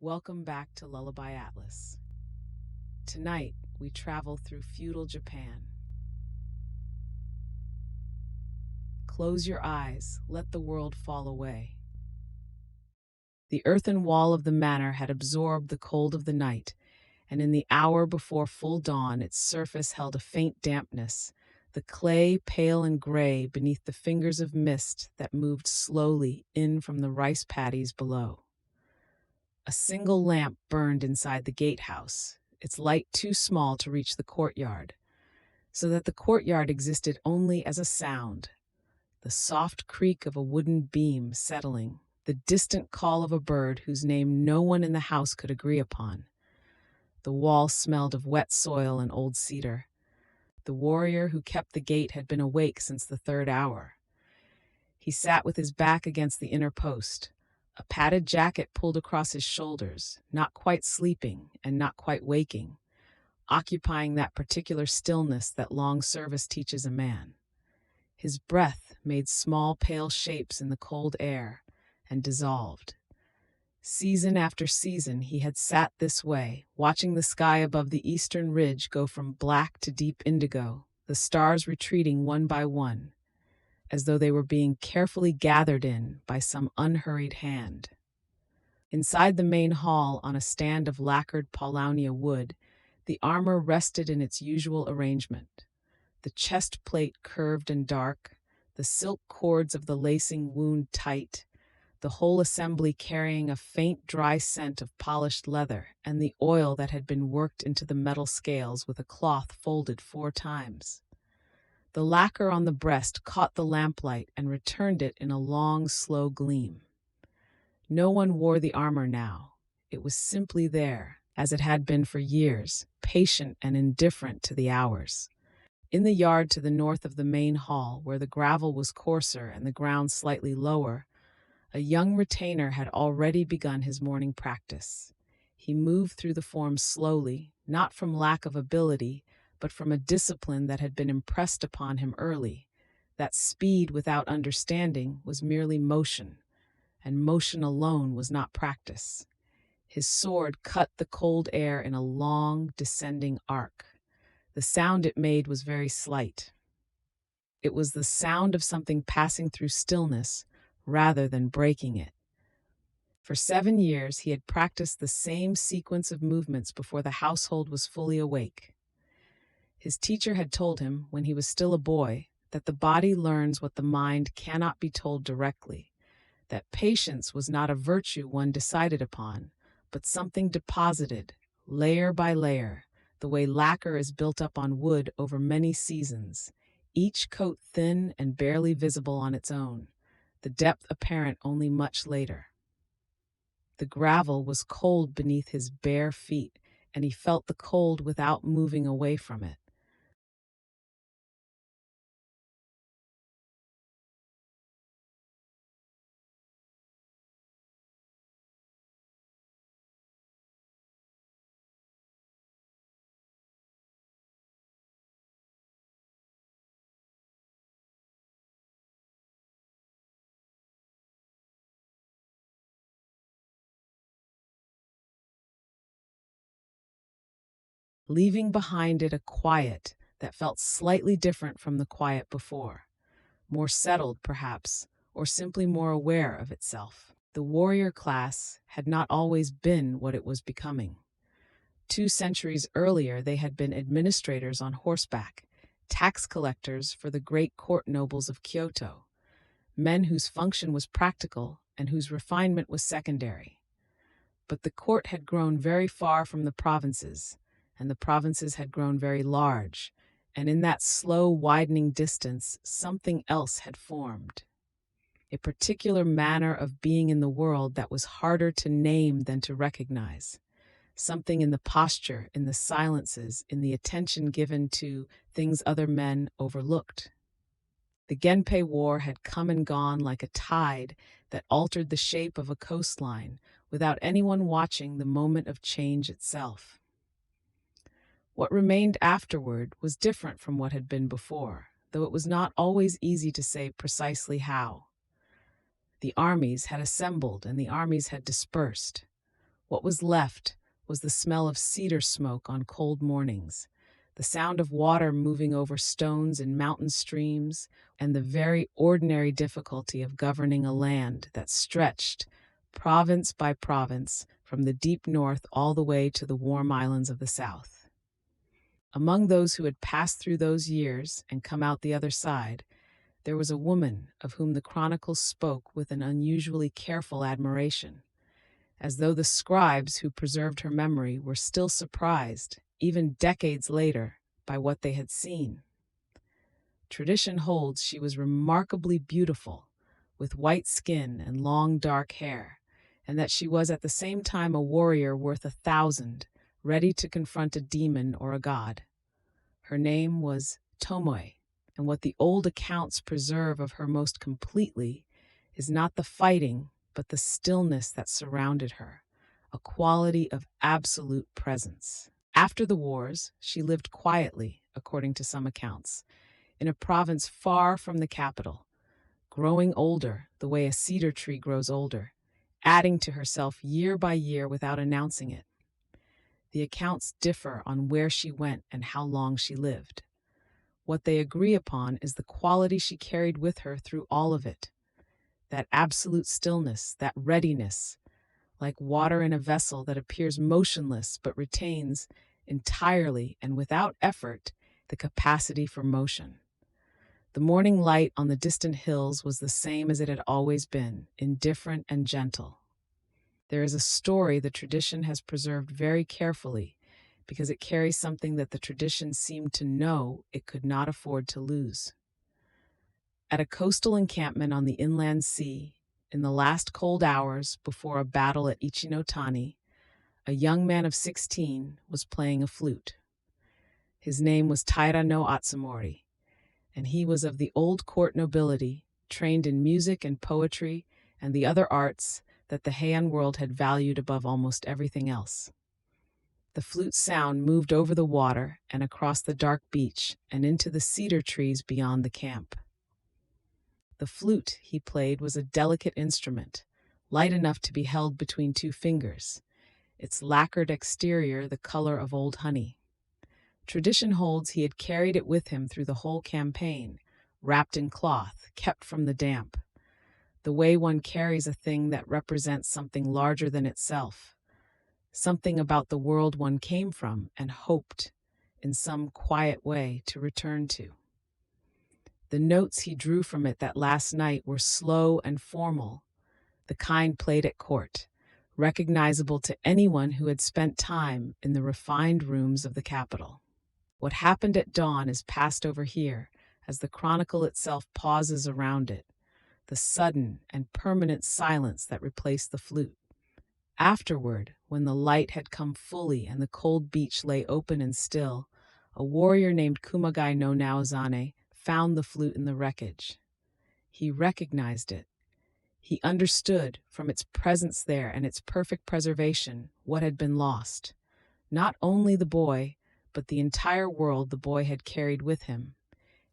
Welcome back to Lullaby Atlas. Tonight, we travel through feudal Japan. Close your eyes, let the world fall away. The earthen wall of the manor had absorbed the cold of the night, and in the hour before full dawn, its surface held a faint dampness, the clay pale and gray beneath the fingers of mist that moved slowly in from the rice paddies below. A single lamp burned inside the gatehouse, its light too small to reach the courtyard, so that the courtyard existed only as a sound, the soft creak of a wooden beam settling, the distant call of a bird whose name no one in the house could agree upon. The wall smelled of wet soil and old cedar. The warrior who kept the gate had been awake since the third hour. He sat with his back against the inner post, a padded jacket pulled across his shoulders, not quite sleeping and not quite waking, occupying that particular stillness that long service teaches a man. His breath made small pale shapes in the cold air and dissolved. Season after season he had sat this way, watching the sky above the eastern ridge go from black to deep indigo, the stars retreating one by one, as though they were being carefully gathered in by some unhurried hand. Inside the main hall, on a stand of lacquered paulownia wood, the armor rested in its usual arrangement. The chest plate curved and dark, the silk cords of the lacing wound tight, the whole assembly carrying a faint dry scent of polished leather and the oil that had been worked into the metal scales with a cloth folded 4 times. The lacquer on the breast caught the lamplight and returned it in a long, slow gleam. No one wore the armor now. It was simply there, as it had been for years, patient and indifferent to the hours. In the yard to the north of the main hall, where the gravel was coarser and the ground slightly lower, a young retainer had already begun his morning practice. He moved through the forms slowly, not from lack of ability, but from a discipline that had been impressed upon him early, that speed without understanding was merely motion, and motion alone was not practice. His sword cut the cold air in a long, descending arc. The sound it made was very slight. It was the sound of something passing through stillness rather than breaking it. For 7 years he had practiced the same sequence of movements before the household was fully awake. His teacher had told him, when he was still a boy, that the body learns what the mind cannot be told directly, that patience was not a virtue one decided upon, but something deposited, layer by layer, the way lacquer is built up on wood over many seasons, each coat thin and barely visible on its own, the depth apparent only much later. The gravel was cold beneath his bare feet, and he felt the cold without moving away from it. Leaving behind it a quiet that felt slightly different from the quiet before, more settled perhaps, or simply more aware of itself. The warrior class had not always been what it was becoming. 2 centuries earlier they had been administrators on horseback, tax collectors for the great court nobles of Kyoto, men whose function was practical and whose refinement was secondary. But the court had grown very far from the provinces, and the provinces had grown very large, and in that slow widening distance something else had formed. A particular manner of being in the world that was harder to name than to recognize. Something in the posture, in the silences, in the attention given to things other men overlooked. The Genpei War had come and gone like a tide that altered the shape of a coastline without anyone watching the moment of change itself. What remained afterward was different from what had been before, though it was not always easy to say precisely how. The armies had assembled and the armies had dispersed. What was left was the smell of cedar smoke on cold mornings, the sound of water moving over stones in mountain streams, and the very ordinary difficulty of governing a land that stretched, province by province, from the deep north all the way to the warm islands of the south. Among those who had passed through those years and come out the other side, there was a woman of whom the chronicles spoke with an unusually careful admiration, as though the scribes who preserved her memory were still surprised, even decades later, by what they had seen. Tradition holds she was remarkably beautiful, with white skin and long dark hair, and that she was at the same time a warrior worth 1,000, ready to confront a demon or a god. Her name was Tomoe, and what the old accounts preserve of her most completely is not the fighting, but the stillness that surrounded her, a quality of absolute presence. After the wars, she lived quietly, according to some accounts, in a province far from the capital, growing older the way a cedar tree grows older, adding to herself year by year without announcing it. The accounts differ on where she went and how long she lived. What they agree upon is the quality she carried with her through all of it, that absolute stillness, that readiness, like water in a vessel that appears motionless but retains, entirely and without effort, the capacity for motion. The morning light on the distant hills was the same as it had always been, indifferent and gentle. There is a story the tradition has preserved very carefully because it carries something that the tradition seemed to know it could not afford to lose. At a coastal encampment on the inland sea, in the last cold hours before a battle at Ichinotani, a young man of 16 was playing a flute. His name was Taira no Atsumori, and he was of the old court nobility, trained in music and poetry and the other arts that the Heian world had valued above almost everything else. The flute sound moved over the water and across the dark beach and into the cedar trees beyond the camp. The flute he played was a delicate instrument, light enough to be held between two fingers, its lacquered exterior the color of old honey. Tradition holds he had carried it with him through the whole campaign, wrapped in cloth, kept from the damp, the way one carries a thing that represents something larger than itself, something about the world one came from and hoped, in some quiet way, to return to. The notes he drew from it that last night were slow and formal, the kind played at court, recognizable to anyone who had spent time in the refined rooms of the capital. What happened at dawn is passed over here, as the chronicle itself pauses around it, the sudden and permanent silence that replaced the flute. Afterward, when the light had come fully and the cold beach lay open and still, a warrior named Kumagai no Naozane found the flute in the wreckage. He recognized it. He understood, from its presence there and its perfect preservation, what had been lost. Not only the boy, but the entire world the boy had carried with him,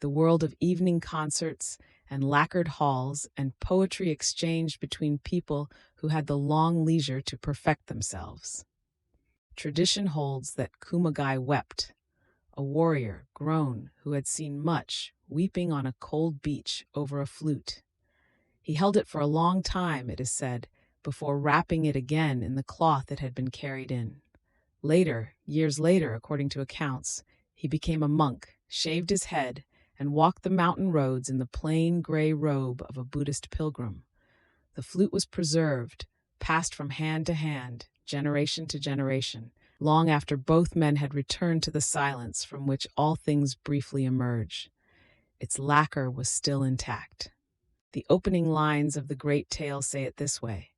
the world of evening concerts and lacquered halls and poetry exchanged between people who had the long leisure to perfect themselves. Tradition holds that Kumagai wept, a warrior, grown, who had seen much, weeping on a cold beach over a flute. He held it for a long time, it is said, before wrapping it again in the cloth it had been carried in. Later, years later, according to accounts, he became a monk, shaved his head, and walked the mountain roads in the plain gray robe of a Buddhist pilgrim. The flute was preserved, passed from hand to hand, generation to generation, long after both men had returned to the silence from which all things briefly emerge. Its lacquer was still intact. The opening lines of the great tale say it this way: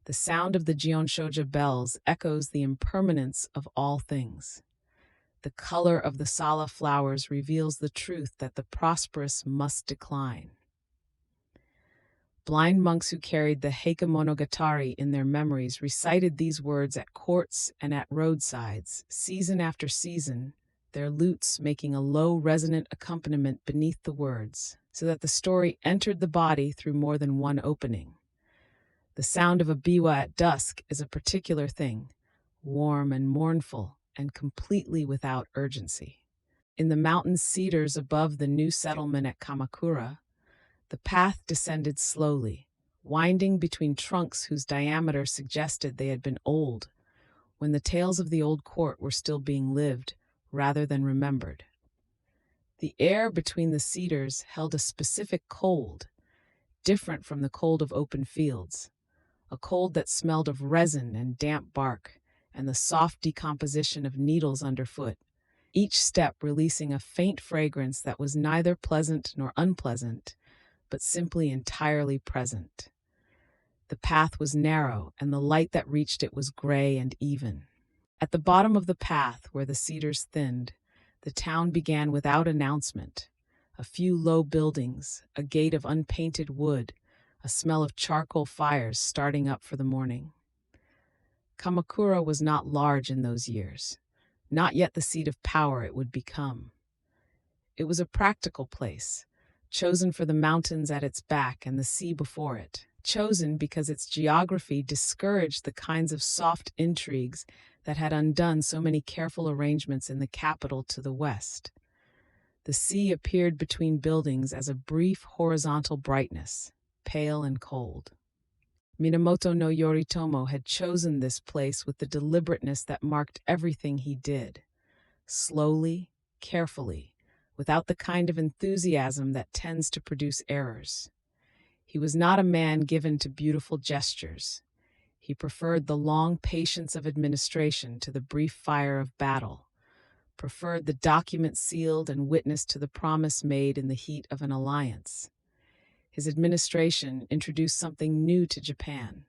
the sound of the Jionshoja bells echoes the impermanence of all things. The color of the Sala flowers reveals the truth that the prosperous must decline. Blind monks who carried the Heike Monogatari in their memories recited these words at courts and at roadsides, season after season, their lutes making a low resonant accompaniment beneath the words, so that the story entered the body through more than one opening. The sound of a biwa at dusk is a particular thing, warm and mournful, and completely without urgency. In the mountain cedars above the new settlement at Kamakura, the path descended slowly, winding between trunks whose diameter suggested they had been old, when the tales of the old court were still being lived rather than remembered. The air between the cedars held a specific cold, different from the cold of open fields, a cold that smelled of resin and damp bark, and the soft decomposition of needles underfoot, each step releasing a faint fragrance that was neither pleasant nor unpleasant, but simply entirely present. The path was narrow, and the light that reached it was gray and even. At the bottom of the path, where the cedars thinned, the town began without announcement. A few low buildings, a gate of unpainted wood, a smell of charcoal fires starting up for the morning. Kamakura was not large in those years, not yet the seat of power it would become. It was a practical place, chosen for the mountains at its back and the sea before it, chosen because its geography discouraged the kinds of soft intrigues that had undone so many careful arrangements in the capital to the west. The sea appeared between buildings as a brief horizontal brightness, pale and cold. Minamoto no Yoritomo had chosen this place with the deliberateness that marked everything he did. Slowly, carefully, without the kind of enthusiasm that tends to produce errors. He was not a man given to beautiful gestures. He preferred the long patience of administration to the brief fire of battle, preferred the document sealed and witnessed to the promise made in the heat of an alliance. His administration introduced something new to Japan: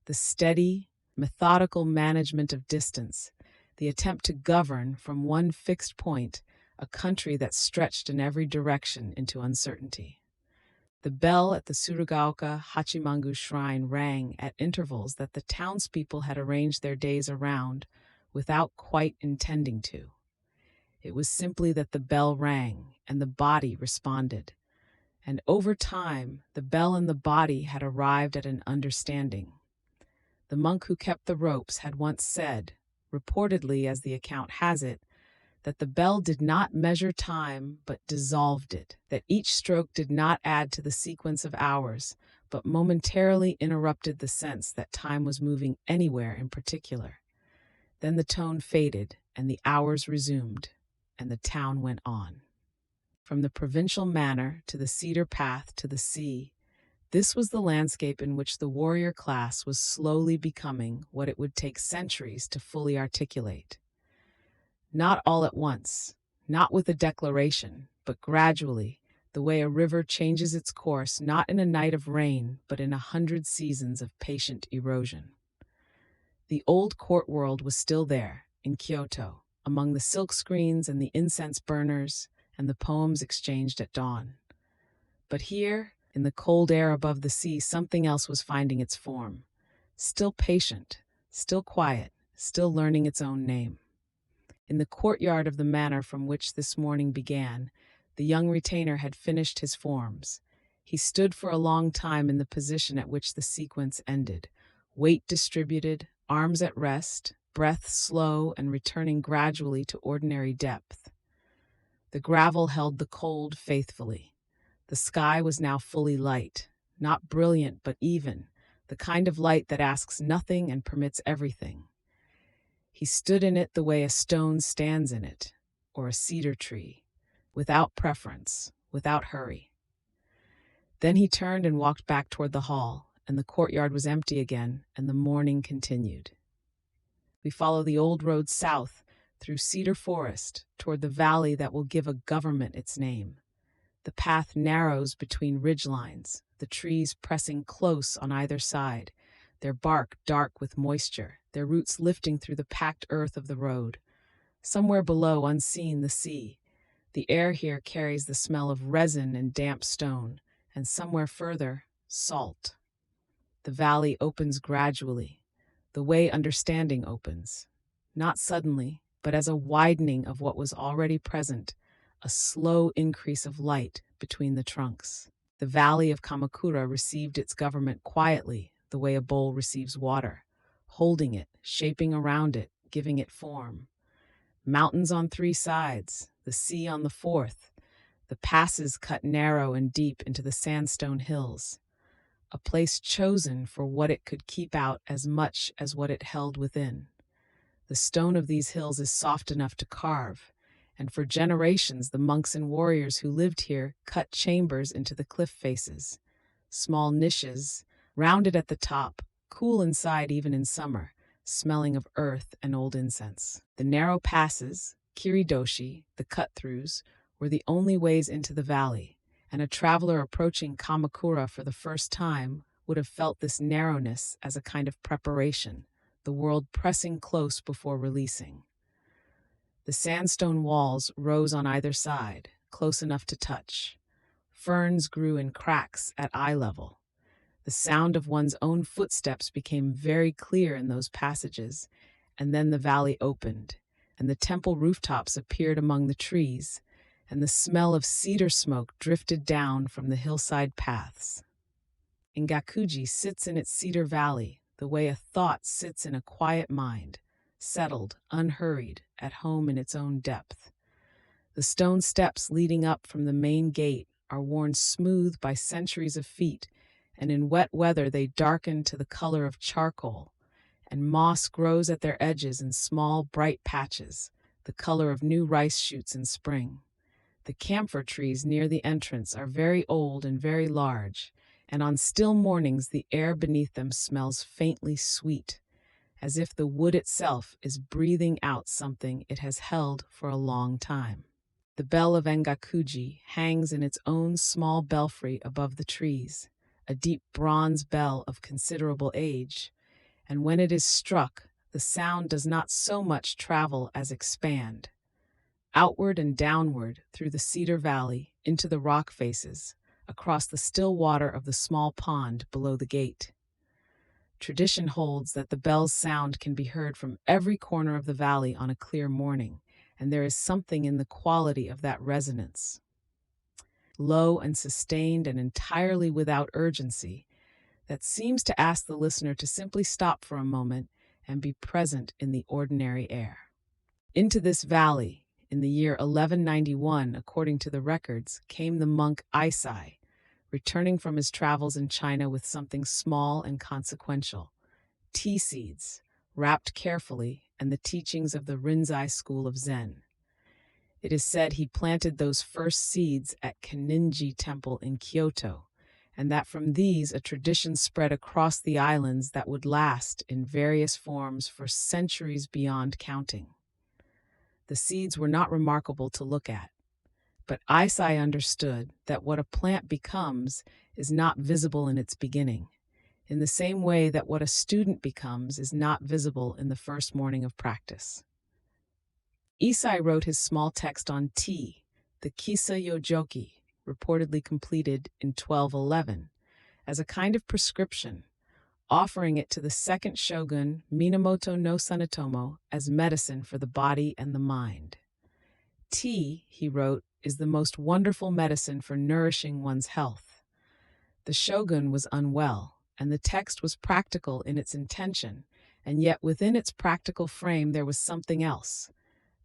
the steady, methodical management of distance, the attempt to govern from one fixed point a country that stretched in every direction into uncertainty. The bell at the Tsurugaoka Hachimangu shrine rang at intervals that the townspeople had arranged their days around without quite intending to. It was simply that the bell rang and the body responded. And over time, the bell and the body had arrived at an understanding. The monk who kept the ropes had once said, reportedly as the account has it, that the bell did not measure time but dissolved it, that each stroke did not add to the sequence of hours, but momentarily interrupted the sense that time was moving anywhere in particular. Then the tone faded, and the hours resumed, and the town went on. From the provincial manor to the cedar path to the sea, this was the landscape in which the warrior class was slowly becoming what it would take centuries to fully articulate. Not all at once, not with a declaration, but gradually, the way a river changes its course not in a night of rain, but in 100 seasons of patient erosion. The old court world was still there, in Kyoto, among the silk screens and the incense burners and the poems exchanged at dawn. But here, in the cold air above the sea, something else was finding its form. Still patient, still quiet, still learning its own name. In the courtyard of the manor from which this morning began, the young retainer had finished his forms. He stood for a long time in the position at which the sequence ended, weight distributed, arms at rest, breath slow and returning gradually to ordinary depth. The gravel held the cold faithfully. The sky was now fully light, not brilliant but even, the kind of light that asks nothing and permits everything. He stood in it the way a stone stands in it, or a cedar tree, without preference, without hurry. Then he turned and walked back toward the hall, and the courtyard was empty again, and the morning continued. We follow the old road south, through cedar forest, toward the valley that will give a government its name. The path narrows between ridgelines, the trees pressing close on either side, their bark dark with moisture, their roots lifting through the packed earth of the road. Somewhere below, unseen, the sea. The air here carries the smell of resin and damp stone, and somewhere further, salt. The valley opens gradually, the way understanding opens. Not suddenly, but as a widening of what was already present, a slow increase of light between the trunks. The valley of Kamakura received its government quietly, the way a bowl receives water, holding it, shaping around it, giving it form. Mountains on three sides, the sea on the fourth, the passes cut narrow and deep into the sandstone hills, a place chosen for what it could keep out as much as what it held within. The stone of these hills is soft enough to carve, and for generations the monks and warriors who lived here cut chambers into the cliff faces, small niches, rounded at the top, cool inside even in summer, smelling of earth and old incense. The narrow passes, kiridoshi, the cut-throughs, were the only ways into the valley, and a traveler approaching Kamakura for the first time would have felt this narrowness as a kind of preparation, the world pressing close before releasing. The sandstone walls rose on either side, close enough to touch. Ferns grew in cracks at eye level. The sound of one's own footsteps became very clear in those passages, and then the valley opened, and the temple rooftops appeared among the trees, and the smell of cedar smoke drifted down from the hillside paths. Engakuji sits in its cedar valley, the way a thought sits in a quiet mind, settled, unhurried, at home in its own depth. The stone steps leading up from the main gate are worn smooth by centuries of feet, and in wet weather they darken to the color of charcoal, and moss grows at their edges in small, bright patches, the color of new rice shoots in spring. The camphor trees near the entrance are very old and very large, and on still mornings the air beneath them smells faintly sweet, as if the wood itself is breathing out something it has held for a long time. The bell of Engakuji hangs in its own small belfry above the trees, a deep bronze bell of considerable age, and when it is struck, the sound does not so much travel as expand. Outward and downward through the cedar valley, into the rock faces, across the still water of the small pond below the gate. Tradition holds that the bell's sound can be heard from every corner of the valley on a clear morning, and there is something in the quality of that resonance, low and sustained and entirely without urgency, that seems to ask the listener to simply stop for a moment and be present in the ordinary air. Into this valley, in the year 1191, according to the records, came the monk Isai, returning from his travels in China with something small and consequential, tea seeds, wrapped carefully, and the teachings of the Rinzai school of Zen. It is said he planted those first seeds at Kaninji Temple in Kyoto, and that from these a tradition spread across the islands that would last in various forms for centuries beyond counting. The seeds were not remarkable to look at, but Isai understood that what a plant becomes is not visible in its beginning, in the same way that what a student becomes is not visible in the first morning of practice. Isai wrote his small text on tea, the Kisa Yojoki, reportedly completed in 1211, as a kind of prescription, offering it to the second shogun Minamoto no Sanetomo as medicine for the body and the mind. Tea, he wrote, is the most wonderful medicine for nourishing one's health. The shogun was unwell, and the text was practical in its intention, and yet within its practical frame there was something else,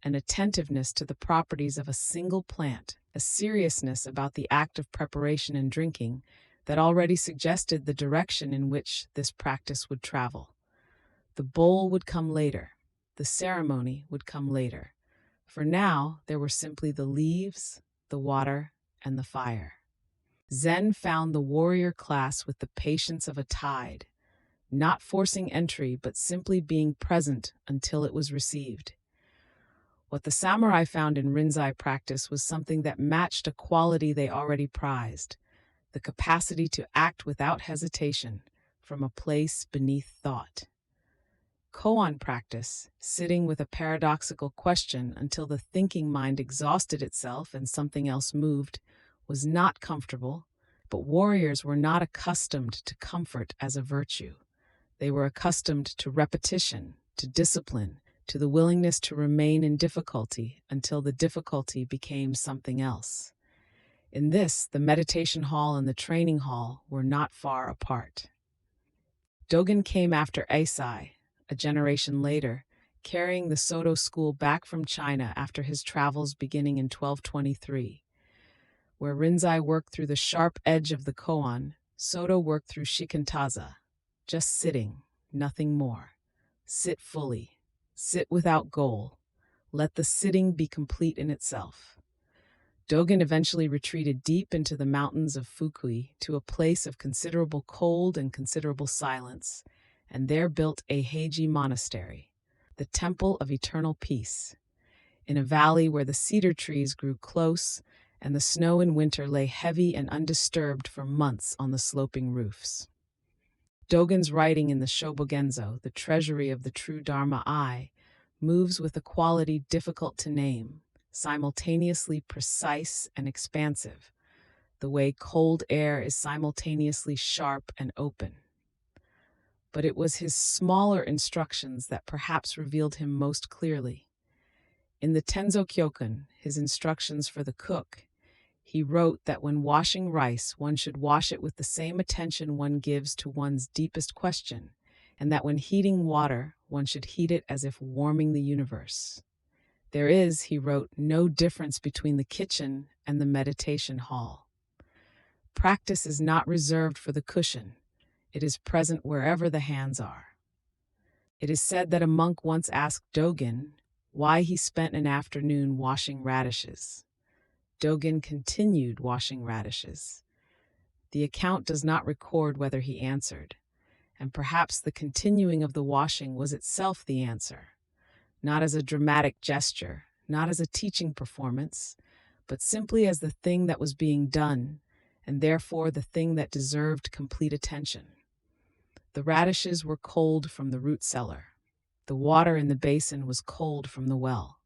an attentiveness to the properties of a single plant, a seriousness about the act of preparation and drinking that already suggested the direction in which this practice would travel. The bowl would come later. The ceremony would come later. For now, there were simply the leaves, the water, and the fire. Zen found the warrior class with the patience of a tide, not forcing entry but simply being present until it was received. What the samurai found in Rinzai practice was something that matched a quality they already prized, the capacity to act without hesitation from a place beneath thought. Koan practice, sitting with a paradoxical question until the thinking mind exhausted itself and something else moved, was not comfortable, but warriors were not accustomed to comfort as a virtue. They were accustomed to repetition, to discipline, to the willingness to remain in difficulty until the difficulty became something else. In this, the meditation hall and the training hall were not far apart. Dogen came after Eisai, a generation later, carrying the Soto school back from China after his travels beginning in 1223. Where Rinzai worked through the sharp edge of the koan, Soto worked through shikantaza. Just sitting, nothing more. Sit fully. Sit without goal. Let the sitting be complete in itself. Dogen eventually retreated deep into the mountains of Fukui to a place of considerable cold and considerable silence, and there built a Heiji monastery, the temple of eternal peace, in a valley where the cedar trees grew close and the snow in winter lay heavy and undisturbed for months on the sloping roofs. Dogen's writing in the Shobogenzo, the treasury of the true Dharma eye, moves with a quality difficult to name, simultaneously precise and expansive, the way cold air is simultaneously sharp and open. But it was his smaller instructions that perhaps revealed him most clearly. In the Tenzo Kyokan, his instructions for the cook, he wrote that when washing rice, one should wash it with the same attention one gives to one's deepest question, and that when heating water, one should heat it as if warming the universe. There is, he wrote, no difference between the kitchen and the meditation hall. Practice is not reserved for the cushion. It is present wherever the hands are. It is said that a monk once asked Dogen why he spent an afternoon washing radishes. Dogen continued washing radishes. The account does not record whether he answered, and perhaps the continuing of the washing was itself the answer, not as a dramatic gesture, not as a teaching performance, but simply as the thing that was being done, and therefore the thing that deserved complete attention. The radishes were cold from the root cellar. The water in the basin was cold from the well.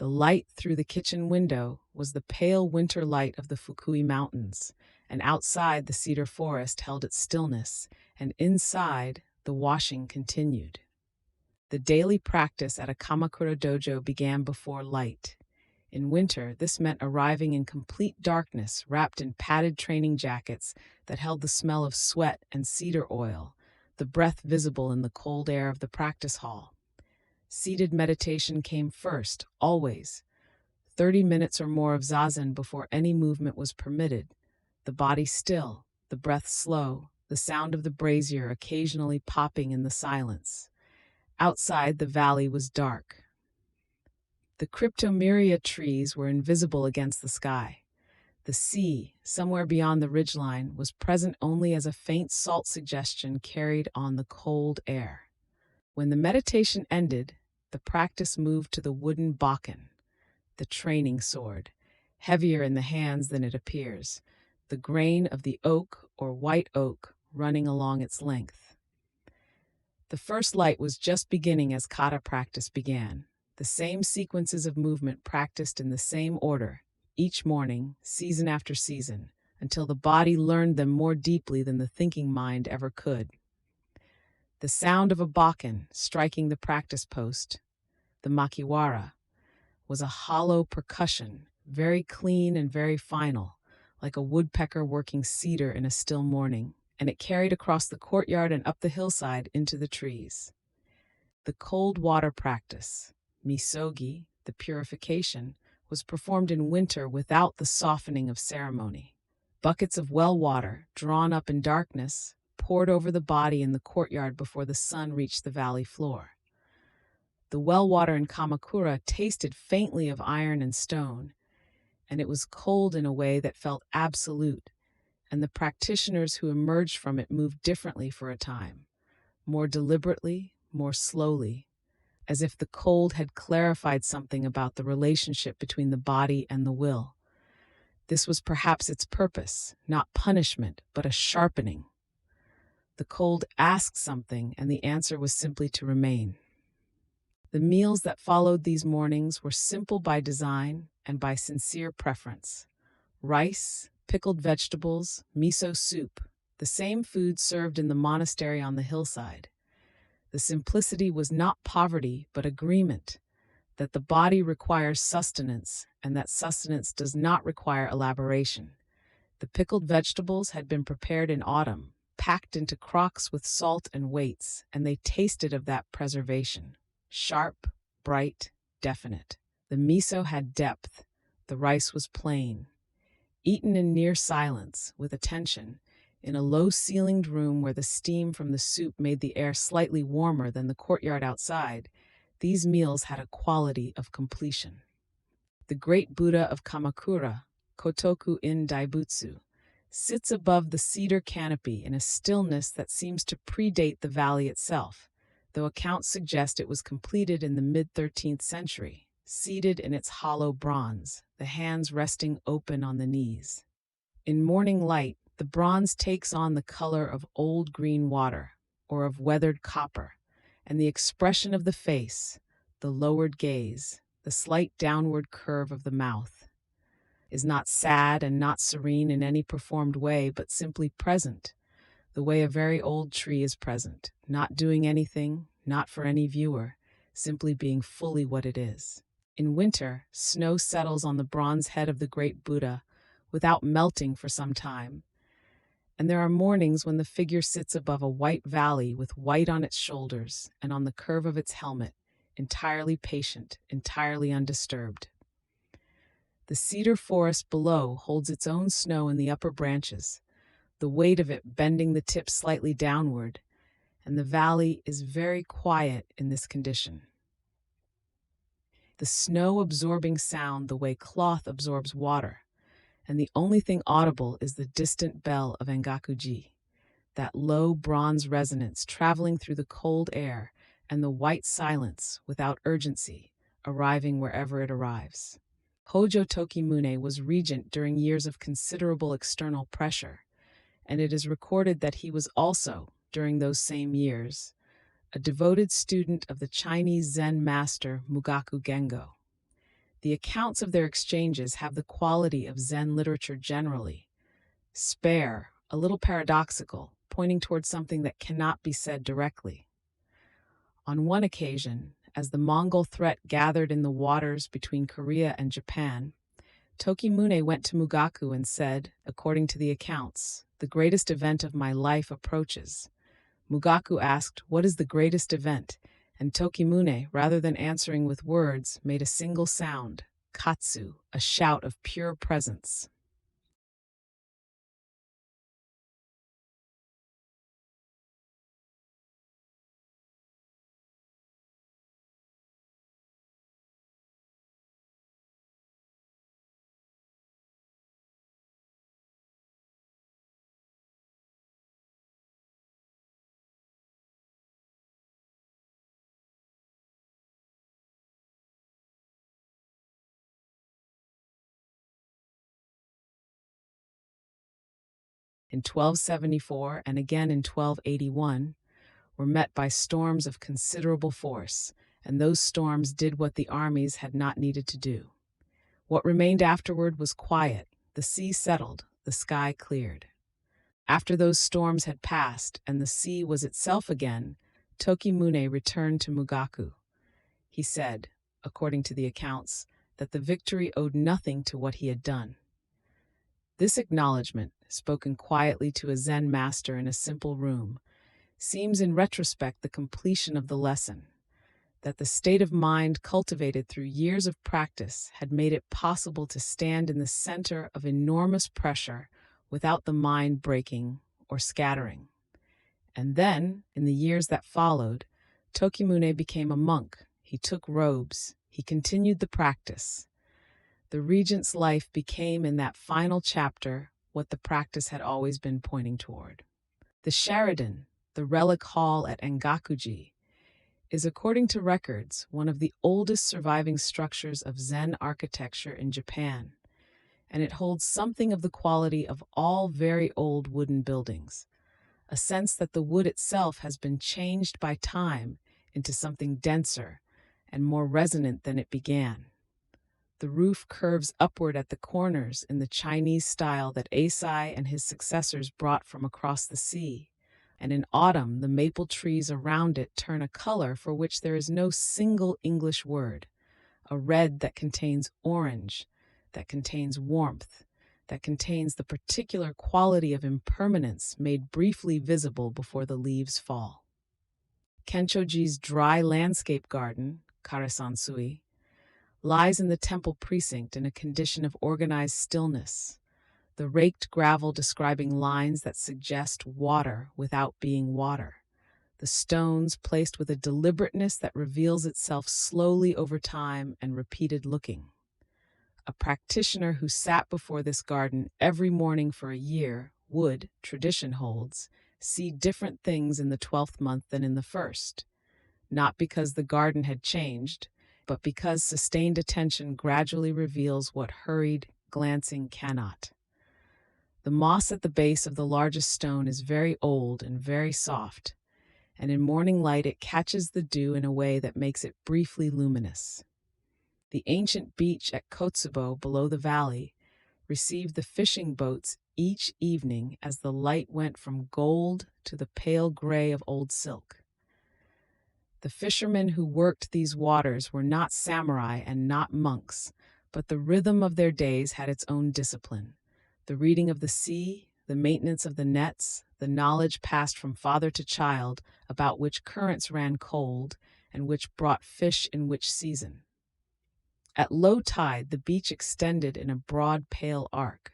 The light through the kitchen window was the pale winter light of the Fukui Mountains, and outside the cedar forest held its stillness, and inside the washing continued. The daily practice at a Kamakura dojo began before light. In winter, this meant arriving in complete darkness, wrapped in padded training jackets that held the smell of sweat and cedar oil, the breath visible in the cold air of the practice hall. Seated meditation came first, always. 30 minutes or more of zazen before any movement was permitted. The body still, the breath slow, the sound of the brazier occasionally popping in the silence. Outside, the valley was dark. The cryptomeria trees were invisible against the sky. The sea, somewhere beyond the ridgeline, was present only as a faint salt suggestion carried on the cold air. When the meditation ended, the practice moved to the wooden bakken, the training sword, heavier in the hands than it appears, the grain of the oak or white oak running along its length. The first light was just beginning as kata practice began, the same sequences of movement practiced in the same order, each morning, season after season, until the body learned them more deeply than the thinking mind ever could. The sound of a bakken striking the practice post, the makiwara, was a hollow percussion, very clean and very final, like a woodpecker working cedar in a still morning, and it carried across the courtyard and up the hillside into the trees. The cold water practice, misogi, the purification, was performed in winter without the softening of ceremony. Buckets of well water, drawn up in darkness, poured over the body in the courtyard before the sun reached the valley floor. The well water in Kamakura tasted faintly of iron and stone, and it was cold in a way that felt absolute, and the practitioners who emerged from it moved differently for a time, more deliberately, more slowly, as if the cold had clarified something about the relationship between the body and the will. This was perhaps its purpose, not punishment, but a sharpening. The cold asked something, and the answer was simply to remain. The meals that followed these mornings were simple by design and by sincere preference. Rice, pickled vegetables, miso soup, the same food served in the monastery on the hillside. The simplicity was not poverty, but agreement, that the body requires sustenance, and that sustenance does not require elaboration. The pickled vegetables had been prepared in autumn, packed into crocks with salt and weights, and they tasted of that preservation. Sharp, bright, definite. The miso had depth, the rice was plain. Eaten in near silence, with attention, in a low-ceilinged room where the steam from the soup made the air slightly warmer than the courtyard outside, these meals had a quality of completion. The great Buddha of Kamakura, Kotoku in Daibutsu, sits above the cedar canopy in a stillness that seems to predate the valley itself, though accounts suggest it was completed in the mid-13th century, seated in its hollow bronze, the hands resting open on the knees. In morning light, the bronze takes on the color of old green water, or of weathered copper, and the expression of the face, the lowered gaze, the slight downward curve of the mouth, is not sad and not serene in any performed way, but simply present, the way a very old tree is present, not doing anything, not for any viewer, simply being fully what it is. In winter, snow settles on the bronze head of the great Buddha without melting for some time, and there are mornings when the figure sits above a white valley with white on its shoulders and on the curve of its helmet, entirely patient, entirely undisturbed. The cedar forest below holds its own snow in the upper branches, the weight of it bending the tip slightly downward, and the valley is very quiet in this condition. The snow absorbing sound the way cloth absorbs water, and the only thing audible is the distant bell of Engakuji, that low bronze resonance traveling through the cold air, and the white silence, without urgency, arriving wherever it arrives. Hojo Tokimune was regent during years of considerable external pressure, and it is recorded that he was also, during those same years, a devoted student of the Chinese Zen master Mugaku Gengo. The accounts of their exchanges have the quality of Zen literature generally, spare, a little paradoxical, pointing towards something that cannot be said directly. On one occasion, as the Mongol threat gathered in the waters between Korea and Japan, Tokimune went to Mugaku and said, according to the accounts, "The greatest event of my life approaches." Mugaku asked, "What is the greatest event?" And Tokimune, rather than answering with words, made a single sound, katsu, a shout of pure presence. In 1274 and again in 1281, were met by storms of considerable force, and those storms did what the armies had not needed to do. What remained afterward was quiet, the sea settled, the sky cleared. After those storms had passed and the sea was itself again, Tokimune returned to Mugaku. He said, according to the accounts, that the victory owed nothing to what he had done. This acknowledgment, spoken quietly to a Zen master in a simple room, seems in retrospect the completion of the lesson, that the state of mind cultivated through years of practice had made it possible to stand in the center of enormous pressure without the mind breaking or scattering. And then, in the years that followed, Tokimune became a monk. He took robes. He continued the practice. The regent's life became in that final chapter what the practice had always been pointing toward. The Sheridan, the relic hall at Engakuji, is, according to records, one of the oldest surviving structures of Zen architecture in Japan, and it holds something of the quality of all very old wooden buildings, a sense that the wood itself has been changed by time into something denser and more resonant than it began. The roof curves upward at the corners in the Chinese style that Eisai and his successors brought from across the sea, and in autumn the maple trees around it turn a color for which there is no single English word, a red that contains orange, that contains warmth, that contains the particular quality of impermanence made briefly visible before the leaves fall. Kenchoji's dry landscape garden, Karasansui, lies in the temple precinct in a condition of organized stillness, the raked gravel describing lines that suggest water without being water, the stones placed with a deliberateness that reveals itself slowly over time and repeated looking. A practitioner who sat before this garden every morning for a year would, tradition holds, see different things in the 12th month than in the first, not because the garden had changed, but because sustained attention gradually reveals what hurried glancing cannot. The moss at the base of the largest stone is very old and very soft, and in morning light it catches the dew in a way that makes it briefly luminous. The ancient beach at Kotsubo below the valley received the fishing boats each evening as the light went from gold to the pale gray of old silk. The fishermen who worked these waters were not samurai and not monks, but the rhythm of their days had its own discipline. The reading of the sea, the maintenance of the nets, the knowledge passed from father to child about which currents ran cold and which brought fish in which season. At low tide, the beach extended in a broad, pale arc,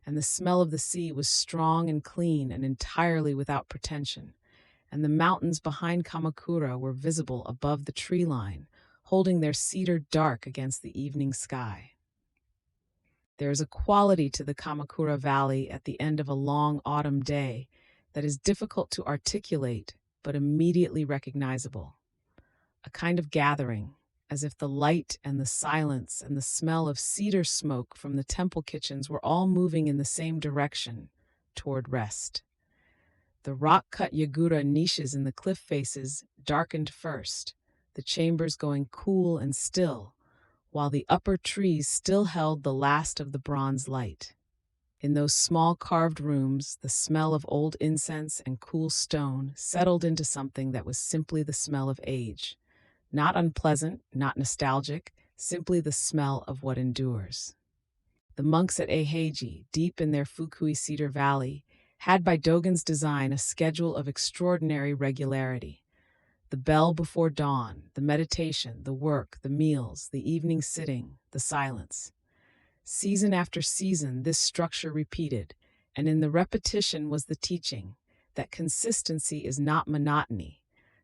and the smell of the sea was strong and clean and entirely without pretension, and the mountains behind Kamakura were visible above the tree line, holding their cedar dark against the evening sky. There is a quality to the Kamakura Valley at the end of a long autumn day that is difficult to articulate but immediately recognizable. A kind of gathering, as if the light and the silence and the smell of cedar smoke from the temple kitchens were all moving in the same direction, toward rest. The rock-cut yagura niches in the cliff faces darkened first, the chambers going cool and still, while the upper trees still held the last of the bronze light. In those small carved rooms, the smell of old incense and cool stone settled into something that was simply the smell of age. Not unpleasant, not nostalgic, simply the smell of what endures. The monks at Eiheiji, deep in their Fukui Cedar Valley, had by Dogen's design a schedule of extraordinary regularity. The bell before dawn, the meditation, the work, the meals, the evening sitting, the silence. Season after season, this structure repeated, and in the repetition was the teaching that consistency is not monotony,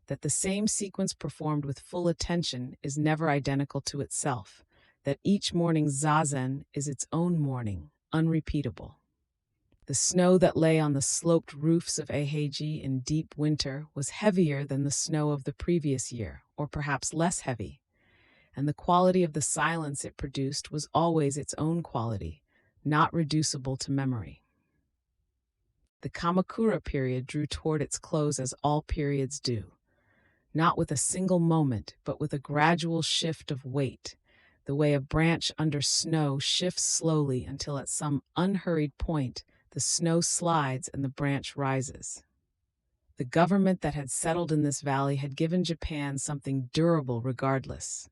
that the same sequence performed with full attention is never identical to itself, that each morning's zazen is its own morning, unrepeatable. The snow that lay on the sloped roofs of Eiheiji in deep winter was heavier than the snow of the previous year, or perhaps less heavy, and the quality of the silence it produced was always its own quality, not reducible to memory. The Kamakura period drew toward its close as all periods do, not with a single moment, but with a gradual shift of weight, the way a branch under snow shifts slowly until at some unhurried point the snow slides and the branch rises. The government that had settled in this valley had given Japan something durable regardless.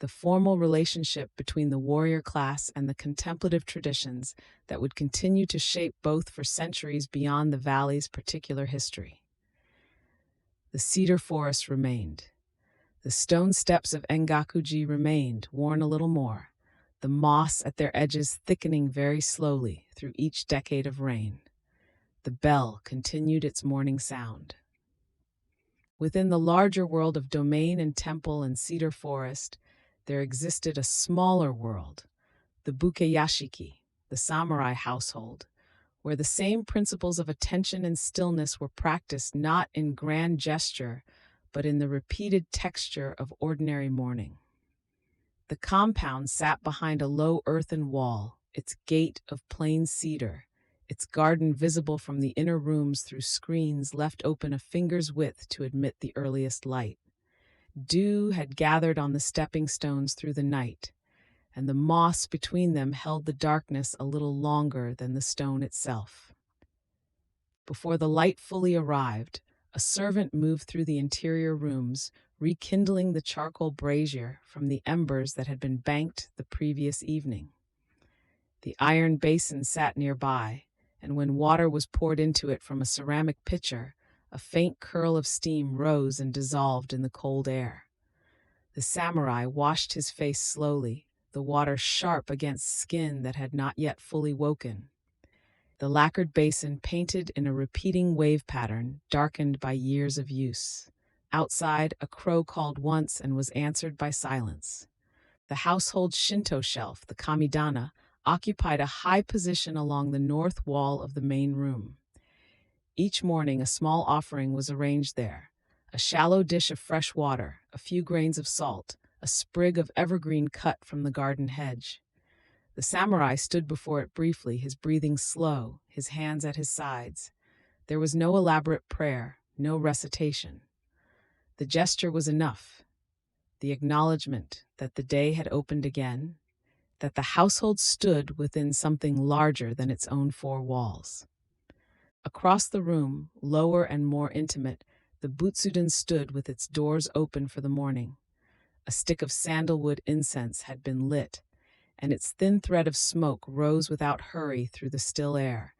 The formal relationship between the warrior class and the contemplative traditions that would continue to shape both for centuries beyond the valley's particular history. The cedar forest remained. The stone steps of Engakuji remained, worn a little more, the moss at their edges thickening very slowly through each decade of rain. The bell continued its morning sound. Within the larger world of domain and temple and cedar forest, there existed a smaller world, the bukeyashiki, the samurai household, where the same principles of attention and stillness were practiced not in grand gesture, but in the repeated texture of ordinary morning. The compound sat behind a low earthen wall, its gate of plain cedar, its garden visible from the inner rooms through screens left open a finger's width to admit the earliest light. Dew had gathered on the stepping stones through the night, and the moss between them held the darkness a little longer than the stone itself. Before the light fully arrived, a servant moved through the interior rooms, rekindling the charcoal brazier from the embers that had been banked the previous evening. The iron basin sat nearby, and when water was poured into it from a ceramic pitcher, a faint curl of steam rose and dissolved in the cold air. The samurai washed his face slowly, the water sharp against skin that had not yet fully woken. The lacquered basin painted in a repeating wave pattern, darkened by years of use. Outside, a crow called once and was answered by silence. The household Shinto shelf, the kamidana, occupied a high position along the north wall of the main room. Each morning a small offering was arranged there: a shallow dish of fresh water, a few grains of salt, a sprig of evergreen cut from the garden hedge. The samurai stood before it briefly, his breathing slow, his hands at his sides. There was no elaborate prayer, no recitation. The gesture was enough: the acknowledgement that the day had opened again, that the household stood within something larger than its own four walls. Across the room, lower and more intimate, the butsudan stood with its doors open for the morning. A stick of sandalwood incense had been lit, and its thin thread of smoke rose without hurry through the still air,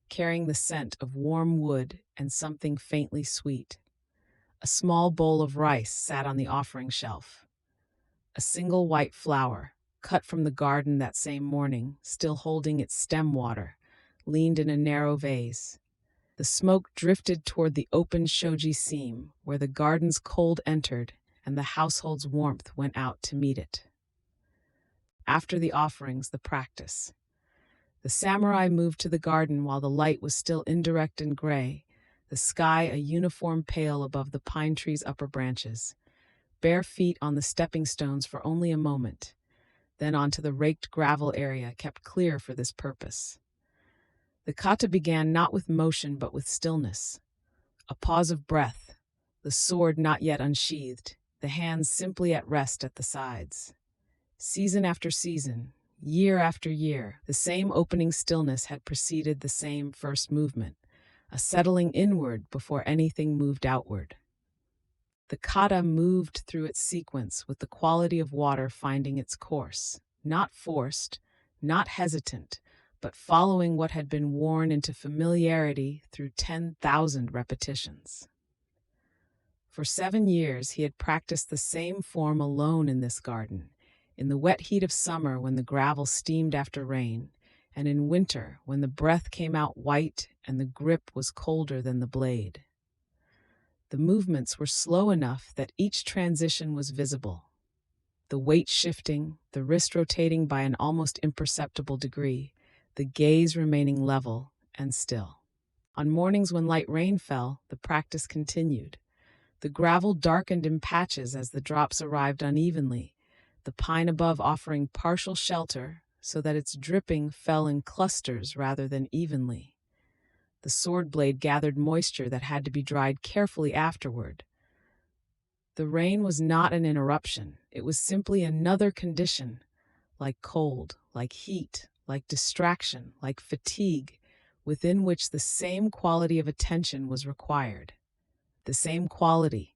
carrying the scent of warm wood and something faintly sweet. A small bowl of rice sat on the offering shelf. A single white flower, cut from the garden that same morning, still holding its stem water, leaned in a narrow vase. The smoke drifted toward the open shoji seam, where the garden's cold entered and the household's warmth went out to meet it. After the offerings, the practice. The samurai moved to the garden while the light was still indirect and gray, the sky a uniform pale above the pine tree's upper branches. Bare feet on the stepping stones for only a moment, then onto the raked gravel area kept clear for this purpose. The kata began not with motion but with stillness. A pause of breath, the sword not yet unsheathed, the hands simply at rest at the sides. Season after season, year after year, the same opening stillness had preceded the same first movement, a settling inward before anything moved outward. The kata moved through its sequence with the quality of water finding its course, not forced, not hesitant, but following what had been worn into familiarity through 10,000 repetitions. For 7 years he had practiced the same form alone in this garden, in the wet heat of summer when the gravel steamed after rain, and in winter when the breath came out white and the grip was colder than the blade. The movements were slow enough that each transition was visible. The weight shifting, the wrist rotating by an almost imperceptible degree, the gaze remaining level and still. On mornings when light rain fell, the practice continued. The gravel darkened in patches as the drops arrived unevenly, the pine above offering partial shelter so that its dripping fell in clusters rather than evenly. The sword blade gathered moisture that had to be dried carefully afterward. The rain was not an interruption. It was simply another condition, like cold, like heat, like distraction, like fatigue, within which the same quality of attention was required. The same quality,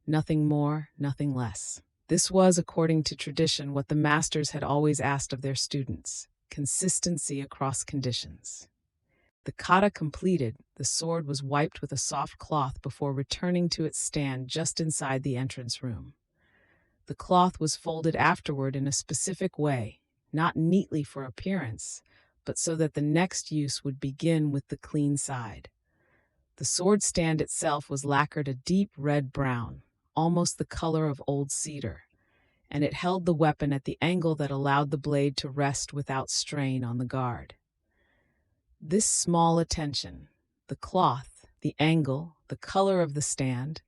nothing more, nothing less. This was, according to tradition, what the masters had always asked of their students: consistency across conditions. The kata completed, the sword was wiped with a soft cloth before returning to its stand just inside the entrance room. The cloth was folded afterward in a specific way, not neatly for appearance, but so that the next use would begin with the clean side. The sword stand itself was lacquered a deep red-brown, almost the color of old cedar, and it held the weapon at the angle that allowed the blade to rest without strain on the guard. This small attention, the cloth, the angle, the color of the stand,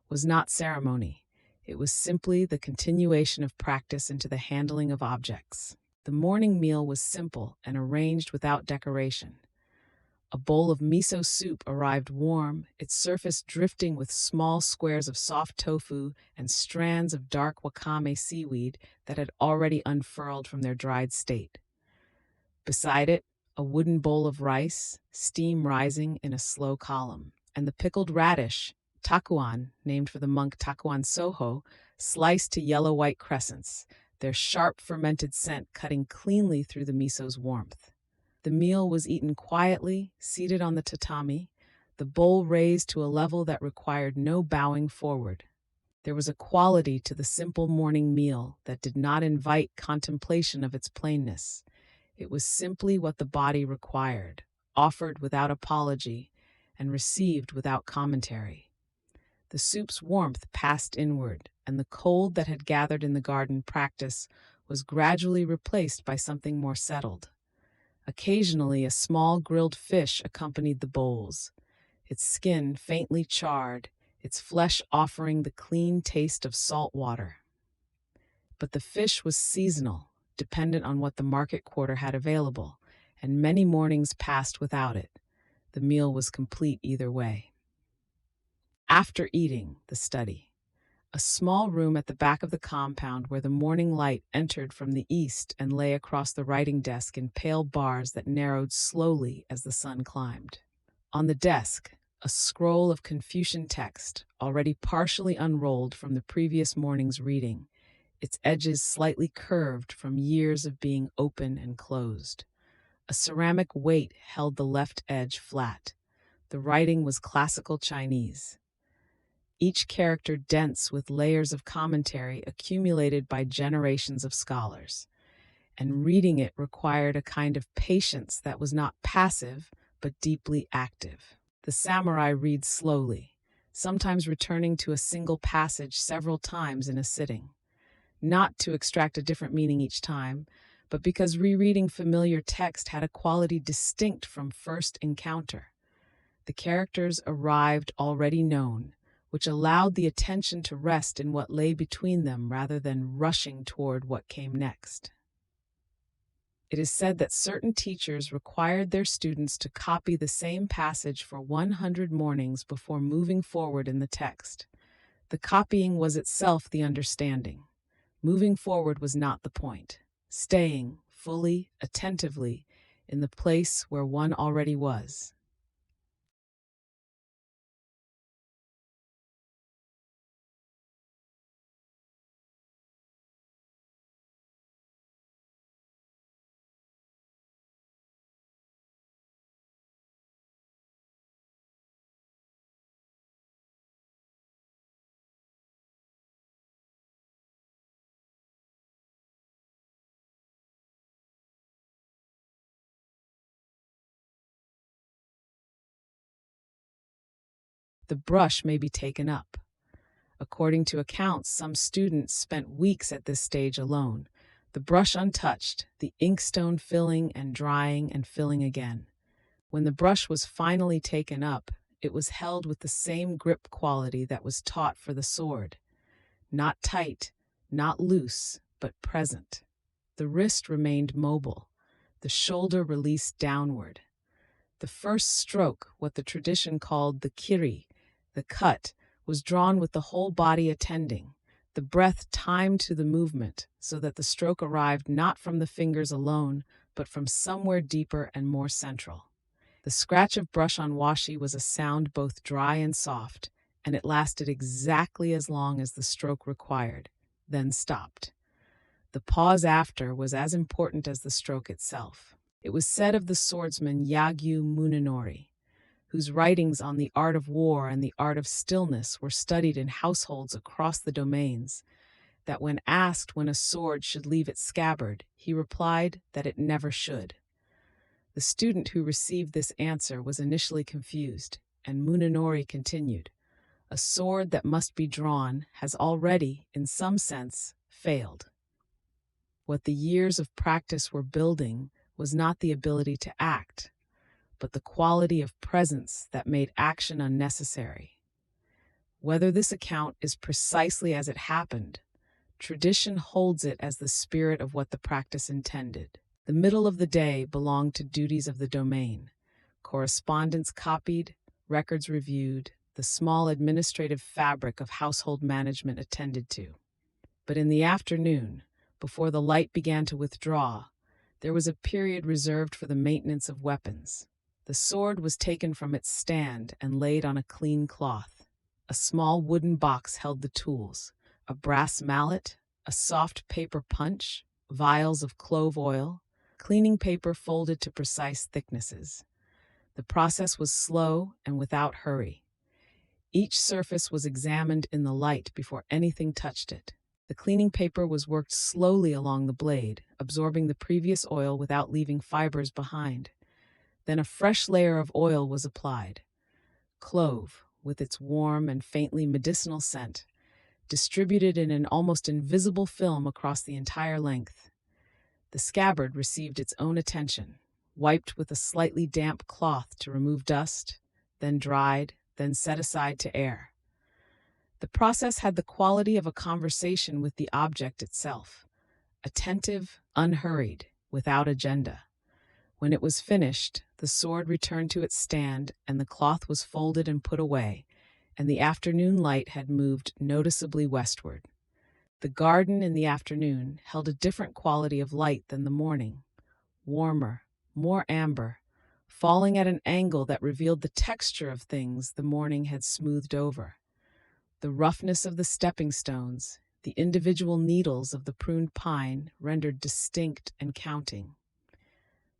was not ceremony. It was simply the continuation of practice into the handling of objects. The morning meal was simple and arranged without decoration. A bowl of miso soup arrived warm, its surface drifting with small squares of soft tofu and strands of dark wakame seaweed that had already unfurled from their dried state. Beside it, a wooden bowl of rice, steam rising in a slow column, and the pickled radish, takuan, named for the monk Takuan Soho, sliced to yellow-white crescents, their sharp fermented scent cutting cleanly through the miso's warmth. The meal was eaten quietly, seated on the tatami, the bowl raised to a level that required no bowing forward. There was a quality to the simple morning meal that did not invite contemplation of its plainness. It was simply what the body required, offered without apology, and received without commentary. The soup's warmth passed inward, and the cold that had gathered in the garden practice was gradually replaced by something more settled. Occasionally, a small grilled fish accompanied the bowls, its skin faintly charred, its flesh offering the clean taste of salt water. But the fish was seasonal, dependent on what the market quarter had available, and many mornings passed without it. The meal was complete either way. After eating, the study. A small room at the back of the compound where the morning light entered from the east and lay across the writing desk in pale bars that narrowed slowly as the sun climbed. On the desk, a scroll of Confucian text, already partially unrolled from the previous morning's reading, its edges slightly curved from years of being open and closed. A ceramic weight held the left edge flat. The writing was classical Chinese, each character dense with layers of commentary accumulated by generations of scholars. And reading it required a kind of patience that was not passive, but deeply active. The samurai reads slowly, sometimes returning to a single passage several times in a sitting, not to extract a different meaning each time, but because rereading familiar text had a quality distinct from first encounter. The characters arrived already known, which allowed the attention to rest in what lay between them rather than rushing toward what came next. It is said that certain teachers required their students to copy the same passage for 100 mornings before moving forward in the text. The copying was itself the understanding. Moving forward was not the point. Staying, fully, attentively, in the place where one already was. The brush may be taken up. According to accounts, some students spent weeks at this stage alone, the brush untouched, the inkstone filling and drying and filling again. When the brush was finally taken up, it was held with the same grip quality that was taught for the sword. Not tight, not loose, but present. The wrist remained mobile, the shoulder released downward. The first stroke, what the tradition called the kiri, the cut, was drawn with the whole body attending, the breath timed to the movement, so that the stroke arrived not from the fingers alone, but from somewhere deeper and more central. The scratch of brush on washi was a sound both dry and soft, and it lasted exactly as long as the stroke required, then stopped. The pause after was as important as the stroke itself. It was said of the swordsman Yagyu Munenori, whose writings on the art of war and the art of stillness were studied in households across the domains, that when asked when a sword should leave its scabbard, he replied that it never should. The student who received this answer was initially confused, and Munenori continued, "A sword that must be drawn has already, in some sense, failed." What the years of practice were building was not the ability to act, but the quality of presence that made action unnecessary. Whether this account is precisely as it happened, tradition holds it as the spirit of what the practice intended. The middle of the day belonged to duties of the domain, correspondence copied, records reviewed, the small administrative fabric of household management attended to. But in the afternoon, before the light began to withdraw, there was a period reserved for the maintenance of weapons. The sword was taken from its stand and laid on a clean cloth. A small wooden box held the tools, a brass mallet, a soft paper punch, vials of clove oil, cleaning paper folded to precise thicknesses. The process was slow and without hurry. Each surface was examined in the light before anything touched it. The cleaning paper was worked slowly along the blade, absorbing the previous oil without leaving fibers behind. Then a fresh layer of oil was applied. Clove, with its warm and faintly medicinal scent, distributed in an almost invisible film across the entire length. The scabbard received its own attention, wiped with a slightly damp cloth to remove dust, then dried, then set aside to air. The process had the quality of a conversation with the object itself, attentive, unhurried, without agenda. When it was finished, the sword returned to its stand, and the cloth was folded and put away, and the afternoon light had moved noticeably westward. The garden in the afternoon held a different quality of light than the morning, warmer, more amber, falling at an angle that revealed the texture of things the morning had smoothed over. The roughness of the stepping stones, the individual needles of the pruned pine rendered distinct and counting.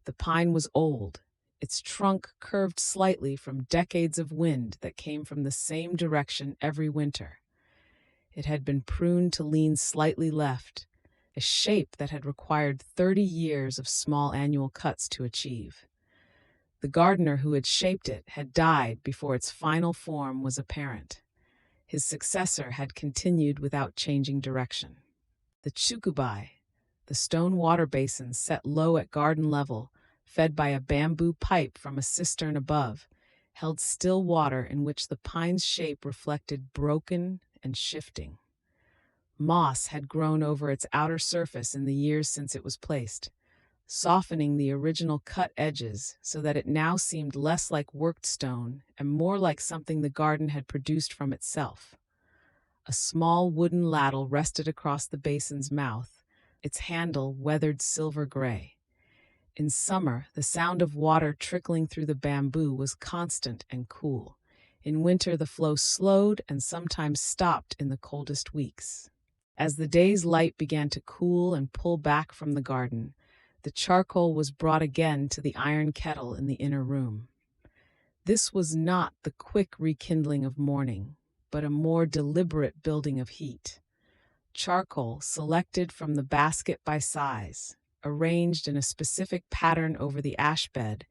The pine was old, its trunk curved slightly from decades of wind that came from the same direction every winter. It had been pruned to lean slightly left, a shape that had required 30 years of small annual cuts to achieve. The gardener who had shaped it had died before its final form was apparent. His successor had continued without changing direction. The tsukubai, the stone water basin set low at garden level, fed by a bamboo pipe from a cistern above, held still water in which the pine's shape reflected broken and shifting. Moss had grown over its outer surface in the years since it was placed, softening the original cut edges so that it now seemed less like worked stone and more like something the garden had produced from itself. A small wooden ladle rested across the basin's mouth, its handle weathered silver gray. In summer, the sound of water trickling through the bamboo was constant and cool. In winter, the flow slowed and sometimes stopped in the coldest weeks. As the day's light began to cool and pull back from the garden, the charcoal was brought again to the iron kettle in the inner room. This was not the quick rekindling of morning, but a more deliberate building of heat. Charcoal selected from the basket by size, arranged in a specific pattern over the ash bed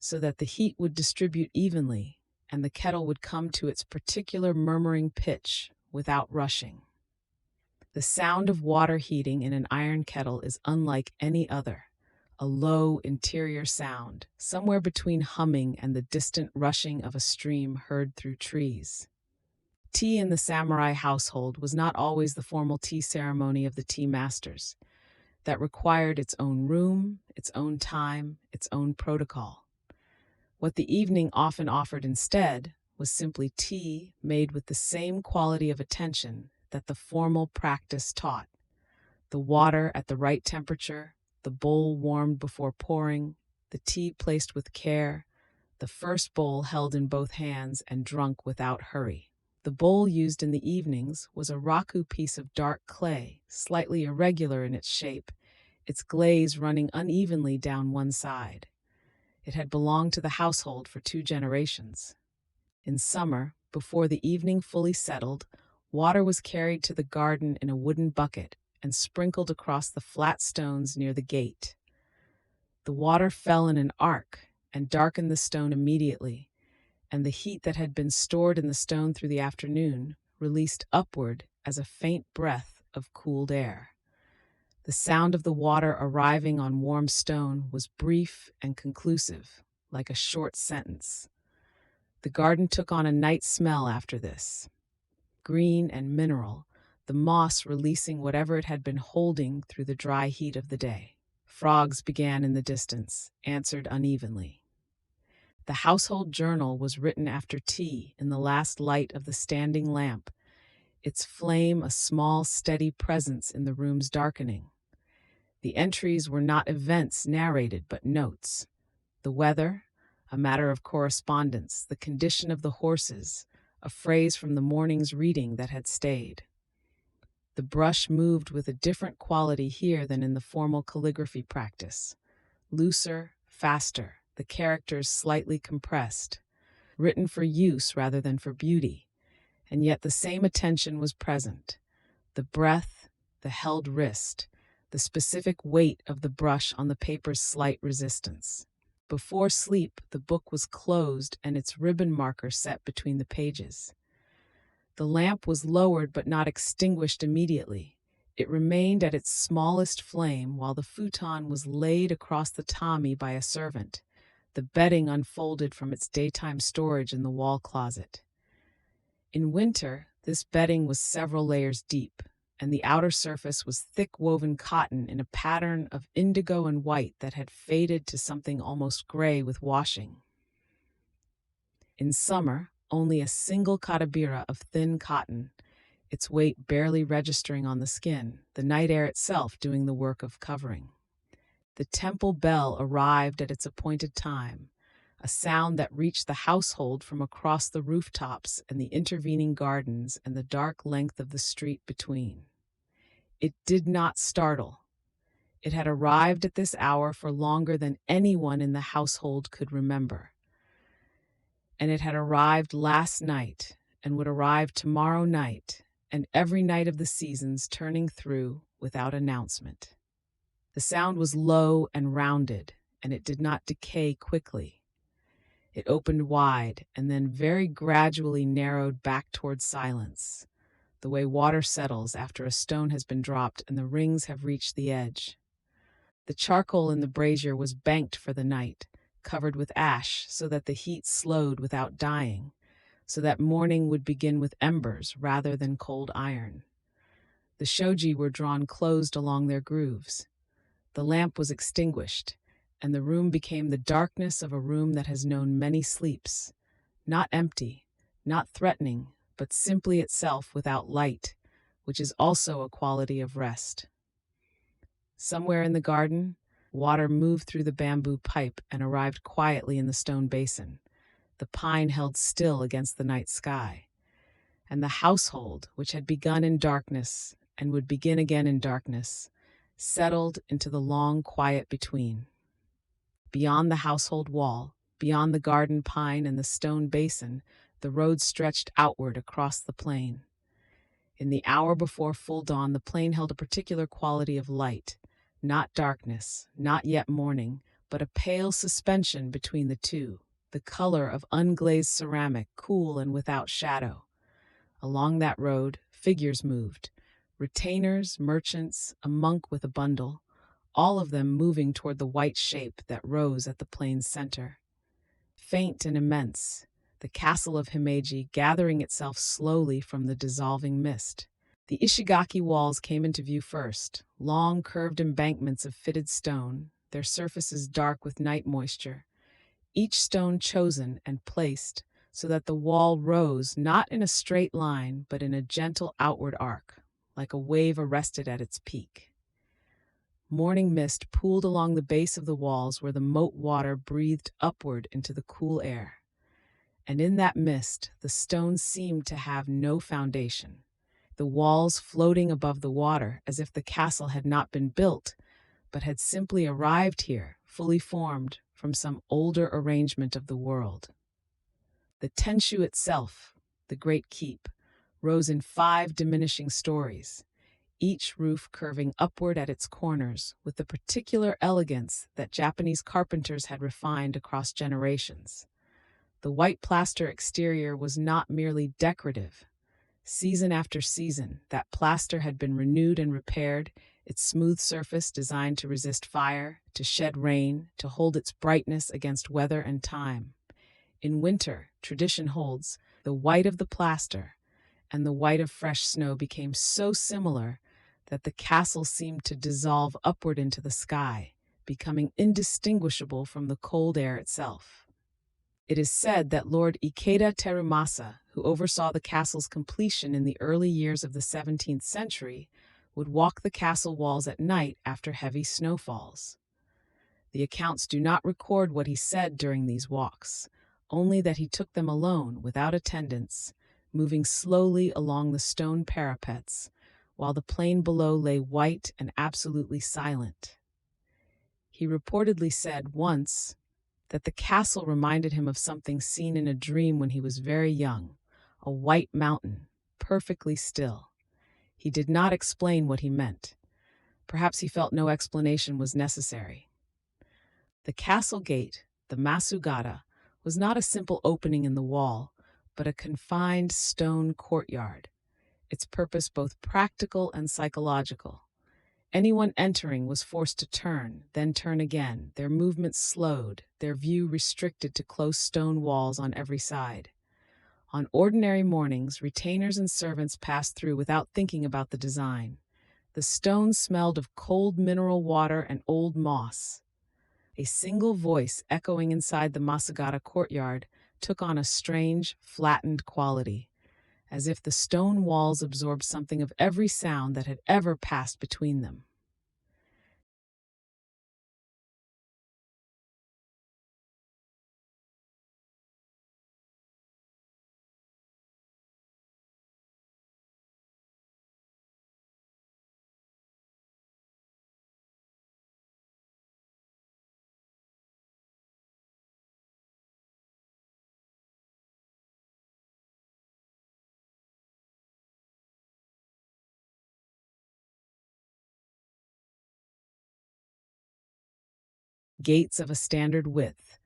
so that the heat would distribute evenly and the kettle would come to its particular murmuring pitch without rushing. The sound of water heating in an iron kettle is unlike any other, a low interior sound, somewhere between humming and the distant rushing of a stream heard through trees. Tea in the samurai household was not always the formal tea ceremony of the tea masters. That required its own room, its own time, its own protocol. What the evening often offered instead was simply tea made with the same quality of attention that the formal practice taught. The water at the right temperature, the bowl warmed before pouring, the tea placed with care, the first bowl held in both hands and drunk without hurry. The bowl used in the evenings was a raku piece of dark clay, slightly irregular in its shape, its glaze running unevenly down one side. It had belonged to the household for 2 generations. In summer, before the evening fully settled, water was carried to the garden in a wooden bucket and sprinkled across the flat stones near the gate. The water fell in an arc and darkened the stone immediately, and the heat that had been stored in the stone through the afternoon released upward as a faint breath of cooled air. The sound of the water arriving on warm stone was brief and conclusive, like a short sentence. The garden took on a night smell after this. Green and mineral, the moss releasing whatever it had been holding through the dry heat of the day. Frogs began in the distance, answered unevenly. The household journal was written after tea in the last light of the standing lamp, its flame a small, steady presence in the room's darkening. The entries were not events narrated, but notes. The weather, a matter of correspondence, the condition of the horses, a phrase from the morning's reading that had stayed. The brush moved with a different quality here than in the formal calligraphy practice. Looser, faster, the characters slightly compressed, written for use rather than for beauty, and yet the same attention was present. The breath, the held wrist, the specific weight of the brush on the paper's slight resistance. Before sleep, the book was closed and its ribbon marker set between the pages. The lamp was lowered but not extinguished immediately. It remained at its smallest flame while the futon was laid across the tammy by a servant, the bedding unfolded from its daytime storage in the wall closet. In winter, this bedding was several layers deep, and the outer surface was thick woven cotton in a pattern of indigo and white that had faded to something almost gray with washing. In summer, only a single katabira of thin cotton, its weight barely registering on the skin, the night air itself doing the work of covering. The temple bell arrived at its appointed time, a sound that reached the household from across the rooftops and the intervening gardens and the dark length of the street between. It did not startle. It had arrived at this hour for longer than anyone in the household could remember. And it had arrived last night and would arrive tomorrow night and every night of the seasons, turning through without announcement. The sound was low and rounded, and it did not decay quickly. It opened wide and then very gradually narrowed back toward silence, the way water settles after a stone has been dropped and the rings have reached the edge. The charcoal in the brazier was banked for the night, covered with ash so that the heat slowed without dying, so that morning would begin with embers rather than cold iron. The shoji were drawn closed along their grooves. The lamp was extinguished, and the room became the darkness of a room that has known many sleeps, not empty, not threatening, but simply itself without light, which is also a quality of rest. Somewhere in the garden, water moved through the bamboo pipe and arrived quietly in the stone basin. The pine held still against the night sky, and the household, which had begun in darkness and would begin again in darkness, settled into the long quiet between. Beyond the household wall, beyond the garden pine and the stone basin, the road stretched outward across the plain. In the hour before full dawn, the plain held a particular quality of light, not darkness, not yet morning, but a pale suspension between the two, the color of unglazed ceramic, cool and without shadow. Along that road, figures moved, retainers, merchants, a monk with a bundle, all of them moving toward the white shape that rose at the plain's center. Faint and immense, the castle of Himeji gathering itself slowly from the dissolving mist. The Ishigaki walls came into view first, long curved embankments of fitted stone, their surfaces dark with night moisture, each stone chosen and placed so that the wall rose not in a straight line but in a gentle outward arc, like a wave arrested at its peak. Morning mist pooled along the base of the walls where the moat water breathed upward into the cool air. And in that mist, the stones seemed to have no foundation, the walls floating above the water as if the castle had not been built, but had simply arrived here, fully formed from some older arrangement of the world. The Tenshu itself, the great keep, rose in 5 diminishing stories, each roof curving upward at its corners with the particular elegance that Japanese carpenters had refined across generations. The white plaster exterior was not merely decorative. Season after season, that plaster had been renewed and repaired, its smooth surface designed to resist fire, to shed rain, to hold its brightness against weather and time. In winter, tradition holds, the white of the plaster and the white of fresh snow became so similar that the castle seemed to dissolve upward into the sky, becoming indistinguishable from the cold air itself. It is said that Lord Ikeda Terumasa, who oversaw the castle's completion in the early years of the 17th century, would walk the castle walls at night after heavy snowfalls. The accounts do not record what he said during these walks, only that he took them alone, without attendants, moving slowly along the stone parapets, while the plain below lay white and absolutely silent. He reportedly said once that the castle reminded him of something seen in a dream when he was very young, a white mountain, perfectly still. He did not explain what he meant. Perhaps he felt no explanation was necessary. The castle gate, the Masugata, was not a simple opening in the wall, but a confined stone courtyard, its purpose both practical and psychological. Anyone entering was forced to turn, then turn again, their movements slowed, their view restricted to close stone walls on every side. On ordinary mornings, retainers and servants passed through without thinking about the design. The stone smelled of cold mineral water and old moss. A single voice echoing inside the Masagata courtyard took on a strange, flattened quality, as if the stone walls absorbed something of every sound that had ever passed between them. Gates of a standard width,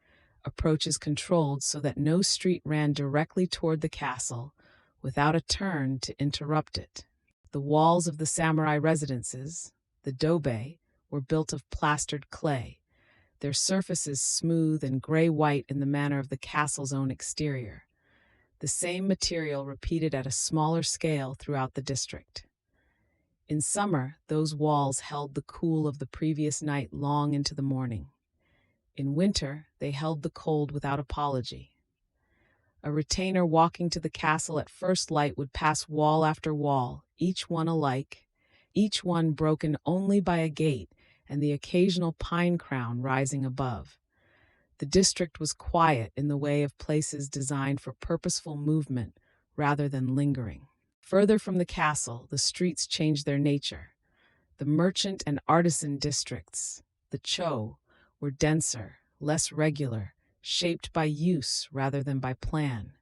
approaches controlled so that no street ran directly toward the castle without a turn to interrupt it. The walls of the samurai residences, the dobe, were built of plastered clay, their surfaces smooth and gray-white in the manner of the castle's own exterior. The same material repeated at a smaller scale throughout the district. In summer, those walls held the cool of the previous night long into the morning. In winter, they held the cold without apology. A retainer walking to the castle at first light would pass wall after wall, each one alike, each one broken only by a gate and the occasional pine crown rising above. The district was quiet in the way of places designed for purposeful movement rather than lingering. Further from the castle, the streets changed their nature. The merchant and artisan districts, the Cho, were denser, less regular, shaped by use rather than by plan.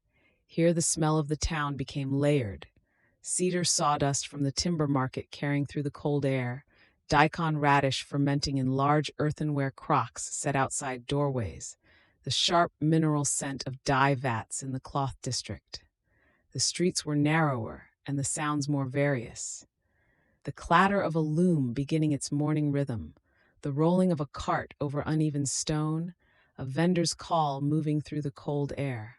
Here the smell of the town became layered. Cedar sawdust from the timber market carrying through the cold air, daikon radish fermenting in large earthenware crocks set outside doorways, the sharp mineral scent of dye vats in the cloth district. The streets were narrower and the sounds more various. The clatter of a loom beginning its morning rhythm, the rolling of a cart over uneven stone, a vendor's call moving through the cold air.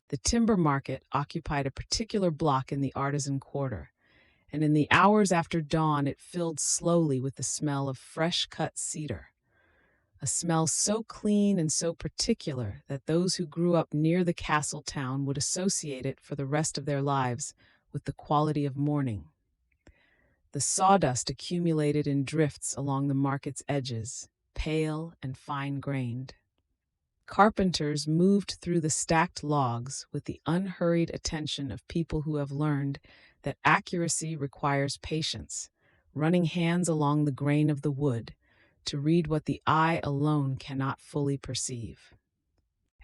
The timber market occupied a particular block in the artisan quarter, and in the hours after dawn it filled slowly with the smell of fresh-cut cedar, a smell so clean and so particular that those who grew up near the castle town would associate it for the rest of their lives with the quality of morning. The sawdust accumulated in drifts along the market's edges, pale and fine-grained. Carpenters moved through the stacked logs with the unhurried attention of people who have learned that accuracy requires patience, running hands along the grain of the wood to read what the eye alone cannot fully perceive.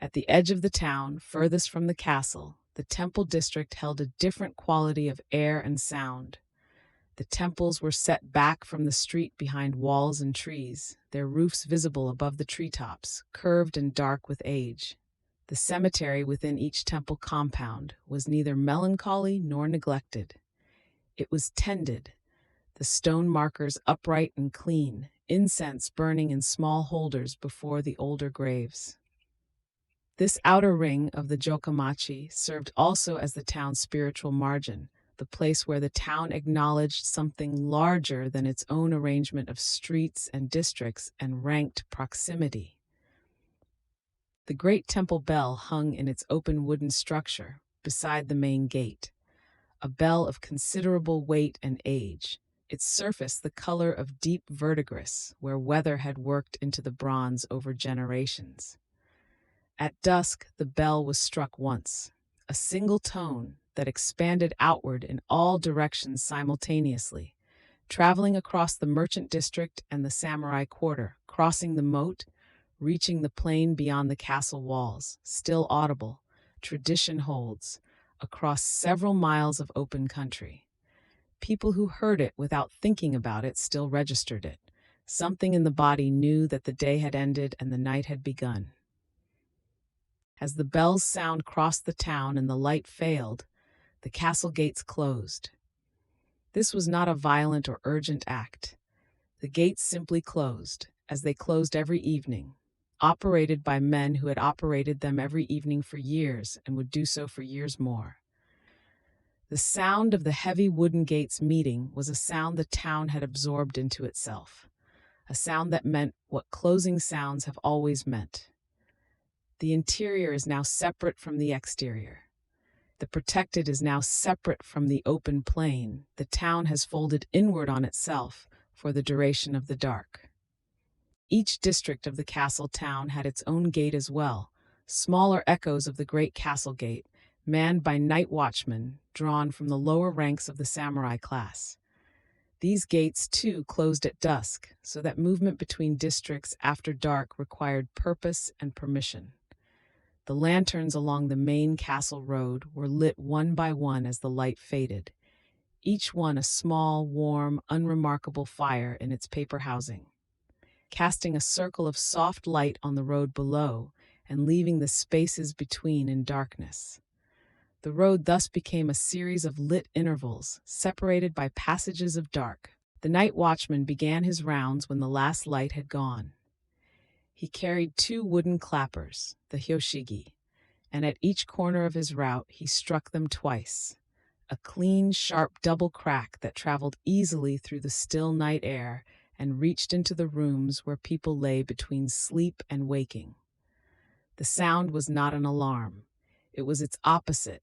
At the edge of the town, furthest from the castle, the temple district held a different quality of air and sound. The temples were set back from the street behind walls and trees, their roofs visible above the treetops, curved and dark with age. The cemetery within each temple compound was neither melancholy nor neglected. It was tended, the stone markers upright and clean, incense burning in small holders before the older graves. This outer ring of the Jokamachi served also as the town's spiritual margin, the place where the town acknowledged something larger than its own arrangement of streets and districts and ranked proximity. The great temple bell hung in its open wooden structure beside the main gate, a bell of considerable weight and age, its surface the color of deep verdigris where weather had worked into the bronze over generations. At dusk, the bell was struck once, a single tone that expanded outward in all directions simultaneously, traveling across the merchant district and the samurai quarter, crossing the moat, reaching the plain beyond the castle walls, still audible, tradition holds, across several miles of open country. People who heard it without thinking about it still registered it. Something in the body knew that the day had ended and the night had begun. As the bell's sound crossed the town and the light failed, the castle gates closed. This was not a violent or urgent act. The gates simply closed, as they closed every evening, operated by men who had operated them every evening for years and would do so for years more. The sound of the heavy wooden gates meeting was a sound the town had absorbed into itself, a sound that meant what closing sounds have always meant. The interior is now separate from the exterior. The protected is now separate from the open plain. The town has folded inward on itself for the duration of the dark. Each district of the castle town had its own gate as well, smaller echoes of the great castle gate, manned by night watchmen drawn from the lower ranks of the samurai class. These gates, too, closed at dusk, so that movement between districts after dark required purpose and permission. The lanterns along the main castle road were lit one by one as the light faded, each one a small, warm, unremarkable fire in its paper housing, casting a circle of soft light on the road below and leaving the spaces between in darkness. The road thus became a series of lit intervals, separated by passages of dark. The night watchman began his rounds when the last light had gone. He carried 2 wooden clappers, the hyoshigi, and at each corner of his route he struck them twice, a clean, sharp double crack that traveled easily through the still night air and reached into the rooms where people lay between sleep and waking. The sound was not an alarm. It was its opposite,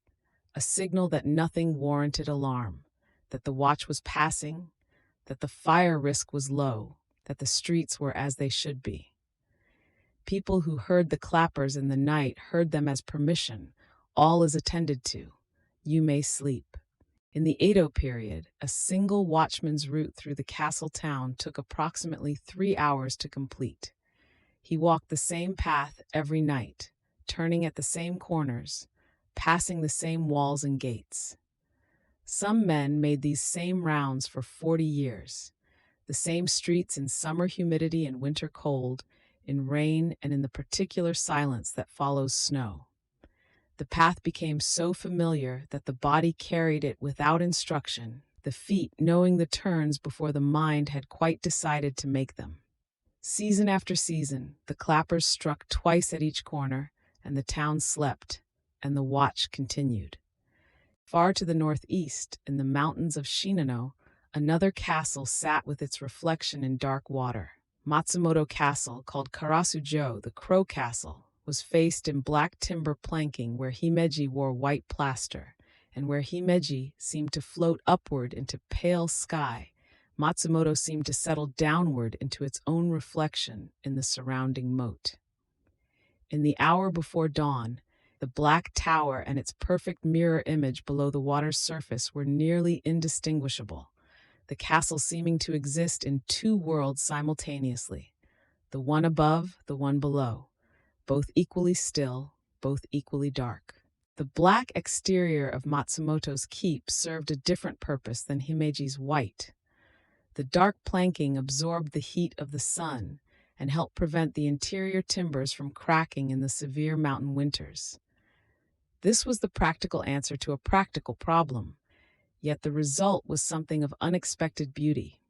a signal that nothing warranted alarm, that the watch was passing, that the fire risk was low, that the streets were as they should be. People who heard the clappers in the night heard them as permission. All is attended to. You may sleep. In the Edo period, a single watchman's route through the castle town took approximately 3 hours to complete. He walked the same path every night, turning at the same corners, passing the same walls and gates. Some men made these same rounds for 40 years, the same streets in summer humidity and winter cold, in rain and in the particular silence that follows snow. The path became so familiar that the body carried it without instruction, the feet knowing the turns before the mind had quite decided to make them. Season after season, the clappers struck twice at each corner, and the town slept, and the watch continued. Far to the northeast, in the mountains of Shinano, another castle sat with its reflection in dark water. Matsumoto Castle, called Karasujo, the Crow Castle, was faced in black timber planking where himeji wore white plaster, and where himeji seemed to float upward into pale sky, Matsumoto seemed to settle downward into its own reflection in the surrounding moat. In the hour before dawn, the black tower and its perfect mirror image below the water's surface were nearly indistinguishable, the castle seeming to exist in 2 worlds simultaneously, the one above, the one below, both equally still, both equally dark. The black exterior of Matsumoto's keep served a different purpose than Himeji's white. The dark planking absorbed the heat of the sun and helped prevent the interior timbers from cracking in the severe mountain winters. This was the practical answer to a practical problem, yet the result was something of unexpected beauty.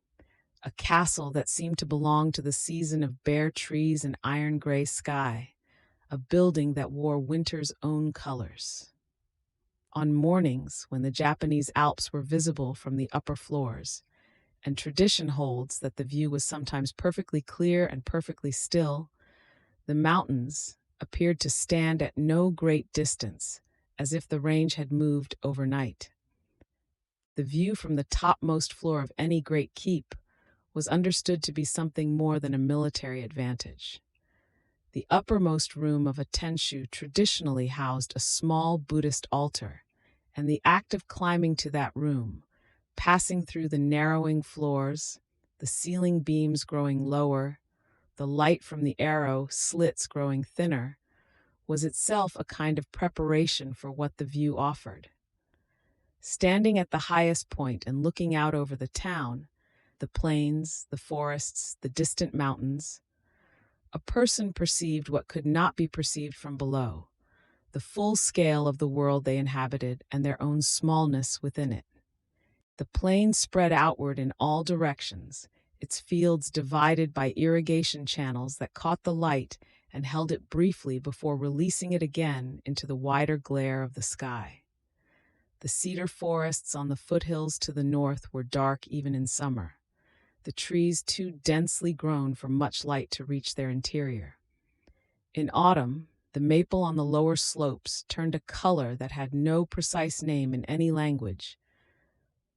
A castle that seemed to belong to the season of bare trees and iron-gray sky, a building that wore winter's own colors. On mornings when the Japanese Alps were visible from the upper floors, and tradition holds that the view was sometimes perfectly clear and perfectly still, the mountains appeared to stand at no great distance, as if the range had moved overnight. The view from the topmost floor of any great keep was understood to be something more than a military advantage. The uppermost room of a tenshu traditionally housed a small Buddhist altar, and the act of climbing to that room, passing through the narrowing floors, the ceiling beams growing lower, the light from the arrow slits growing thinner, was itself a kind of preparation for what the view offered. Standing at the highest point and looking out over the town, the plains, the forests, the distant mountains, a person perceived what could not be perceived from below, the full scale of the world they inhabited and their own smallness within it. The plain spread outward in all directions, its fields divided by irrigation channels that caught the light and held it briefly before releasing it again into the wider glare of the sky. The cedar forests on the foothills to the north were dark even in summer, the trees too densely grown for much light to reach their interior. In autumn, the maple on the lower slopes turned a color that had no precise name in any language,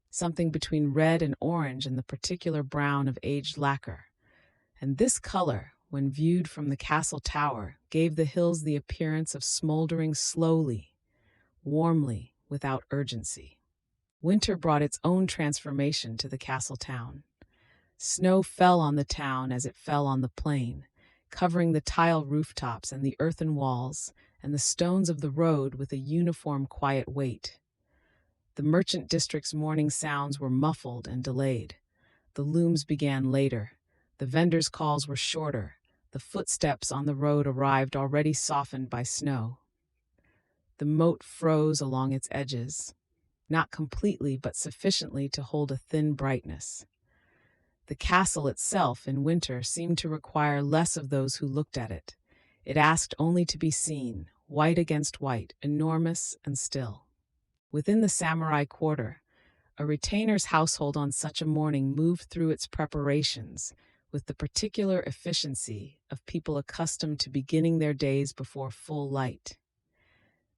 something between red and orange and the particular brown of aged lacquer. And this color, when viewed from the castle tower, gave the hills the appearance of smoldering slowly, warmly, without urgency. Winter brought its own transformation to the castle town. Snow fell on the town as it fell on the plain, covering the tile rooftops and the earthen walls and the stones of the road with a uniform quiet weight. The merchant district's morning sounds were muffled and delayed. The looms began later. The vendors' calls were shorter. The footsteps on the road arrived already softened by snow. The moat froze along its edges, not completely but sufficiently to hold a thin brightness. The castle itself in winter seemed to require less of those who looked at it. It asked only to be seen, white against white, enormous and still. Within the samurai quarter, a retainer's household on such a morning moved through its preparations with the particular efficiency of people accustomed to beginning their days before full light.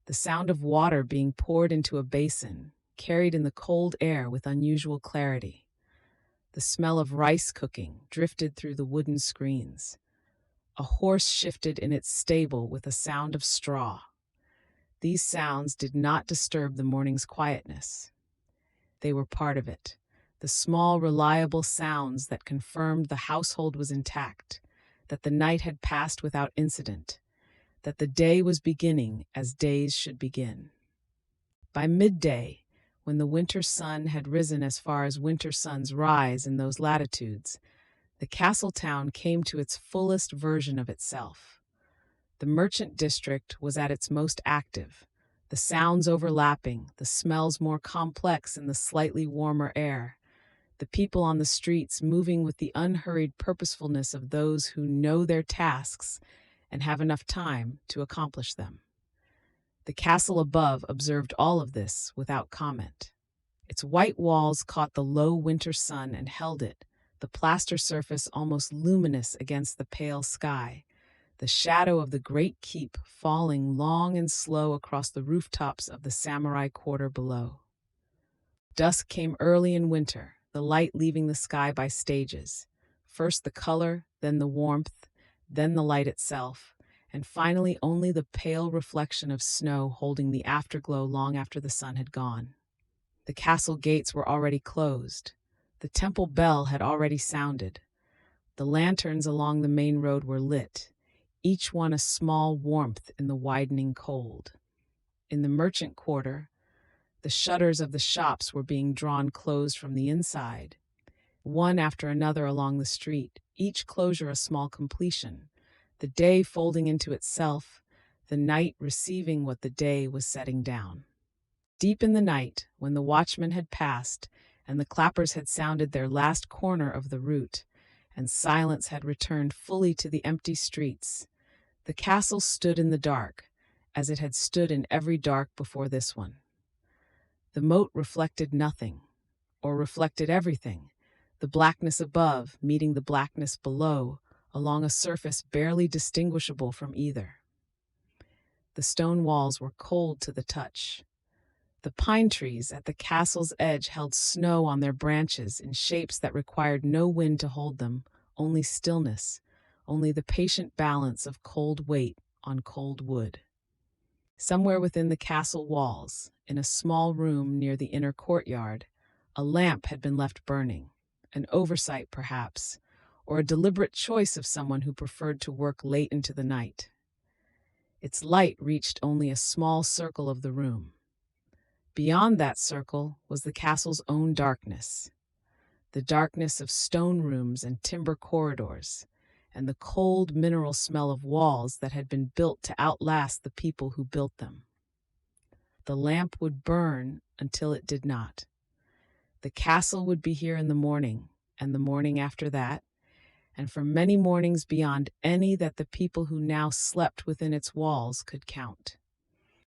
The sound of water being poured into a basin carried in the cold air with unusual clarity. The smell of rice cooking drifted through the wooden screens. A horse shifted in its stable with a sound of straw. These sounds did not disturb the morning's quietness. They were part of it, the small, reliable sounds that confirmed the household was intact, that the night had passed without incident, that the day was beginning as days should begin. By midday, when the winter sun had risen as far as winter suns rise in those latitudes, the castle town came to its fullest version of itself. The merchant district was at its most active, the sounds overlapping, the smells more complex in the slightly warmer air, the people on the streets moving with the unhurried purposefulness of those who know their tasks and have enough time to accomplish them. The castle above observed all of this without comment. Its white walls caught the low winter sun and held it, the plaster surface almost luminous against the pale sky, the shadow of the great keep falling long and slow across the rooftops of the samurai quarter below. Dusk came early in winter, the light leaving the sky by stages. First the color, then the warmth, then the light itself, and finally only the pale reflection of snow holding the afterglow long after the sun had gone. The castle gates were already closed. The temple bell had already sounded. The lanterns along the main road were lit, each one a small warmth in the widening cold. In the merchant quarter, the shutters of the shops were being drawn closed from the inside, one after another along the street, each closure a small completion, the day folding into itself, the night receiving what the day was setting down. Deep in the night, when the watchman had passed, and the clappers had sounded their last corner of the route, and silence had returned fully to the empty streets, the castle stood in the dark, as it had stood in every dark before this one. The moat reflected nothing, or reflected everything, the blackness above meeting the blackness below, along a surface barely distinguishable from either. The stone walls were cold to the touch. The pine trees at the castle's edge held snow on their branches in shapes that required no wind to hold them, only stillness, only the patient balance of cold weight on cold wood. Somewhere within the castle walls, in a small room near the inner courtyard, a lamp had been left burning, an oversight perhaps, or a deliberate choice of someone who preferred to work late into the night. Its light reached only a small circle of the room. Beyond that circle was the castle's own darkness, the darkness of stone rooms and timber corridors, and the cold mineral smell of walls that had been built to outlast the people who built them. The lamp would burn until it did not. The castle would be here in the morning, and the morning after that, and for many mornings beyond any that the people who now slept within its walls could count.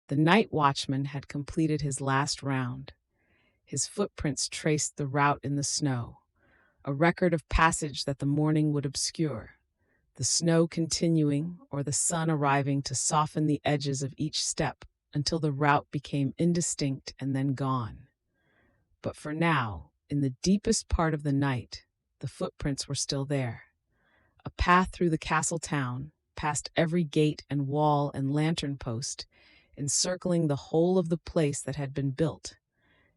The night watchman had completed his last round. His footprints traced the route in the snow, a record of passage that the morning would obscure, the snow continuing or the sun arriving to soften the edges of each step until the route became indistinct and then gone. But for now, in the deepest part of the night, the footprints were still there. A path through the castle town, past every gate and wall and lantern post, encircling the whole of the place that had been built,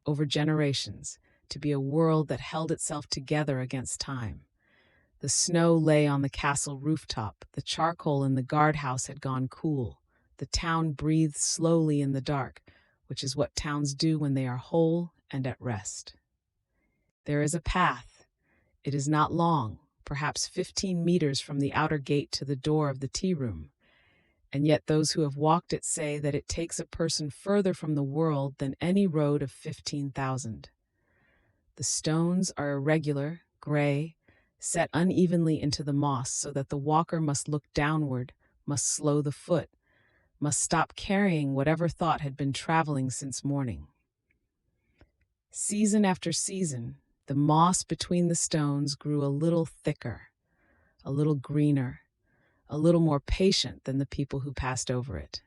over generations, to be a world that held itself together against time. The snow lay on the castle rooftop, the charcoal in the guardhouse had gone cool, the town breathed slowly in the dark, which is what towns do when they are whole and at rest. There is a path. It is not long, perhaps 15 meters from the outer gate to the door of the tea room, and yet those who have walked it say that it takes a person further from the world than any road of 15,000. The stones are irregular, gray, set unevenly into the moss so that the walker must look downward, must slow the foot, must stop carrying whatever thought had been traveling since morning. Season after season, the moss between the stones grew a little thicker, a little greener, a little more patient than the people who passed over it.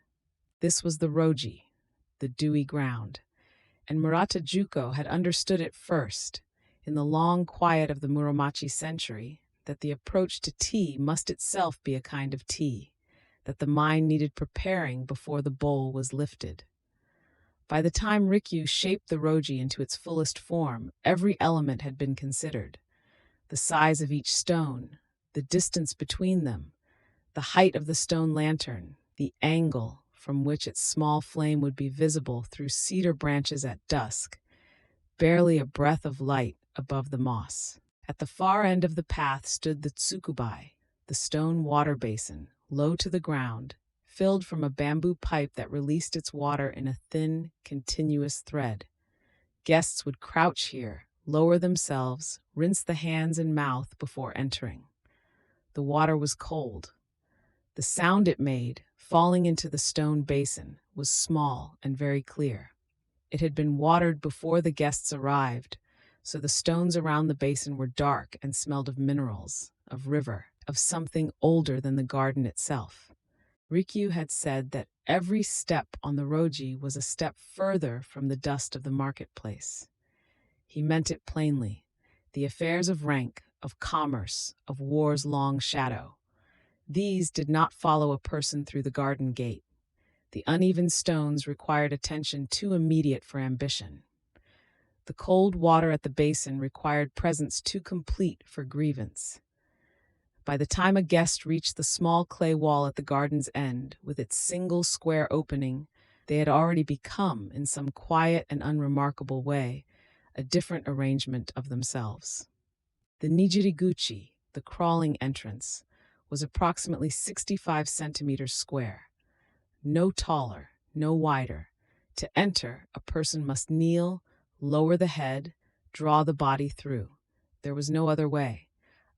This was the Roji, the dewy ground, and Murata Juko had understood it first, in the long quiet of the Muromachi century, that the approach to tea must itself be a kind of tea, that the mind needed preparing before the bowl was lifted. By the time Rikyu shaped the Roji into its fullest form, every element had been considered. The size of each stone, the distance between them, the height of the stone lantern, the angle from which its small flame would be visible through cedar branches at dusk, barely a breath of light above the moss. At the far end of the path stood the tsukubai, the stone water basin, low to the ground, filled from a bamboo pipe that released its water in a thin, continuous thread. Guests would crouch here, lower themselves, rinse the hands and mouth before entering. The water was cold. The sound it made, falling into the stone basin, was small and very clear. It had been watered before the guests arrived, so the stones around the basin were dark and smelled of minerals, of river, of something older than the garden itself. Rikyu had said that every step on the Roji was a step further from the dust of the marketplace. He meant it plainly. The affairs of rank, of commerce, of war's long shadow. These did not follow a person through the garden gate. The uneven stones required attention too immediate for ambition. The cold water at the basin required presence too complete for grievance. By the time a guest reached the small clay wall at the garden's end, with its single square opening, they had already become, in some quiet and unremarkable way, a different arrangement of themselves. The Nijiriguchi, the crawling entrance, was approximately 65 centimeters square. No taller, no wider. To enter, a person must kneel, lower the head, draw the body through. There was no other way.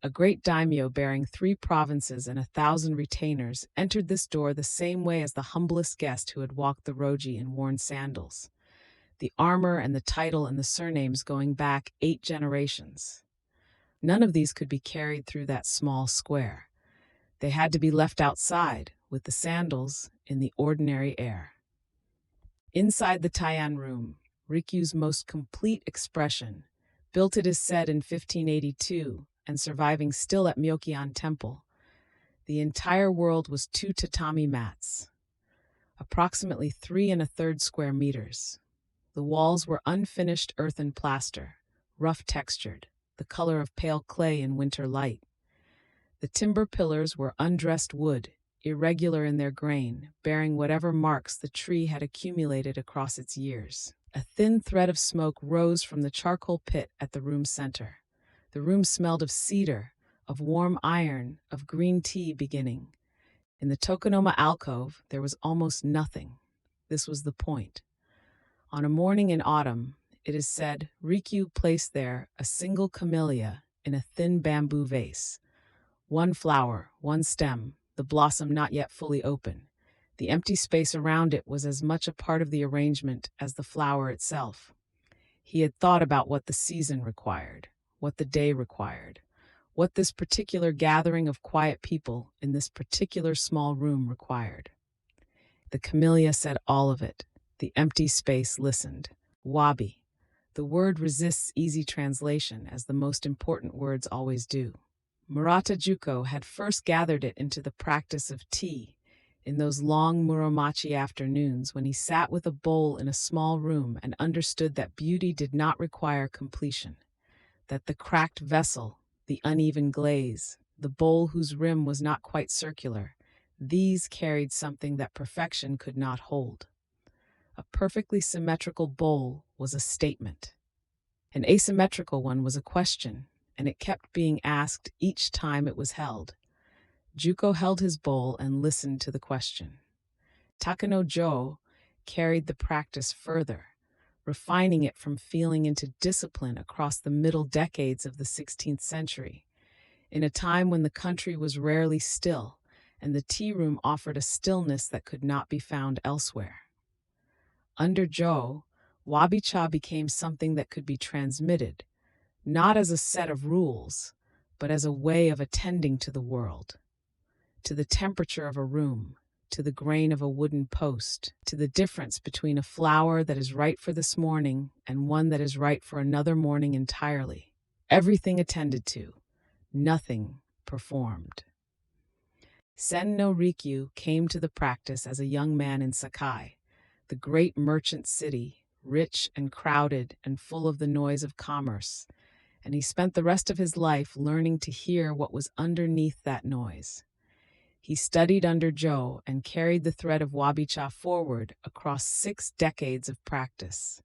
A great daimyo bearing 3 provinces and 1,000 retainers entered this door the same way as the humblest guest who had walked the Roji and worn sandals. The armor and the title and the surnames going back 8 generations. None of these could be carried through that small square. They had to be left outside, with the sandals, in the ordinary air. Inside the Taiyan room, Rikyu's most complete expression, built it is said in 1582, and surviving still at Myokian Temple, the entire world was 2 tatami mats. approximately 3 1/3 square meters. The walls were unfinished earthen plaster, rough textured, the color of pale clay in winter light. The timber pillars were undressed wood, irregular in their grain, bearing whatever marks the tree had accumulated across its years. A thin thread of smoke rose from the charcoal pit at the room's center. The room smelled of cedar, of warm iron, of green tea beginning. In the tokonoma alcove, there was almost nothing. This was the point. On a morning in autumn, it is said, Rikyu placed there a single camellia in a thin bamboo vase. One flower, one stem, the blossom not yet fully open. The empty space around it was as much a part of the arrangement as the flower itself. He had thought about what the season required, what the day required, what this particular gathering of quiet people in this particular small room required. The camellia said all of it. The empty space listened. Wabi. The word resists easy translation, as the most important words always do. Murata Juko had first gathered it into the practice of tea in those long Muromachi afternoons when he sat with a bowl in a small room and understood that beauty did not require completion, that the cracked vessel, the uneven glaze, the bowl whose rim was not quite circular, these carried something that perfection could not hold. A perfectly symmetrical bowl was a statement. An asymmetrical one was a question, and it kept being asked each time it was held. Juko held his bowl and listened to the question. Takano Jo carried the practice further, refining it from feeling into discipline across the middle decades of the 16th century, in a time when the country was rarely still, and the tea room offered a stillness that could not be found elsewhere. Under Jo, wabi-cha became something that could be transmitted, not as a set of rules, but as a way of attending to the world, to the temperature of a room, to the grain of a wooden post, to the difference between a flower that is right for this morning and one that is right for another morning entirely. Everything attended to, nothing performed. Sen no Rikyu came to the practice as a young man in Sakai, the great merchant city, rich and crowded and full of the noise of commerce, and he spent the rest of his life learning to hear what was underneath that noise. He studied under Jo and carried the thread of wabi-cha forward across 6 decades of practice.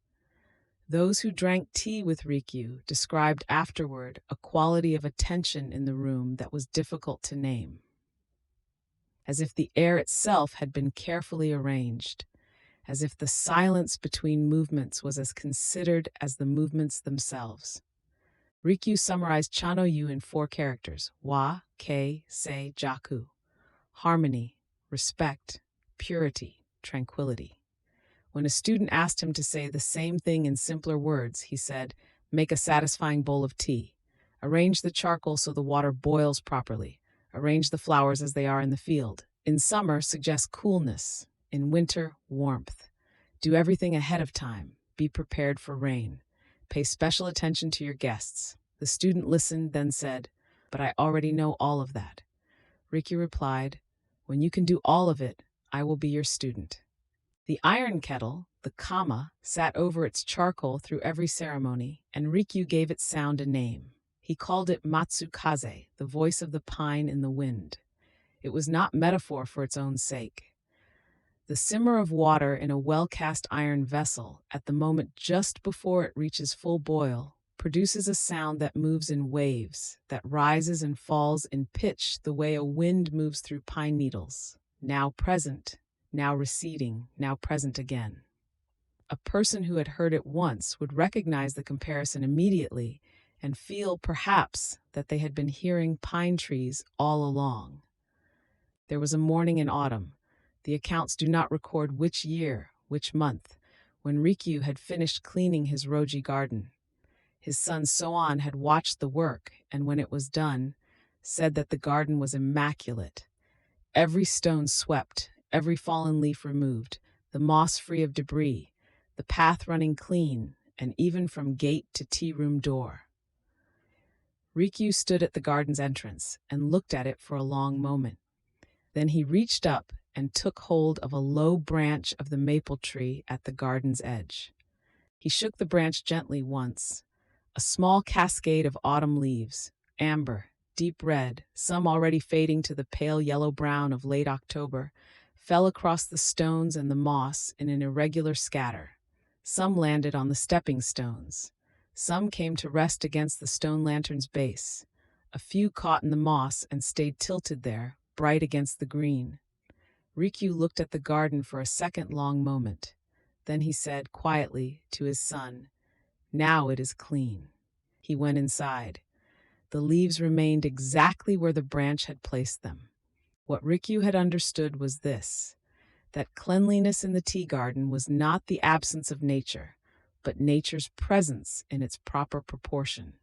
Those who drank tea with Rikyu described afterward a quality of attention in the room that was difficult to name, as if the air itself had been carefully arranged, as if the silence between movements was as considered as the movements themselves. Rikyu summarized Chano-yu in 4 characters: wa, kei, sei, jaku. Harmony, respect, purity, tranquility. When a student asked him to say the same thing in simpler words, he said, make a satisfying bowl of tea. Arrange the charcoal so the water boils properly. Arrange the flowers as they are in the field. In summer, suggest coolness. In winter, warmth. Do everything ahead of time. Be prepared for rain. Pay special attention to your guests. The student listened, then said, but I already know all of that. Rikyu replied, when you can do all of it, I will be your student. The iron kettle, the kama, sat over its charcoal through every ceremony, and Rikyu gave its sound a name. He called it Matsukaze, the voice of the pine in the wind. It was not metaphor for its own sake. The simmer of water in a well-cast iron vessel, at the moment just before it reaches full boil, produces a sound that moves in waves, that rises and falls in pitch the way a wind moves through pine needles, now present, now receding, now present again. A person who had heard it once would recognize the comparison immediately and feel, perhaps, that they had been hearing pine trees all along. There was a morning in autumn. The accounts do not record which year, which month, when Rikyu had finished cleaning his Roji garden. His son Soan had watched the work, and when it was done, said that the garden was immaculate. Every stone swept, every fallen leaf removed, the moss free of debris, the path running clean, and even from gate to tea room door. Rikyu stood at the garden's entrance and looked at it for a long moment. Then he reached up and took hold of a low branch of the maple tree at the garden's edge. He shook the branch gently once. A small cascade of autumn leaves, amber, deep red, some already fading to the pale yellow-brown of late October, fell across the stones and the moss in an irregular scatter. Some landed on the stepping stones. Some came to rest against the stone lantern's base. A few caught in the moss and stayed tilted there, bright against the green. Rikyū looked at the garden for a second long moment. Then he said quietly to his son, "Now it is clean." He went inside. The leaves remained exactly where the branch had placed them. What Rikyū had understood was this: that cleanliness in the tea garden was not the absence of nature, but nature's presence in its proper proportion.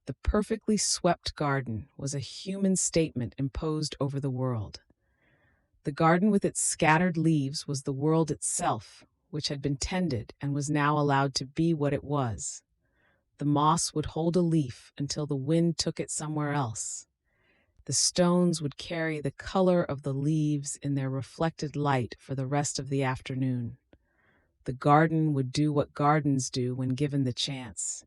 The perfectly swept garden was a human statement imposed over the world. The garden with its scattered leaves was the world itself, which had been tended and was now allowed to be what it was. The moss would hold a leaf until the wind took it somewhere else. The stones would carry the color of the leaves in their reflected light for the rest of the afternoon. The garden would do what gardens do when given the chance.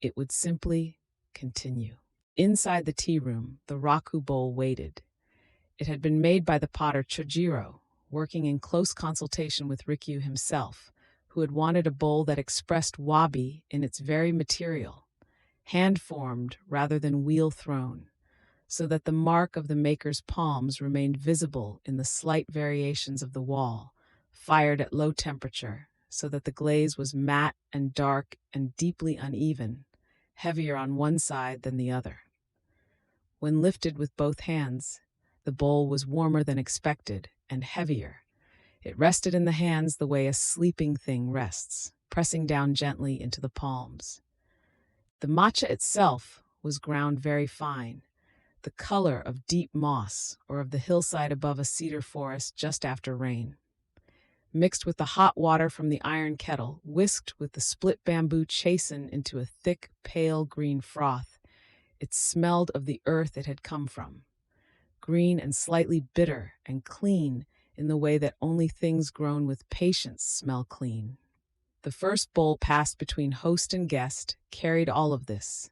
It would simply continue. Inside the tea room, the raku bowl waited. It had been made by the potter Chojiro, working in close consultation with Rikyū himself, who had wanted a bowl that expressed wabi in its very material, hand-formed rather than wheel-thrown, so that the mark of the maker's palms remained visible in the slight variations of the wall, fired at low temperature, so that the glaze was matte and dark and deeply uneven, heavier on one side than the other. When lifted with both hands, the bowl was warmer than expected and heavier. It rested in the hands the way a sleeping thing rests, pressing down gently into the palms. The matcha itself was ground very fine, the color of deep moss or of the hillside above a cedar forest just after rain. Mixed with the hot water from the iron kettle, whisked with the split bamboo chastened into a thick, pale green froth, it smelled of the earth it had come from. Green and slightly bitter and clean in the way that only things grown with patience smell clean. The first bowl passed between host and guest carried all of this.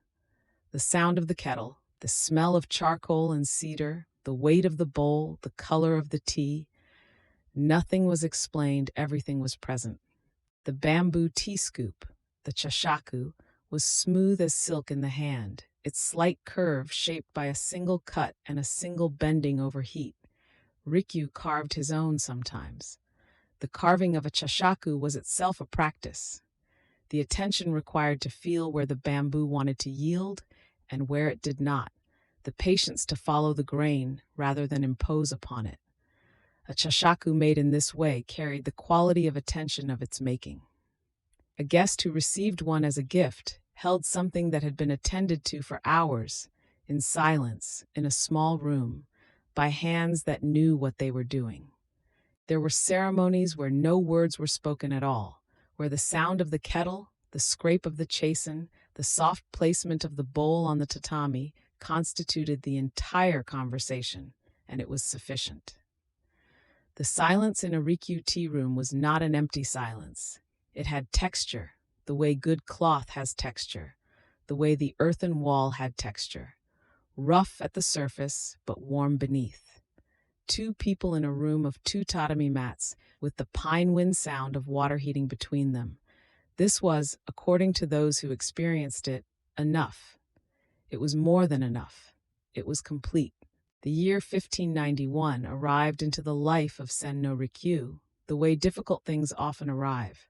The sound of the kettle, the smell of charcoal and cedar, the weight of the bowl, the color of the tea. Nothing was explained, everything was present. The bamboo tea scoop, the chashaku, was smooth as silk in the hand, its slight curve shaped by a single cut and a single bending over heat. Rikyū carved his own sometimes. The carving of a chashaku was itself a practice. The attention required to feel where the bamboo wanted to yield and where it did not, the patience to follow the grain rather than impose upon it. A chashaku made in this way carried the quality of attention of its making. A guest who received one as a gift held something that had been attended to for hours, in silence, in a small room, by hands that knew what they were doing. There were ceremonies where no words were spoken at all, where the sound of the kettle, the scrape of the chasen, the soft placement of the bowl on the tatami constituted the entire conversation, and it was sufficient. The silence in a Rikyū tea room was not an empty silence. It had texture, the way good cloth has texture, the way the earthen wall had texture, rough at the surface but warm beneath. Two people in a room of two tatami mats, with the pine wind sound of water heating between them. This was, according to those who experienced it, enough. It was more than enough. It was complete. The year 1591 arrived into the life of Sen no Rikyū, the way difficult things often arrive,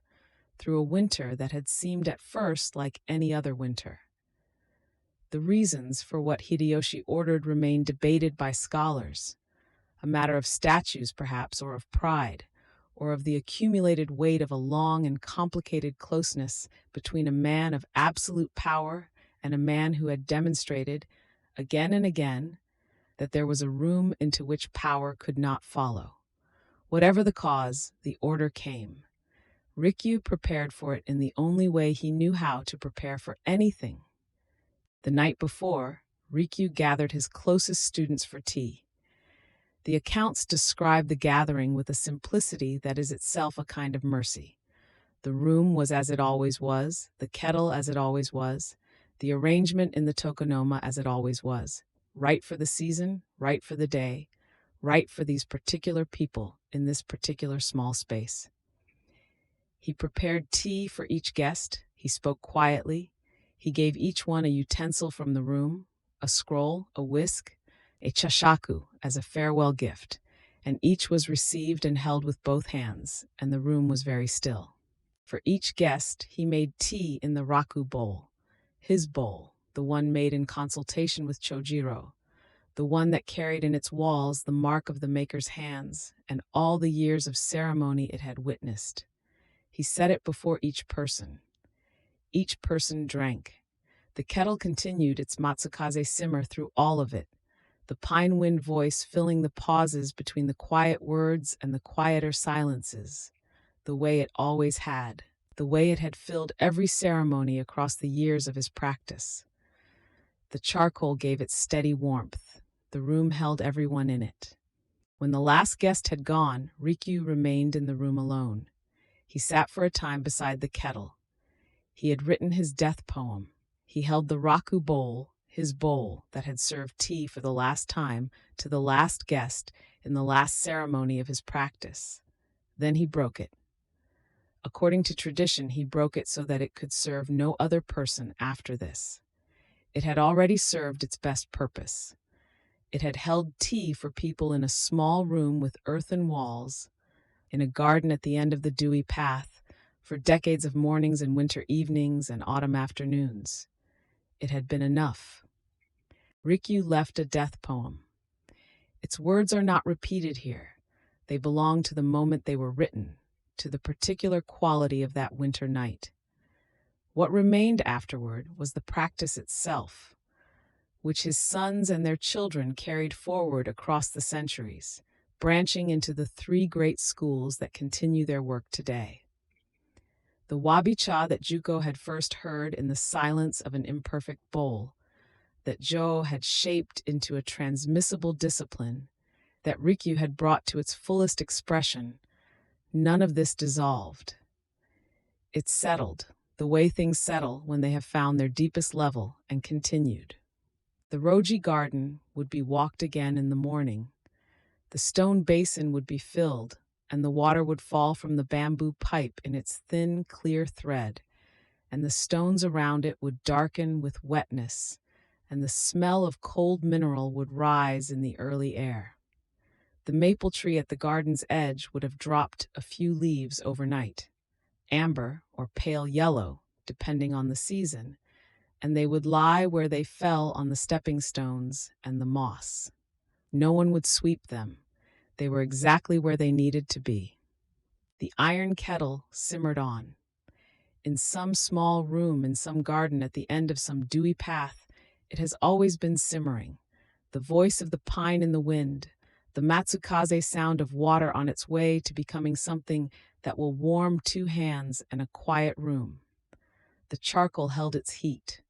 through a winter that had seemed at first like any other winter. The reasons for what Hideyoshi ordered remained debated by scholars, a matter of statues perhaps, or of pride, or of the accumulated weight of a long and complicated closeness between a man of absolute power and a man who had demonstrated, again and again, that there was a room into which power could not follow. Whatever the cause, the order came. Rikyū prepared for it in the only way he knew how to prepare for anything. The night before, Rikyū gathered his closest students for tea. The accounts describe the gathering with a simplicity that is itself a kind of mercy. The room was as it always was, the kettle as it always was, the arrangement in the tokonoma as it always was, right for the season, right for the day, right for these particular people in this particular small space. He prepared tea for each guest, he spoke quietly, he gave each one a utensil from the room, a scroll, a whisk, a chashaku as a farewell gift, and each was received and held with both hands, and the room was very still. For each guest, he made tea in the raku bowl, his bowl, the one made in consultation with Chojiro, the one that carried in its walls the mark of the maker's hands and all the years of ceremony it had witnessed. He set it before each person. Each person drank. The kettle continued its matsukaze simmer through all of it, the pine wind voice filling the pauses between the quiet words and the quieter silences, the way it always had, the way it had filled every ceremony across the years of his practice. The charcoal gave it steady warmth. The room held everyone in it. When the last guest had gone, Rikyu remained in the room alone. He sat for a time beside the kettle. He had written his death poem. He held the raku bowl, his bowl that had served tea for the last time to the last guest in the last ceremony of his practice. Then he broke it. According to tradition, he broke it so that it could serve no other person after this. It had already served its best purpose. It had held tea for people in a small room with earthen walls, in a garden at the end of the dewy path, for decades of mornings and winter evenings and autumn afternoons. It had been enough. Rikyu left a death poem. Its words are not repeated here. They belong to the moment they were written, to the particular quality of that winter night. What remained afterward was the practice itself, which his sons and their children carried forward across the centuries, branching into the three great schools that continue their work today. The wabi-cha that Juko had first heard in the silence of an imperfect bowl, that Jo had shaped into a transmissible discipline, that Rikyu had brought to its fullest expression, none of this dissolved. It settled, the way things settle when they have found their deepest level, and continued. The Roji garden would be walked again in the morning. The stone basin would be filled, and the water would fall from the bamboo pipe in its thin, clear thread, and the stones around it would darken with wetness, and the smell of cold mineral would rise in the early air. The maple tree at the garden's edge would have dropped a few leaves overnight, amber or pale yellow, depending on the season, and they would lie where they fell on the stepping stones and the moss. No one would sweep them. They were exactly where they needed to be. The iron kettle simmered on. In some small room in some garden at the end of some dewy path, it has always been simmering. The voice of the pine in the wind, the matsukaze sound of water on its way to becoming something that will warm two hands and a quiet room. The charcoal held its heat.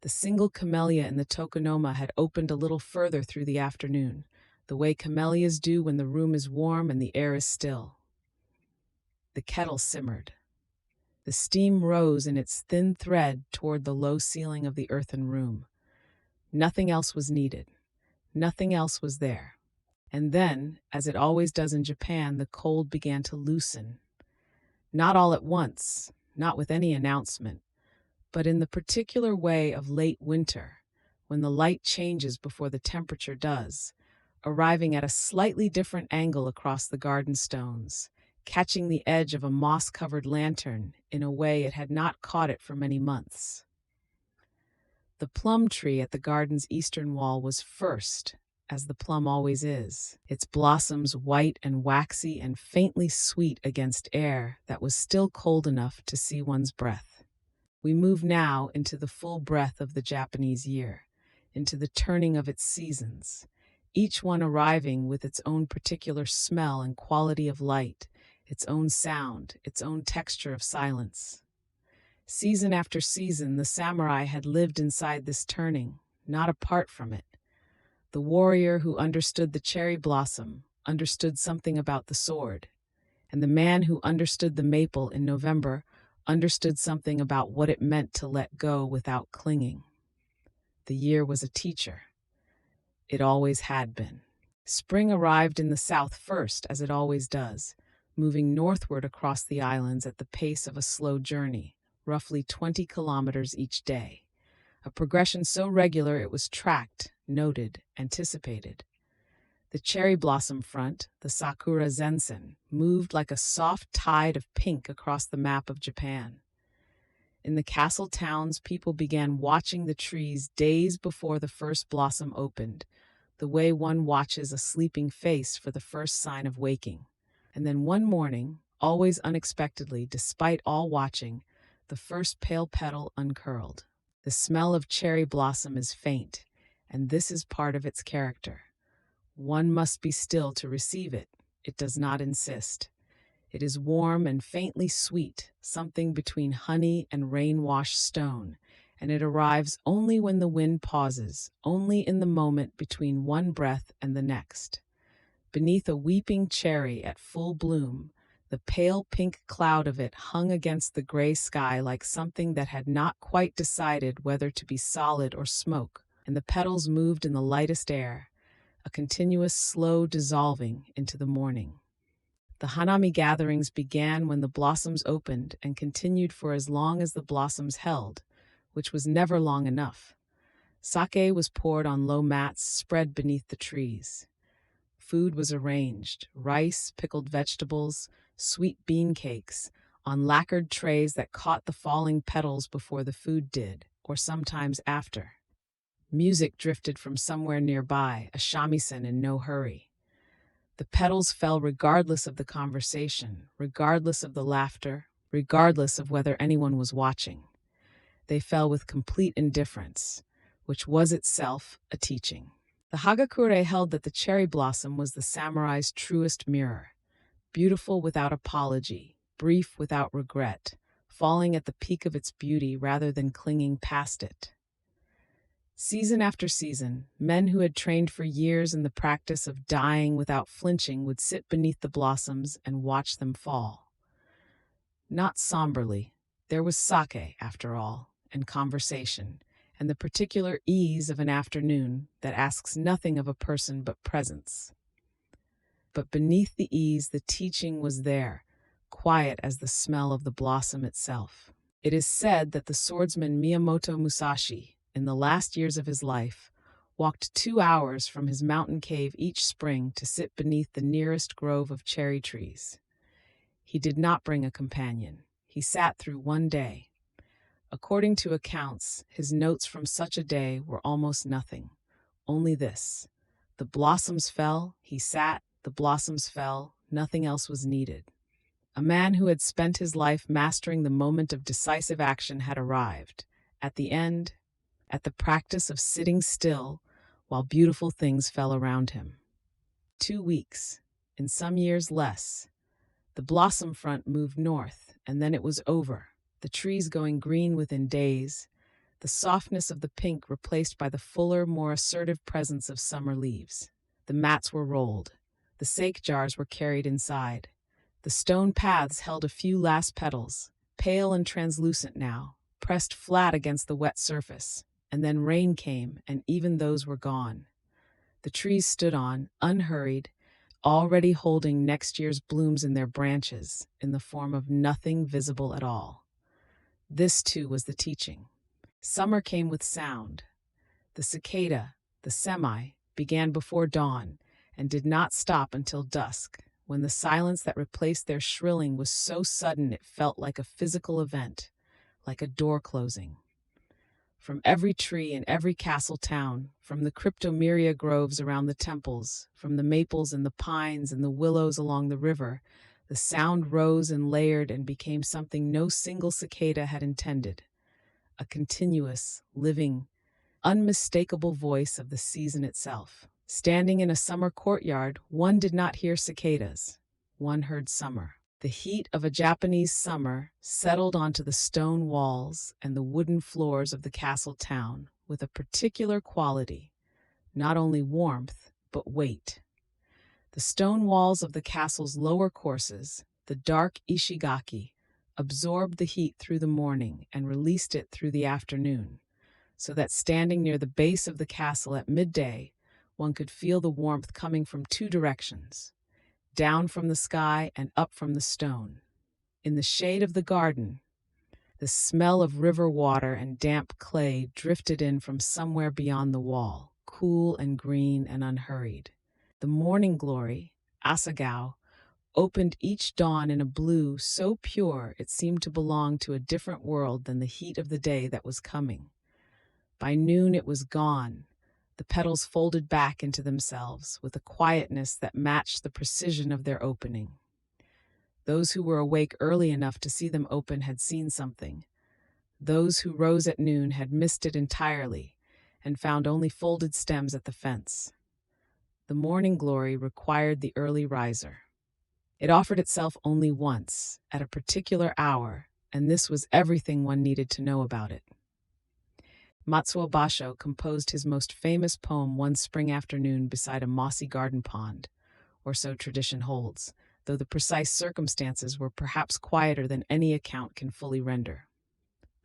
The single camellia in the tokonoma had opened a little further through the afternoon, the way camellias do when the room is warm and the air is still. The kettle simmered. The steam rose in its thin thread toward the low ceiling of the earthen room. Nothing else was needed. Nothing else was there. And then, as it always does in Japan, the cold began to loosen. Not all at once, not with any announcement, but in the particular way of late winter, when the light changes before the temperature does, arriving at a slightly different angle across the garden stones, catching the edge of a moss-covered lantern in a way it had not caught it for many months. The plum tree at the garden's eastern wall was first, as the plum always is, its blossoms white and waxy and faintly sweet against air that was still cold enough to see one's breath. We move now into the full breath of the Japanese year, into the turning of its seasons, each one arriving with its own particular smell and quality of light, its own sound, its own texture of silence. Season after season, the samurai had lived inside this turning, not apart from it. The warrior who understood the cherry blossom understood something about the sword, and the man who understood the maple in November understood something about what it meant to let go without clinging. The year was a teacher. It always had been. Spring arrived in the south first, as it always does, moving northward across the islands at the pace of a slow journey, roughly 20 kilometers each day, a progression so regular it was tracked, noted, anticipated. The cherry blossom front, the Sakura Zensen, moved like a soft tide of pink across the map of Japan. In the castle towns, people began watching the trees days before the first blossom opened, the way one watches a sleeping face for the first sign of waking. And then one morning, always unexpectedly, despite all watching, the first pale petal uncurled. The smell of cherry blossom is faint, and this is part of its character. One must be still to receive it. It does not insist. It is warm and faintly sweet, something between honey and rain-washed stone, and it arrives only when the wind pauses, only in the moment between one breath and the next. Beneath a weeping cherry at full bloom, the pale pink cloud of it hung against the gray sky like something that had not quite decided whether to be solid or smoke, and the petals moved in the lightest air, a continuous slow dissolving into the morning. The Hanami gatherings began when the blossoms opened and continued for as long as the blossoms held, which was never long enough. Sake was poured on low mats spread beneath the trees. Food was arranged: rice, pickled vegetables, sweet bean cakes, on lacquered trays that caught the falling petals before the food did, or sometimes after. Music drifted from somewhere nearby, a shamisen in no hurry. The petals fell regardless of the conversation, regardless of the laughter, regardless of whether anyone was watching. They fell with complete indifference, which was itself a teaching. The Hagakure held that the cherry blossom was the samurai's truest mirror, beautiful without apology, brief without regret, falling at the peak of its beauty rather than clinging past it. Season after season, men who had trained for years in the practice of dying without flinching would sit beneath the blossoms and watch them fall. Not somberly. There was sake, after all, and conversation, and the particular ease of an afternoon that asks nothing of a person but presence. But beneath the ease, the teaching was there, quiet as the smell of the blossom itself. It is said that the swordsman Miyamoto Musashi, in the last years of his life, walked 2 hours from his mountain cave each spring to sit beneath the nearest grove of cherry trees. He did not bring a companion. He sat through one day. According to accounts, his notes from such a day were almost nothing. Only this: the blossoms fell, he sat, the blossoms fell, nothing else was needed. A man who had spent his life mastering the moment of decisive action had arrived. At the end, at the practice of sitting still while beautiful things fell around him. 2 weeks, in some years less. The blossom front moved north, and then it was over, the trees going green within days, the softness of the pink replaced by the fuller, more assertive presence of summer leaves. The mats were rolled. The sake jars were carried inside. The stone paths held a few last petals, pale and translucent now, pressed flat against the wet surface. And then rain came, and even those were gone. The trees stood on, unhurried, already holding next year's blooms in their branches, in the form of nothing visible at all. This, too, was the teaching. Summer came with sound. The cicada, the semi, began before dawn, and did not stop until dusk, when the silence that replaced their shrilling was so sudden it felt like a physical event, like a door closing. From every tree in every castle town, from the cryptomeria groves around the temples, from the maples and the pines and the willows along the river, the sound rose and layered and became something no single cicada had intended: a continuous, living, unmistakable voice of the season itself. Standing in a summer courtyard, one did not hear cicadas. One heard summer. The heat of a Japanese summer settled onto the stone walls and the wooden floors of the castle town with a particular quality. not only warmth, but weight. The stone walls of the castle's lower courses, the dark Ishigaki, absorbed the heat through the morning and released it through the afternoon, so that standing near the base of the castle at midday, one could feel the warmth coming from two directions, down from the sky and up from the stone. In the shade of the garden, the smell of river water and damp clay drifted in from somewhere beyond the wall, cool and green and unhurried. The morning glory, Asagao, opened each dawn in a blue so pure it seemed to belong to a different world than the heat of the day that was coming. By noon it was gone, the petals folded back into themselves with a quietness that matched the precision of their opening. Those who were awake early enough to see them open had seen something. Those who rose at noon had missed it entirely and found only folded stems at the fence. The morning glory required the early riser. It offered itself only once, at a particular hour, and this was everything one needed to know about it. Matsuo Basho composed his most famous poem one spring afternoon beside a mossy garden pond, or so tradition holds, though the precise circumstances were perhaps quieter than any account can fully render.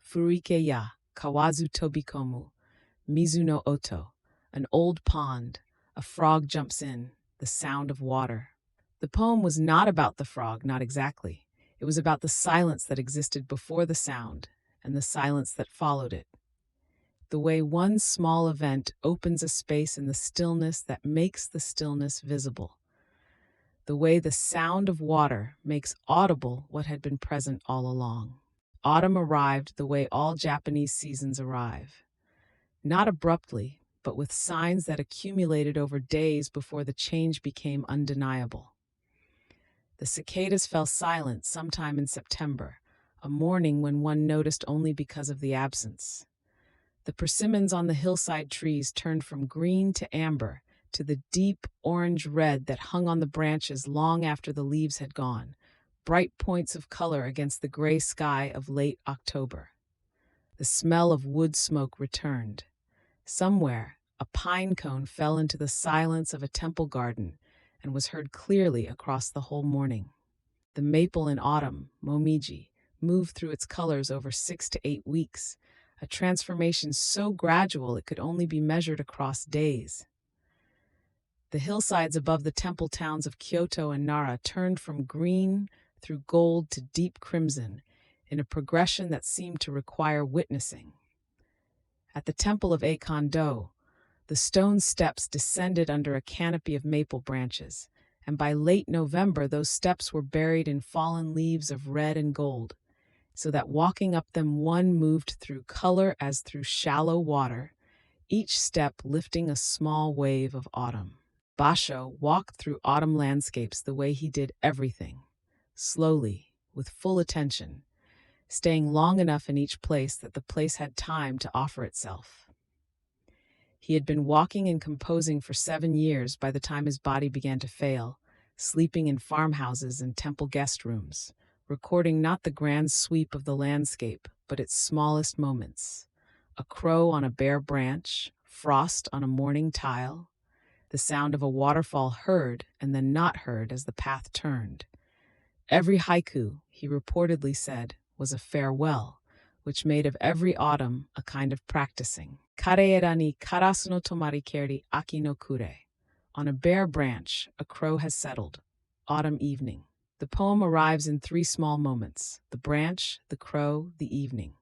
Furuike ya, kawazu tobikomu, mizu no oto, an old pond, a frog jumps in, the sound of water. The poem was not about the frog, not exactly. It was about the silence that existed before the sound and the silence that followed it. The way one small event opens a space in the stillness that makes the stillness visible. The way the sound of water makes audible what had been present all along. Autumn arrived the way all Japanese seasons arrive. Not abruptly, but with signs that accumulated over days before the change became undeniable. The cicadas fell silent sometime in September, a morning when one noticed only because of the absence. The persimmons on the hillside trees turned from green to amber, to the deep orange-red that hung on the branches long after the leaves had gone, bright points of color against the gray sky of late October. The smell of wood smoke returned. Somewhere, a pine cone fell into the silence of a temple garden and was heard clearly across the whole morning. The maple in autumn, momiji, moved through its colors over 6 to 8 weeks, a transformation so gradual it could only be measured across days. The hillsides above the temple towns of Kyoto and Nara turned from green through gold to deep crimson in a progression that seemed to require witnessing. At the temple of Eikon-do, the stone steps descended under a canopy of maple branches, and by late November those steps were buried in fallen leaves of red and gold, so that walking up them one moved through color as through shallow water, each step lifting a small wave of autumn. Basho walked through autumn landscapes the way he did everything, slowly, with full attention, staying long enough in each place that the place had time to offer itself. He had been walking and composing for 7 years by the time his body began to fail, sleeping in farmhouses and temple guest rooms, recording not the grand sweep of the landscape, but its smallest moments. A crow on a bare branch, frost on a morning tile, the sound of a waterfall heard and then not heard as the path turned. Every haiku, he reportedly said, was a farewell, which made of every autumn a kind of practicing. Kareera ni karasu no tomari keri aki no kure. On a bare branch, a crow has settled. Autumn evening. The poem arrives in 3 small moments: the branch, the crow, the evening.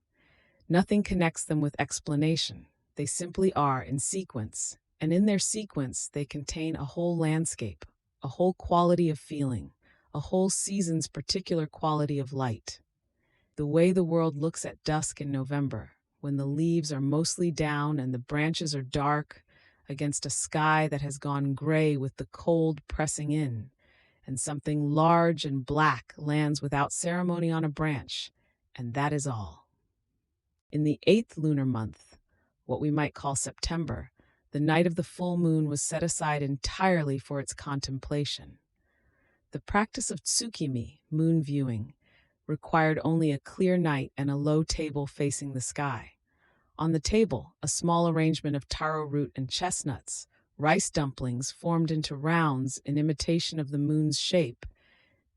Nothing connects them with explanation. They simply are in sequence, and in their sequence they contain a whole landscape, a whole quality of feeling, a whole season's particular quality of light. The way the world looks at dusk in November, when the leaves are mostly down and the branches are dark, against a sky that has gone gray with the cold pressing in, and something large and black lands without ceremony on a branch, and that is all. In the 8th lunar month, what we might call September, the night of the full moon was set aside entirely for its contemplation. The practice of tsukimi, moon viewing, required only a clear night and a low table facing the sky. On the table, a small arrangement of taro root and chestnuts, Rice dumplings formed into rounds in imitation of the moon's shape,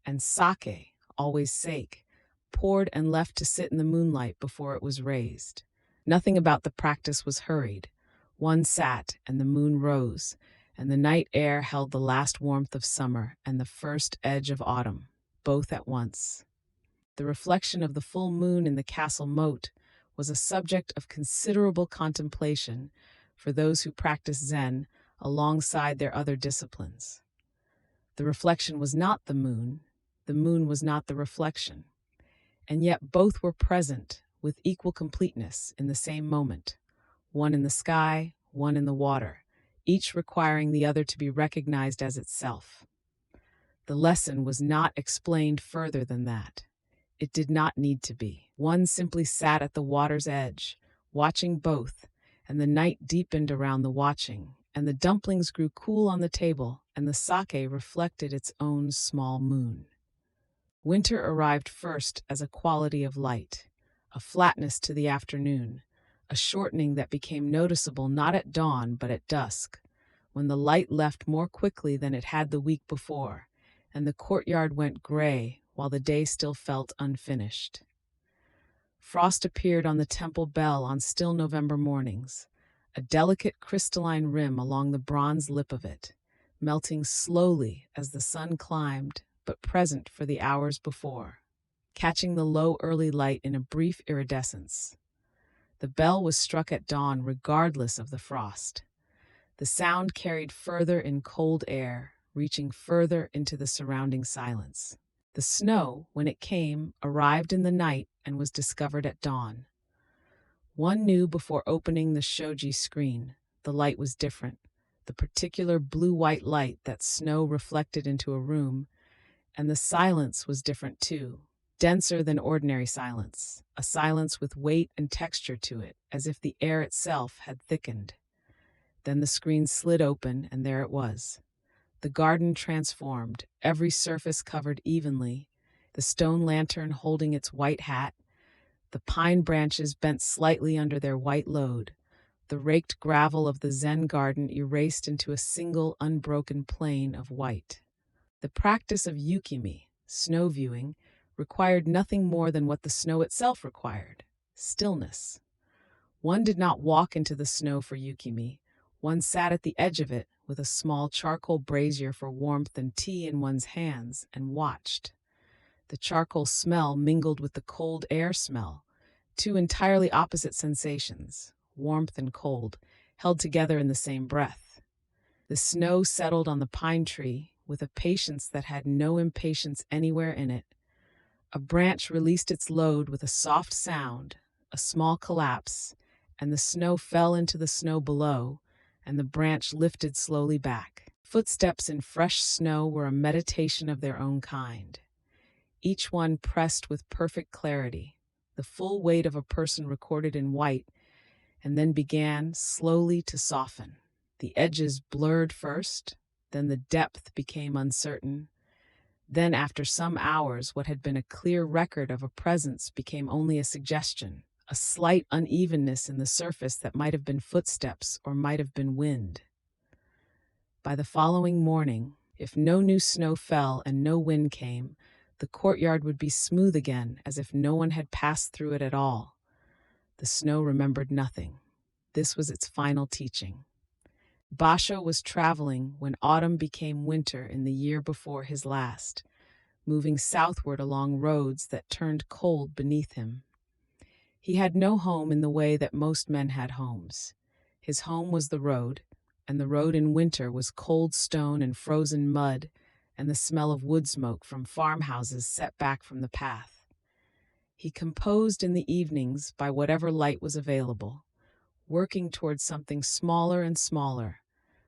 and sake, always sake, poured and left to sit in the moonlight before it was raised. Nothing about the practice was hurried. One sat, and the moon rose, and the night air held the last warmth of summer and the first edge of autumn, both at once. The reflection of the full moon in the castle moat was a subject of considerable contemplation for those who practice Zen alongside their other disciplines. The reflection was not the moon was not the reflection, and yet both were present with equal completeness in the same moment, one in the sky, one in the water, each requiring the other to be recognized as itself. The lesson was not explained further than that. It did not need to be. One simply sat at the water's edge, watching both, and the night deepened around the watching, and the dumplings grew cool on the table, and the sake reflected its own small moon. Winter arrived first as a quality of light, a flatness to the afternoon, a shortening that became noticeable not at dawn but at dusk, when the light left more quickly than it had the week before, and the courtyard went gray while the day still felt unfinished. Frost appeared on the temple bell on still November mornings, a delicate crystalline rim along the bronze lip of it, melting slowly as the sun climbed, but present for the hours before, catching the low early light in a brief iridescence. The bell was struck at dawn regardless of the frost. The sound carried further in cold air, reaching further into the surrounding silence. The snow, when it came, arrived in the night and was discovered at dawn. One knew before opening the shoji screen, the light was different, the particular blue-white light that snow reflected into a room, and the silence was different too, denser than ordinary silence, a silence with weight and texture to it, as if the air itself had thickened. Then the screen slid open, and there it was. The garden transformed, every surface covered evenly, the stone lantern holding its white hat, the pine branches bent slightly under their white load, the raked gravel of the Zen garden erased into a single unbroken plane of white. The practice of yukimi, snow viewing, required nothing more than what the snow itself required: stillness. One did not walk into the snow for yukimi. One sat at the edge of it with a small charcoal brazier for warmth and tea in one's hands and watched. The charcoal smell mingled with the cold air smell, two entirely opposite sensations, warmth and cold, held together in the same breath. The snow settled on the pine tree with a patience that had no impatience anywhere in it. A branch released its load with a soft sound, a small collapse, and the snow fell into the snow below, and the branch lifted slowly back. Footsteps in fresh snow were a meditation of their own kind. Each one pressed with perfect clarity, the full weight of a person recorded in white, and then began slowly to soften. The edges blurred first, then the depth became uncertain. Then, after some hours, what had been a clear record of a presence became only a suggestion, a slight unevenness in the surface that might have been footsteps or might have been wind. By the following morning, if no new snow fell and no wind came, the courtyard would be smooth again, as if no one had passed through it at all. The snow remembered nothing. This was its final teaching. Basho was traveling when autumn became winter in the year before his last, moving southward along roads that turned cold beneath him. He had no home in the way that most men had homes. His home was the road, and the road in winter was cold stone and frozen mud, and the smell of wood smoke from farmhouses set back from the path. He composed in the evenings by whatever light was available, working towards something smaller and smaller,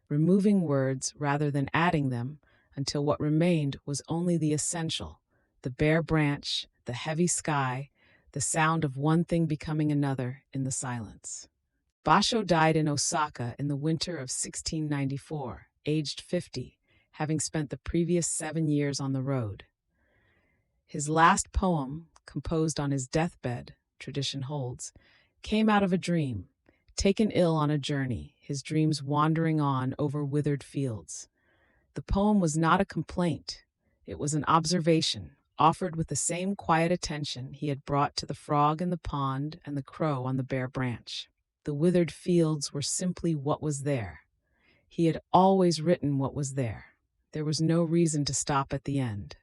removing words rather than adding them, until what remained was only the essential, the bare branch, the heavy sky, the sound of one thing becoming another in the silence. Basho died in Osaka in the winter of 1694, aged 50, having spent the previous 7 years on the road. His last poem, composed on his deathbed, tradition holds, came out of a dream, taken ill on a journey, his dreams wandering on over withered fields. The poem was not a complaint. It was an observation, offered with the same quiet attention he had brought to the frog in the pond and the crow on the bare branch. The withered fields were simply what was there. He had always written what was there. There was no reason to stop at the end.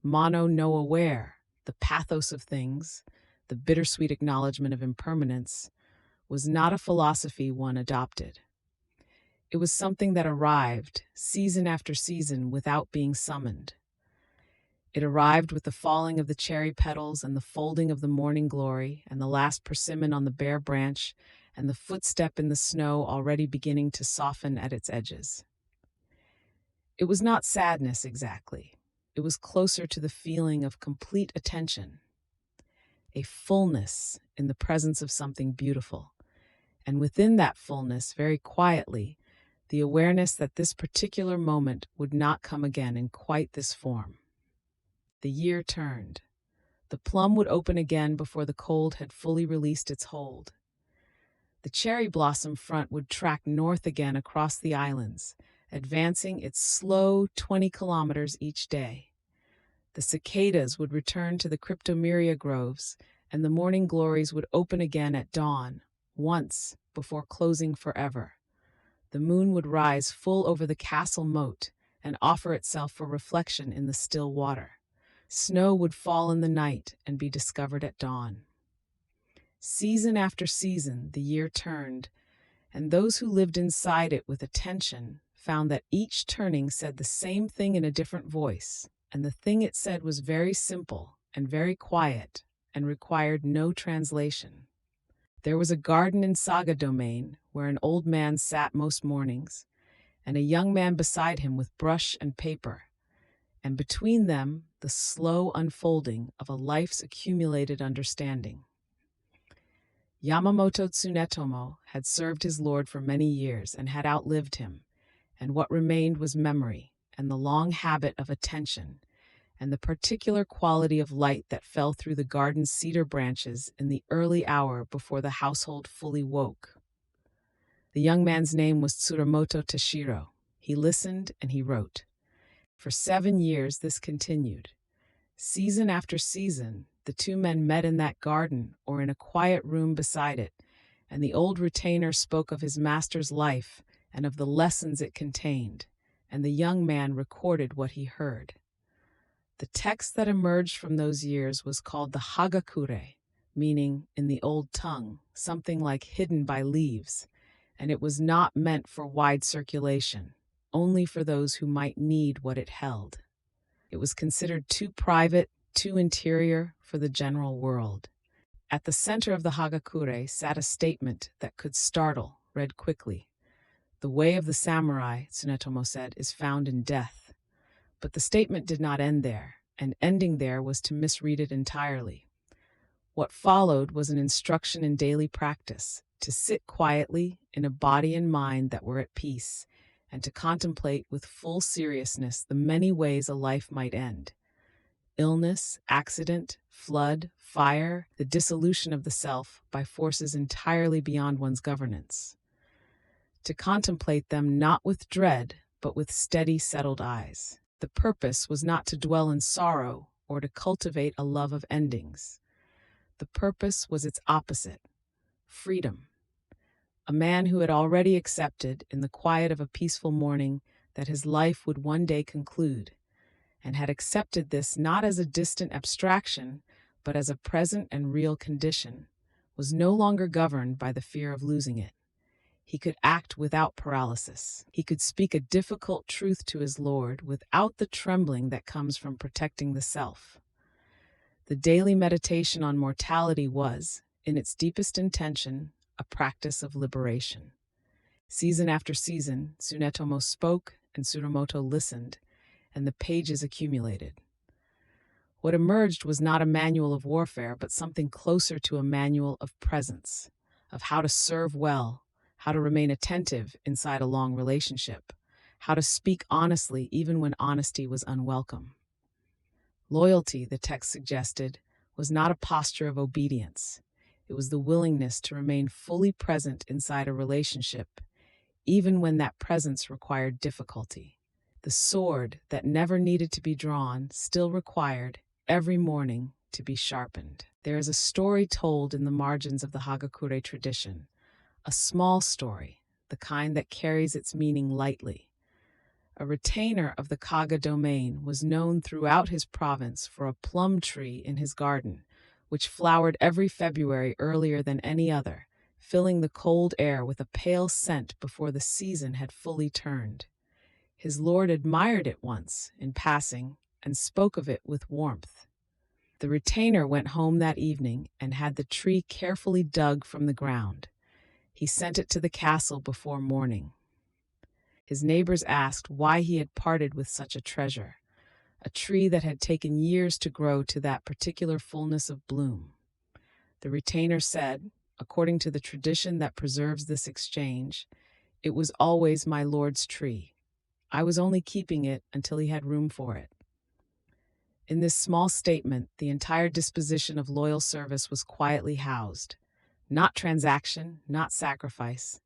Mono no aware, the pathos of things, the bittersweet acknowledgement of impermanence, was not a philosophy one adopted. It was something that arrived, season after season, without being summoned. It arrived with the falling of the cherry petals and the folding of the morning glory and the last persimmon on the bare branch and the footstep in the snow already beginning to soften at its edges. It was not sadness exactly. It was closer to the feeling of complete attention, a fullness in the presence of something beautiful. And within that fullness, very quietly, the awareness that this particular moment would not come again in quite this form. The year turned. The plum would open again before the cold had fully released its hold. The cherry blossom front would track north again across the islands, advancing its slow 20 kilometers each day. The cicadas would return to the cryptomeria groves, and the morning glories would open again at dawn, once, before closing forever. The moon would rise full over the castle moat and offer itself for reflection in the still water. Snow would fall in the night and be discovered at dawn. Season after season, the year turned, and those who lived inside it with attention found that each turning said the same thing in a different voice, and the thing it said was very simple and very quiet and required no translation. There was a garden in Saga Domain where an old man sat most mornings, and a young man beside him with brush and paper, and between them the slow unfolding of a life's accumulated understanding. Yamamoto Tsunetomo had served his lord for many years and had outlived him, and what remained was memory and the long habit of attention and the particular quality of light that fell through the garden's cedar branches in the early hour before the household fully woke. The young man's name was Tsurumoto Tashiro. He listened and he wrote. For 7 years this continued. Season after season, the two men met in that garden or in a quiet room beside it, and the old retainer spoke of his master's life and of the lessons it contained, and the young man recorded what he heard. The text that emerged from those years was called the Hagakure, meaning, in the old tongue, something like hidden by leaves, and it was not meant for wide circulation, only for those who might need what it held. It was considered too private, too interior for the general world. At the center of the Hagakure sat a statement that could startle, read quickly. The way of the samurai, Tsunetomo said, is found in death. But the statement did not end there, and ending there was to misread it entirely. What followed was an instruction in daily practice, to sit quietly in a body and mind that were at peace, and to contemplate with full seriousness the many ways a life might end. Illness, accident, flood, fire, the dissolution of the self by forces entirely beyond one's governance. To contemplate them not with dread, but with steady, settled eyes. The purpose was not to dwell in sorrow or to cultivate a love of endings. The purpose was its opposite, freedom. A man who had already accepted, in the quiet of a peaceful morning, that his life would one day conclude, and had accepted this not as a distant abstraction, but as a present and real condition, was no longer governed by the fear of losing it. He could act without paralysis. He could speak a difficult truth to his Lord without the trembling that comes from protecting the self. The daily meditation on mortality was, in its deepest intention, a practice of liberation. Season after season, Tsunetomo spoke and Tsurumoto listened, and the pages accumulated. What emerged was not a manual of warfare, but something closer to a manual of presence, of how to serve well, how to remain attentive inside a long relationship, how to speak honestly even when honesty was unwelcome. Loyalty, the text suggested, was not a posture of obedience. It was the willingness to remain fully present inside a relationship, even when that presence required difficulty. The sword that never needed to be drawn still required, every morning, to be sharpened. There is a story told in the margins of the Hagakure tradition, a small story, the kind that carries its meaning lightly. A retainer of the Kaga domain was known throughout his province for a plum tree in his garden, which flowered every February earlier than any other, filling the cold air with a pale scent before the season had fully turned. His lord admired it once, in passing, and spoke of it with warmth. The retainer went home that evening and had the tree carefully dug from the ground. He sent it to the castle before morning. His neighbors asked why he had parted with such a treasure, a tree that had taken years to grow to that particular fullness of bloom. The retainer said, according to the tradition that preserves this exchange, "It was always my lord's tree. I was only keeping it until he had room for it." In this small statement, the entire disposition of loyal service was quietly housed. Not transaction, not sacrifice.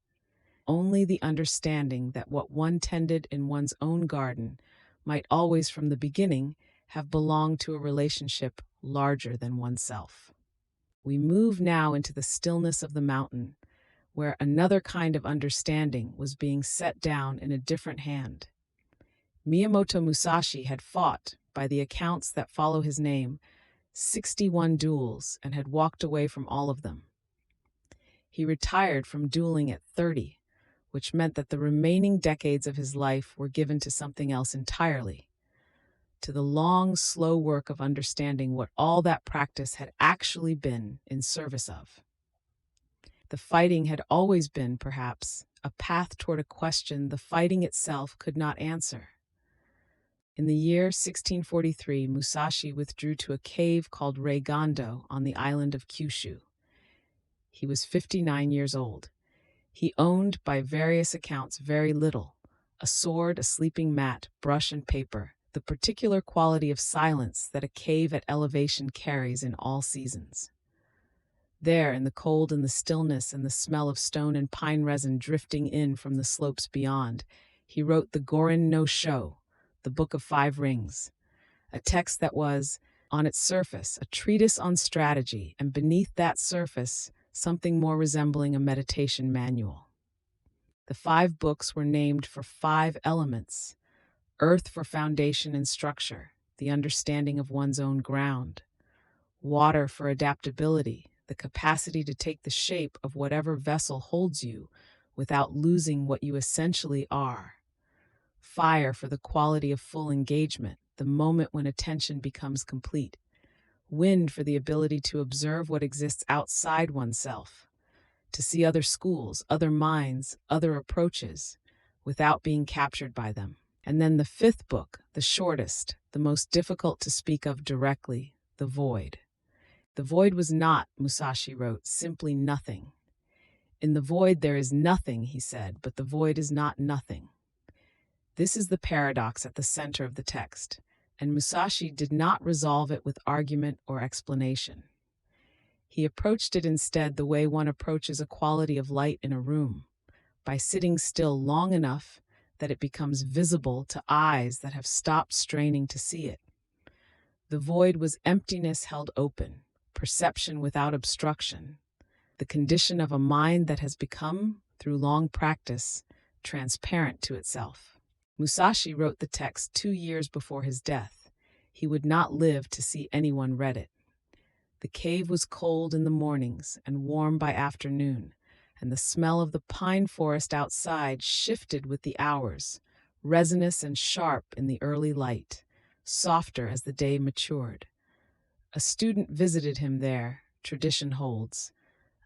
Only the understanding that what one tended in one's own garden might always from the beginning have belonged to a relationship larger than oneself. We move now into the stillness of the mountain, where another kind of understanding was being set down in a different hand. Miyamoto Musashi had fought, by the accounts that follow his name, 61 duels and had walked away from all of them. He retired from dueling at 30, which meant that the remaining decades of his life were given to something else entirely, to the long, slow work of understanding what all that practice had actually been in service of. The fighting had always been, perhaps, a path toward a question the fighting itself could not answer. In the year 1643, Musashi withdrew to a cave called Reigando on the island of Kyushu. He was 59 years old. He owned, by various accounts, very little: a sword, a sleeping mat, brush, and paper, the particular quality of silence that a cave at elevation carries in all seasons. There, in the cold and the stillness and the smell of stone and pine resin drifting in from the slopes beyond, he wrote the Gorin no Sho, the Book of Five Rings, a text that was, on its surface, a treatise on strategy, and beneath that surface, something more resembling a meditation manual. The 5 books were named for 5 elements: earth for foundation and structure, the understanding of one's own ground; water for adaptability, the capacity to take the shape of whatever vessel holds you without losing what you essentially are; fire for the quality of full engagement, the moment when attention becomes complete; wind for the ability to observe what exists outside oneself, to see other schools, other minds, other approaches, without being captured by them. And then the 5th book, the shortest, the most difficult to speak of directly, the void. The void was not, Musashi wrote, simply nothing. In the void there is nothing, he said, but the void is not nothing. This is the paradox at the center of the text, and Musashi did not resolve it with argument or explanation. He approached it instead the way one approaches a quality of light in a room, by sitting still long enough that it becomes visible to eyes that have stopped straining to see it. The void was emptiness held open, perception without obstruction, the condition of a mind that has become, through long practice, transparent to itself. Musashi wrote the text 2 years before his death. He would not live to see anyone read it. The cave was cold in the mornings and warm by afternoon, and the smell of the pine forest outside shifted with the hours, resinous and sharp in the early light, softer as the day matured. A student visited him there, tradition holds,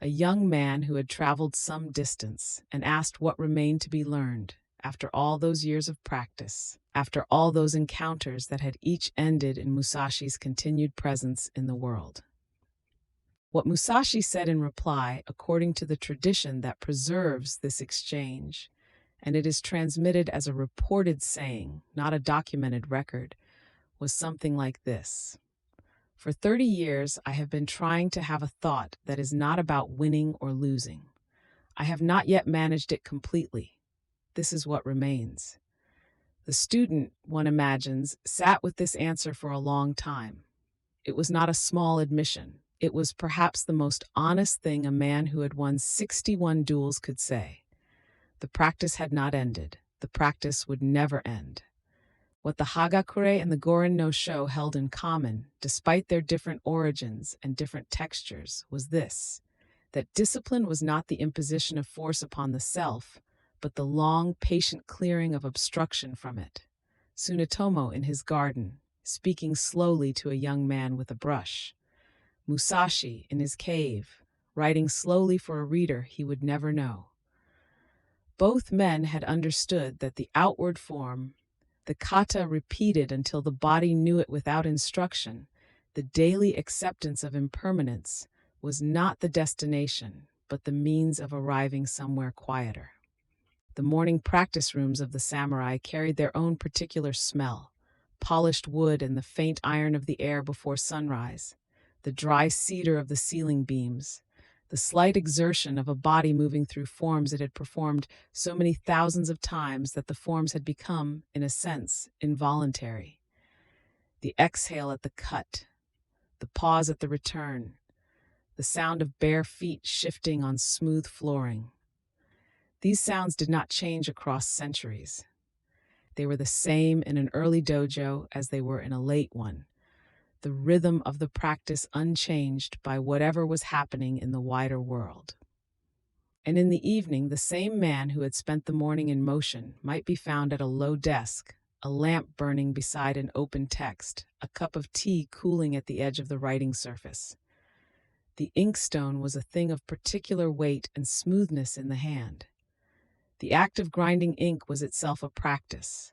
a young man who had traveled some distance, and asked what remained to be learned after all those years of practice, after all those encounters that had each ended in Musashi's continued presence in the world. What Musashi said in reply, according to the tradition that preserves this exchange, and it is transmitted as a reported saying, not a documented record, was something like this: For 30 years, I have been trying to have a thought that is not about winning or losing. I have not yet managed it completely. This is what remains. The student, one imagines, sat with this answer for a long time. It was not a small admission. It was perhaps the most honest thing a man who had won 61 duels could say. The practice had not ended. The practice would never end. What the Hagakure and the Gorin no Sho held in common, despite their different origins and different textures, was this: that discipline was not the imposition of force upon the self, but the long, patient clearing of obstruction from it. Tsunetomo in his garden, speaking slowly to a young man with a brush. Musashi in his cave, writing slowly for a reader he would never know. Both men had understood that the outward form, the kata repeated until the body knew it without instruction, the daily acceptance of impermanence, was not the destination, but the means of arriving somewhere quieter. The morning practice rooms of the samurai carried their own particular smell: polished wood and the faint iron of the air before sunrise, the dry cedar of the ceiling beams, the slight exertion of a body moving through forms it had performed so many thousands of times that the forms had become, in a sense, involuntary. The exhale at the cut, the pause at the return, the sound of bare feet shifting on smooth flooring. These sounds did not change across centuries. They were the same in an early dojo as they were in a late one, the rhythm of the practice unchanged by whatever was happening in the wider world. And in the evening, the same man who had spent the morning in motion might be found at a low desk, a lamp burning beside an open text, a cup of tea cooling at the edge of the writing surface. The inkstone was a thing of particular weight and smoothness in the hand. The act of grinding ink was itself a practice,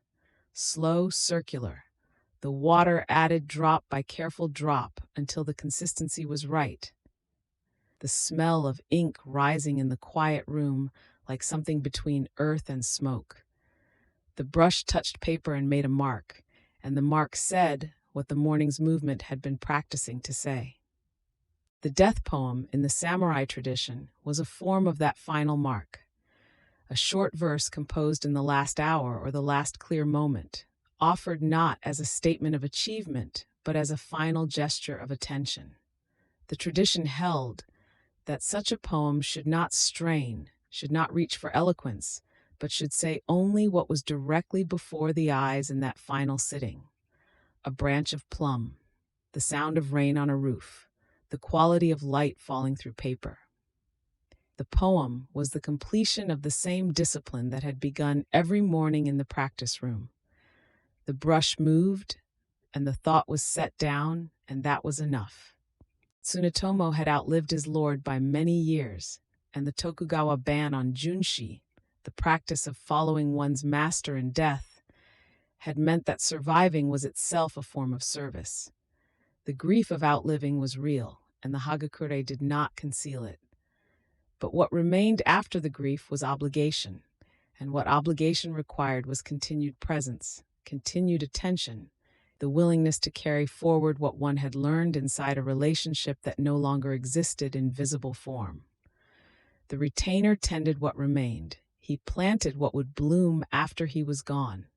slow, circular, the water added drop by careful drop until the consistency was right. The smell of ink rising in the quiet room like something between earth and smoke. The brush touched paper and made a mark, and the mark said what the morning's movement had been practicing to say. The death poem in the samurai tradition was a form of that final mark. A short verse composed in the last hour or the last clear moment, offered not as a statement of achievement, but as a final gesture of attention. The tradition held that such a poem should not strain, should not reach for eloquence, but should say only what was directly before the eyes in that final sitting. A branch of plum, the sound of rain on a roof, the quality of light falling through paper. The poem was the completion of the same discipline that had begun every morning in the practice room. The brush moved, and the thought was set down, and that was enough. Tsunetomo had outlived his lord by many years, and the Tokugawa ban on junshi, the practice of following one's master in death, had meant that surviving was itself a form of service. The grief of outliving was real, and the Hagakure did not conceal it. But what remained after the grief was obligation, and what obligation required was continued presence, continued attention, the willingness to carry forward what one had learned inside a relationship that no longer existed in visible form. The retainer tended what remained. He planted what would bloom after he was gone.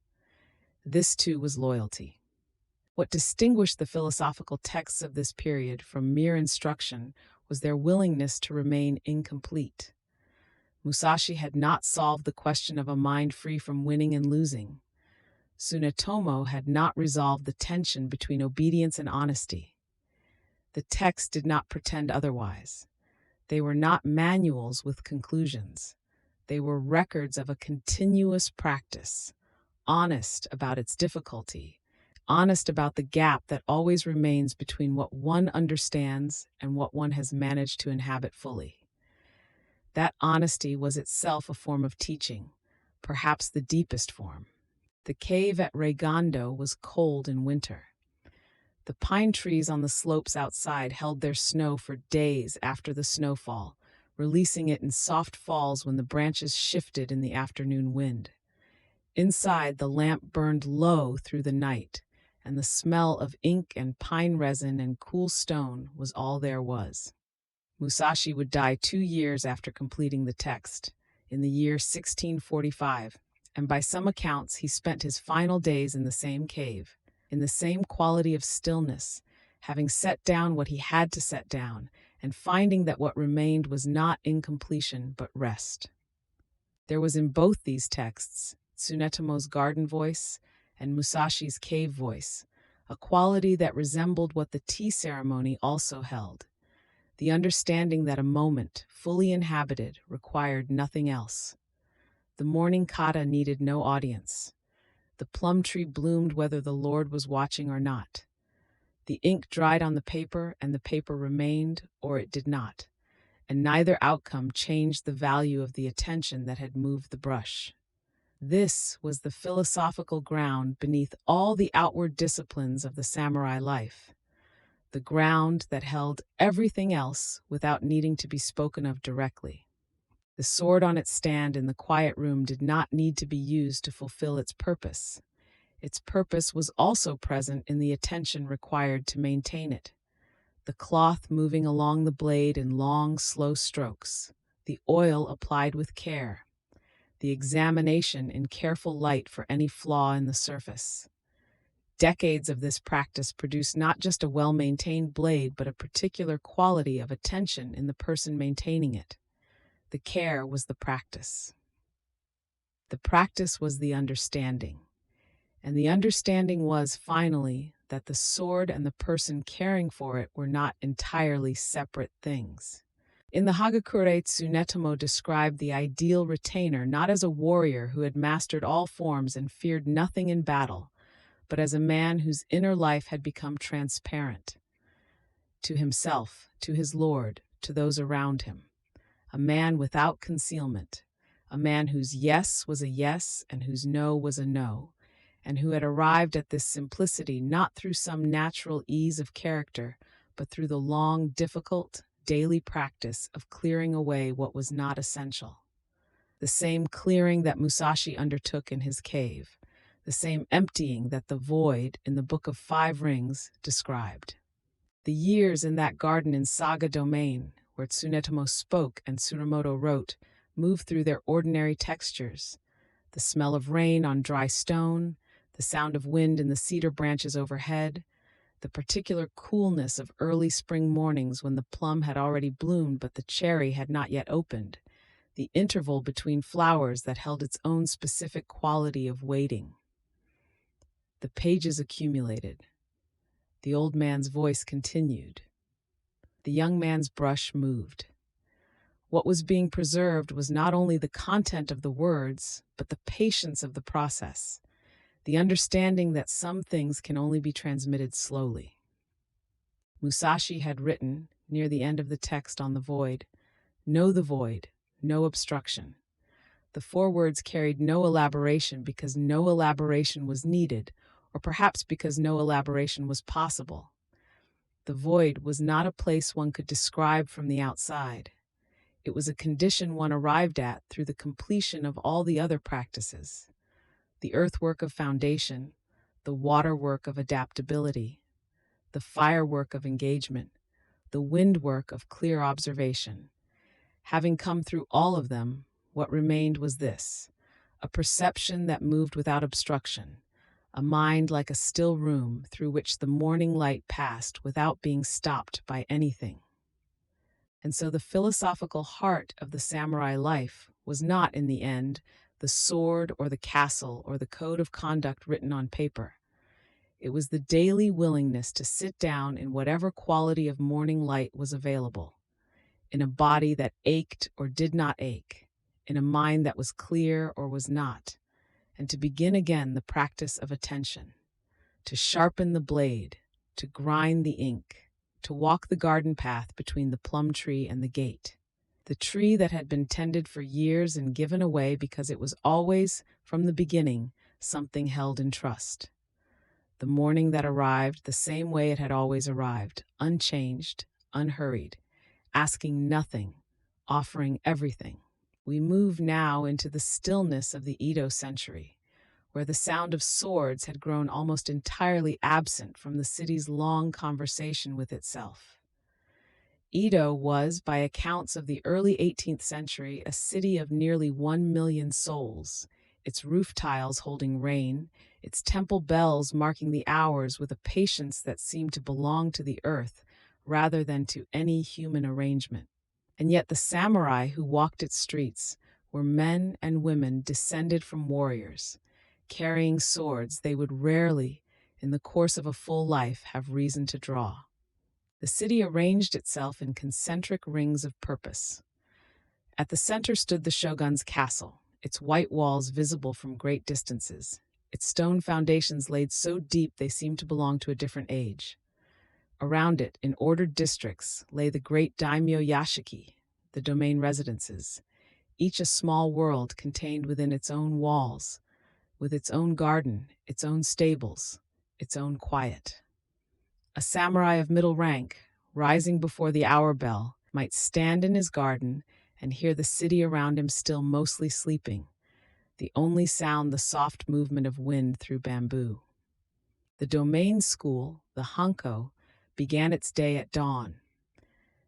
This too was loyalty. What distinguished the philosophical texts of this period from mere instruction was their willingness to remain incomplete. Musashi had not solved the question of a mind free from winning and losing. Tsunetomo had not resolved the tension between obedience and honesty. The texts did not pretend otherwise. They were not manuals with conclusions. They were records of a continuous practice, honest about its difficulty, honest about the gap that always remains between what one understands and what one has managed to inhabit fully. That honesty was itself a form of teaching, perhaps the deepest form. The cave at Reigondo was cold in winter. The pine trees on the slopes outside held their snow for days after the snowfall, releasing it in soft falls when the branches shifted in the afternoon wind. Inside, the lamp burned low through the night, and the smell of ink and pine resin and cool stone was all there was. Musashi would die 2 years after completing the text, in the year 1645, and by some accounts he spent his final days in the same cave, in the same quality of stillness, having set down what he had to set down, and finding that what remained was not incompletion but rest. There was in both these texts, Tsunetomo's garden voice and Musashi's cave voice, a quality that resembled what the tea ceremony also held, the understanding that a moment, fully inhabited, required nothing else. The morning kata needed no audience. The plum tree bloomed whether the Lord was watching or not. The ink dried on the paper, and the paper remained, or it did not, and neither outcome changed the value of the attention that had moved the brush. This was the philosophical ground beneath all the outward disciplines of the samurai life, the ground that held everything else without needing to be spoken of directly. The sword on its stand in the quiet room did not need to be used to fulfill its purpose. Its purpose was also present in the attention required to maintain it. The cloth moving along the blade in long, slow strokes, the oil applied with care, the examination in careful light for any flaw in the surface. Decades of this practice produced not just a well-maintained blade, but a particular quality of attention in the person maintaining it. The care was the practice. The practice was the understanding. And the understanding was, finally, that the sword and the person caring for it were not entirely separate things. In the Hagakure, Tsunetomo described the ideal retainer not as a warrior who had mastered all forms and feared nothing in battle, but as a man whose inner life had become transparent to himself, to his lord, to those around him. A man without concealment, a man whose yes was a yes and whose no was a no, and who had arrived at this simplicity not through some natural ease of character, but through the long, difficult, daily practice of clearing away what was not essential. The same clearing that Musashi undertook in his cave, the same emptying that the void in the Book of Five Rings described. The years in that garden in Saga Domain, where Tsunetomo spoke and Tsurumoto wrote, moved through their ordinary textures. The smell of rain on dry stone, the sound of wind in the cedar branches overhead, the particular coolness of early spring mornings when the plum had already bloomed but the cherry had not yet opened, the interval between flowers that held its own specific quality of waiting. The pages accumulated. The old man's voice continued. The young man's brush moved. What was being preserved was not only the content of the words, but the patience of the process, the understanding that some things can only be transmitted slowly. Musashi had written, near the end of the text on the void, "Know the void, no obstruction." The four words carried no elaboration because no elaboration was needed, or perhaps because no elaboration was possible. The void was not a place one could describe from the outside. It was a condition one arrived at through the completion of all the other practices. The earthwork of foundation, the waterwork of adaptability, the firework of engagement, the windwork of clear observation. Having come through all of them, what remained was this: a perception that moved without obstruction, a mind like a still room through which the morning light passed without being stopped by anything. And so the philosophical heart of the samurai life was not, in the end, the sword or the castle or the code of conduct written on paper. It was the daily willingness to sit down in whatever quality of morning light was available, in a body that ached or did not ache, in a mind that was clear or was not, and to begin again the practice of attention, to sharpen the blade, to grind the ink, to walk the garden path between the plum tree and the gate, the tree that had been tended for years and given away because it was always, from the beginning, something held in trust. The morning that arrived the same way it had always arrived, unchanged, unhurried, asking nothing, offering everything. We move now into the stillness of the Edo century, where the sound of swords had grown almost entirely absent from the city's long conversation with itself. Edo was, by accounts of the early 18th century, a city of nearly 1 million souls, its roof tiles holding rain, its temple bells marking the hours with a patience that seemed to belong to the earth rather than to any human arrangement. And yet the samurai who walked its streets were men and women descended from warriors, carrying swords they would rarely, in the course of a full life, have reason to draw. The city arranged itself in concentric rings of purpose. At the center stood the shogun's castle, its white walls visible from great distances, its stone foundations laid so deep they seemed to belong to a different age. Around it, in ordered districts, lay the great daimyo yashiki, the domain residences, each a small world contained within its own walls, with its own garden, its own stables, its own quiet. A samurai of middle rank, rising before the hour bell, might stand in his garden and hear the city around him still mostly sleeping, the only sound the soft movement of wind through bamboo. The domain school, the hanko, began its day at dawn.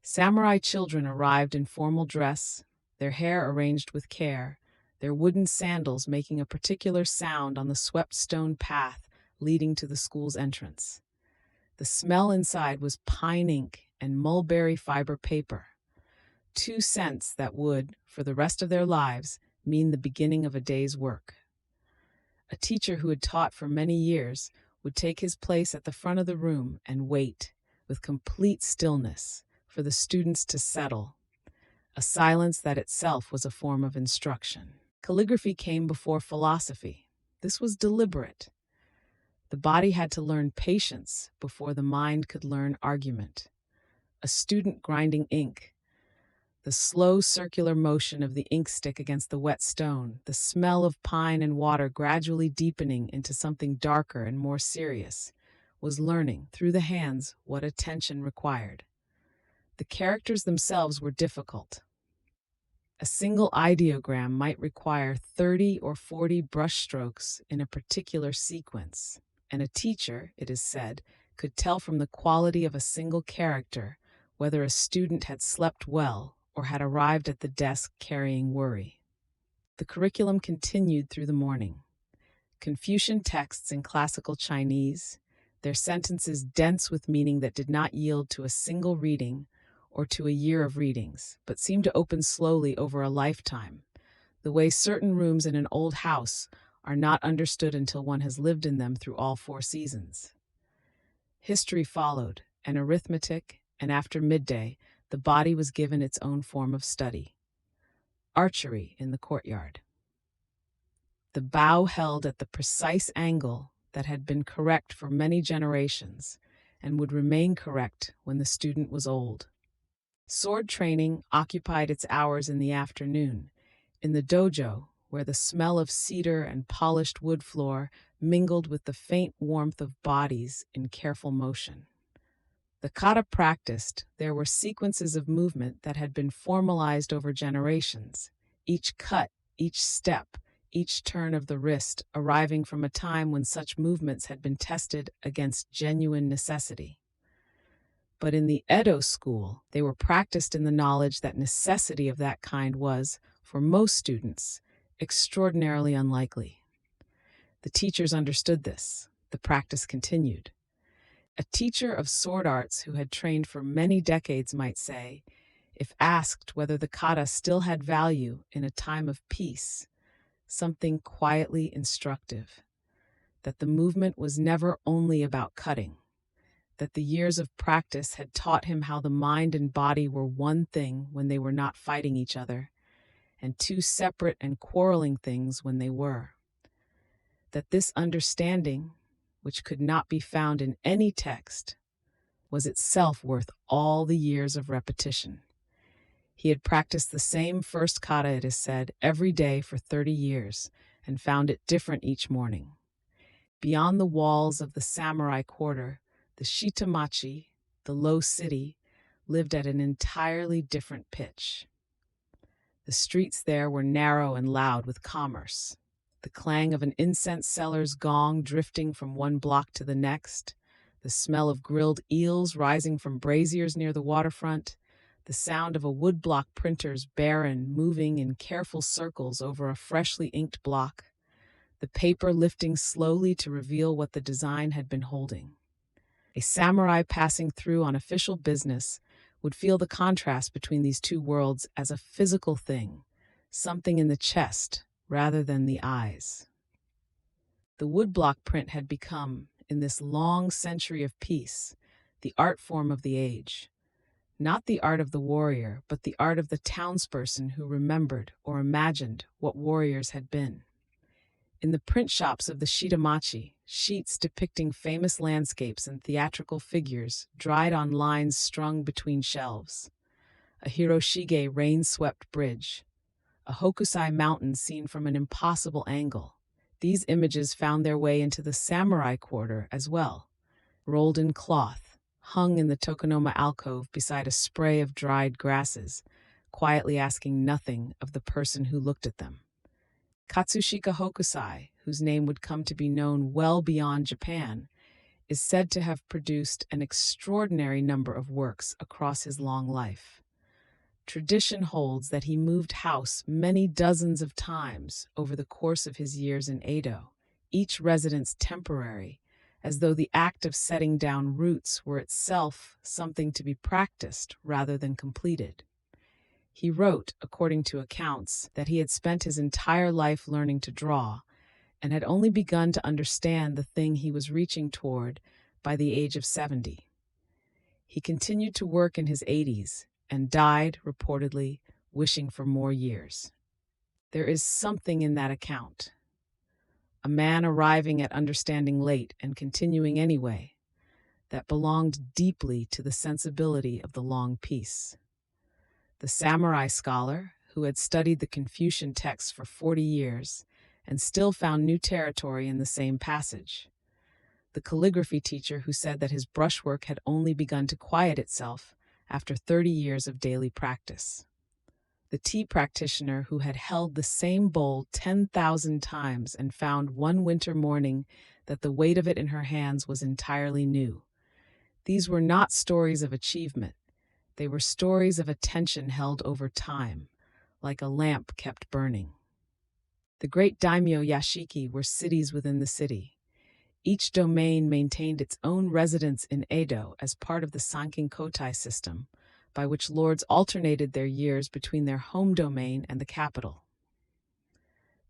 Samurai children arrived in formal dress, their hair arranged with care, their wooden sandals making a particular sound on the swept stone path leading to the school's entrance. The smell inside was pine ink and mulberry fiber paper, 2 scents that would, for the rest of their lives, mean the beginning of a day's work. A teacher who had taught for many years would take his place at the front of the room and wait, with complete stillness, for the students to settle, a silence that itself was a form of instruction. Calligraphy came before philosophy. This was deliberate. The body had to learn patience before the mind could learn argument. A student grinding ink, the slow circular motion of the ink stick against the wet stone, the smell of pine and water gradually deepening into something darker and more serious, was learning, through the hands, what attention required. The characters themselves were difficult. A single ideogram might require 30 or 40 brushstrokes in a particular sequence, and a teacher, it is said, could tell from the quality of a single character whether a student had slept well or had arrived at the desk carrying worry. The curriculum continued through the morning. Confucian texts in classical Chinese, their sentences dense with meaning that did not yield to a single reading or to a year of readings, but seemed to open slowly over a lifetime, the way certain rooms in an old house are not understood until one has lived in them through all 4 seasons. History followed, and arithmetic, and after midday, the body was given its own form of study. Archery in the courtyard. The bow held at the precise angle that had been correct for many generations and would remain correct when the student was old. Sword training occupied its hours in the afternoon, in the dojo, where the smell of cedar and polished wood floor mingled with the faint warmth of bodies in careful motion. The kata practiced, there were sequences of movement that had been formalized over generations, each cut, each step, each turn of the wrist arriving from a time when such movements had been tested against genuine necessity. But in the Edo school, they were practiced in the knowledge that necessity of that kind was, for most students, extraordinarily unlikely. The teachers understood this. The practice continued. A teacher of sword arts who had trained for many decades might say, if asked whether the kata still had value in a time of peace, something quietly instructive, that the movement was never only about cutting, that the years of practice had taught him how the mind and body were one thing when they were not fighting each other, and 2 separate and quarreling things when they were. That this understanding, which could not be found in any text, was itself worth all the years of repetition. He had practiced the same first kata, it is said, every day for 30 years, and found it different each morning. Beyond the walls of the samurai quarter, the shitamachi, the low city, lived at an entirely different pitch. The streets there were narrow and loud with commerce. The clang of an incense seller's gong drifting from one block to the next, the smell of grilled eels rising from braziers near the waterfront, the sound of a woodblock printer's baron moving in careful circles over a freshly inked block, the paper lifting slowly to reveal what the design had been holding. A samurai passing through on official business would feel the contrast between these two worlds as a physical thing, something in the chest rather than the eyes. The woodblock print had become, in this long century of peace, the art form of the age. Not the art of the warrior, but the art of the townsperson who remembered or imagined what warriors had been. In the print shops of the Shitamachi, sheets depicting famous landscapes and theatrical figures dried on lines strung between shelves. A Hiroshige rain-swept bridge, a Hokusai mountain seen from an impossible angle. These images found their way into the samurai quarter as well, rolled in cloth, hung in the tokonoma alcove beside a spray of dried grasses, quietly asking nothing of the person who looked at them. Katsushika Hokusai, whose name would come to be known well beyond Japan, is said to have produced an extraordinary number of works across his long life. Tradition holds that he moved house many dozens of times over the course of his years in Edo, each residence temporary, as though the act of setting down roots were itself something to be practiced rather than completed. He wrote, according to accounts, that he had spent his entire life learning to draw and had only begun to understand the thing he was reaching toward by the age of 70. He continued to work in his 80s and died, reportedly, wishing for more years. There is something in that account. A man arriving at understanding late and continuing anyway, that belonged deeply to the sensibility of the long peace. The samurai scholar, who had studied the Confucian texts for 40 years and still found new territory in the same passage. The calligraphy teacher who said that his brushwork had only begun to quiet itself after 30 years of daily practice. The tea practitioner who had held the same bowl 10,000 times and found one winter morning that the weight of it in her hands was entirely new. These were not stories of achievement. They were stories of attention held over time, like a lamp kept burning. The great daimyo yashiki were cities within the city. Each domain maintained its own residence in Edo as part of the Sankin Kotai system, by which lords alternated their years between their home domain and the capital.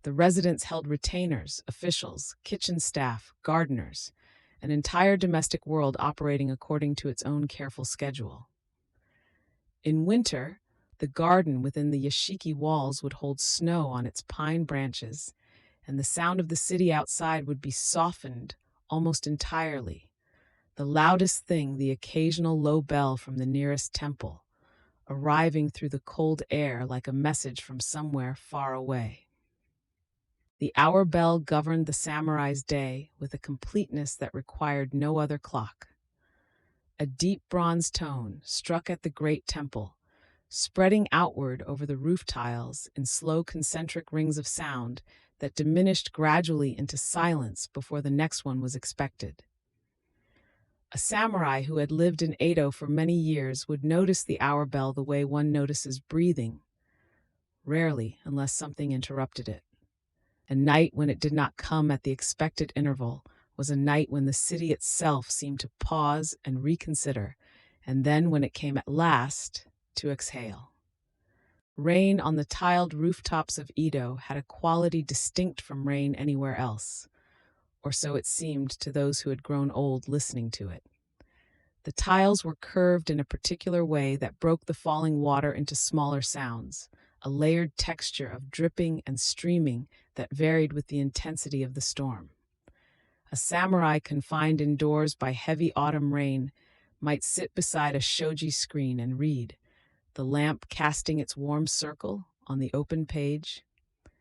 The residents held retainers, officials, kitchen staff, gardeners, an entire domestic world operating according to its own careful schedule. In winter, the garden within the yashiki walls would hold snow on its pine branches, and the sound of the city outside would be softened almost entirely. The loudest thing, the occasional low bell from the nearest temple, arriving through the cold air like a message from somewhere far away. The hour bell governed the samurai's day with a completeness that required no other clock. A deep bronze tone struck at the great temple, spreading outward over the roof tiles in slow concentric rings of sound that diminished gradually into silence before the next one was expected. A samurai who had lived in Edo for many years would notice the hour bell the way one notices breathing, rarely unless something interrupted it. A night when it did not come at the expected interval was a night when the city itself seemed to pause and reconsider, and then when it came at last, to exhale. Rain on the tiled rooftops of Edo had a quality distinct from rain anywhere else, or so it seemed to those who had grown old listening to it. The tiles were curved in a particular way that broke the falling water into smaller sounds, a layered texture of dripping and streaming that varied with the intensity of the storm. A samurai confined indoors by heavy autumn rain might sit beside a shoji screen and read, the lamp casting its warm circle on the open page,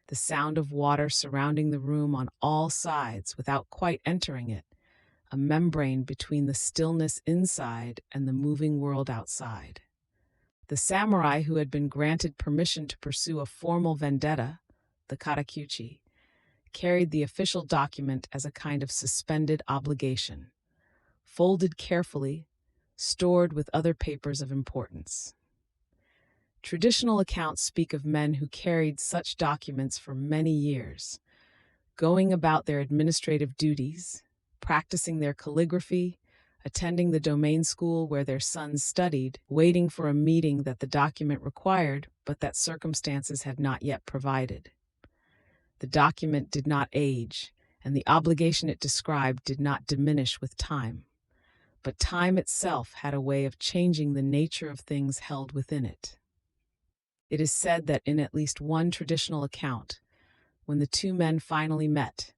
the sound of water surrounding the room on all sides without quite entering it, a membrane between the stillness inside and the moving world outside. The samurai who had been granted permission to pursue a formal vendetta, the katakuchi, carried the official document as a kind of suspended obligation, folded carefully, stored with other papers of importance. Traditional accounts speak of men who carried such documents for many years, going about their administrative duties, practicing their calligraphy, attending the domain school where their sons studied, waiting for a meeting that the document required but that circumstances had not yet provided. The document did not age, and the obligation it described did not diminish with time. But time itself had a way of changing the nature of things held within it. It is said that in at least one traditional account, when the two men finally met,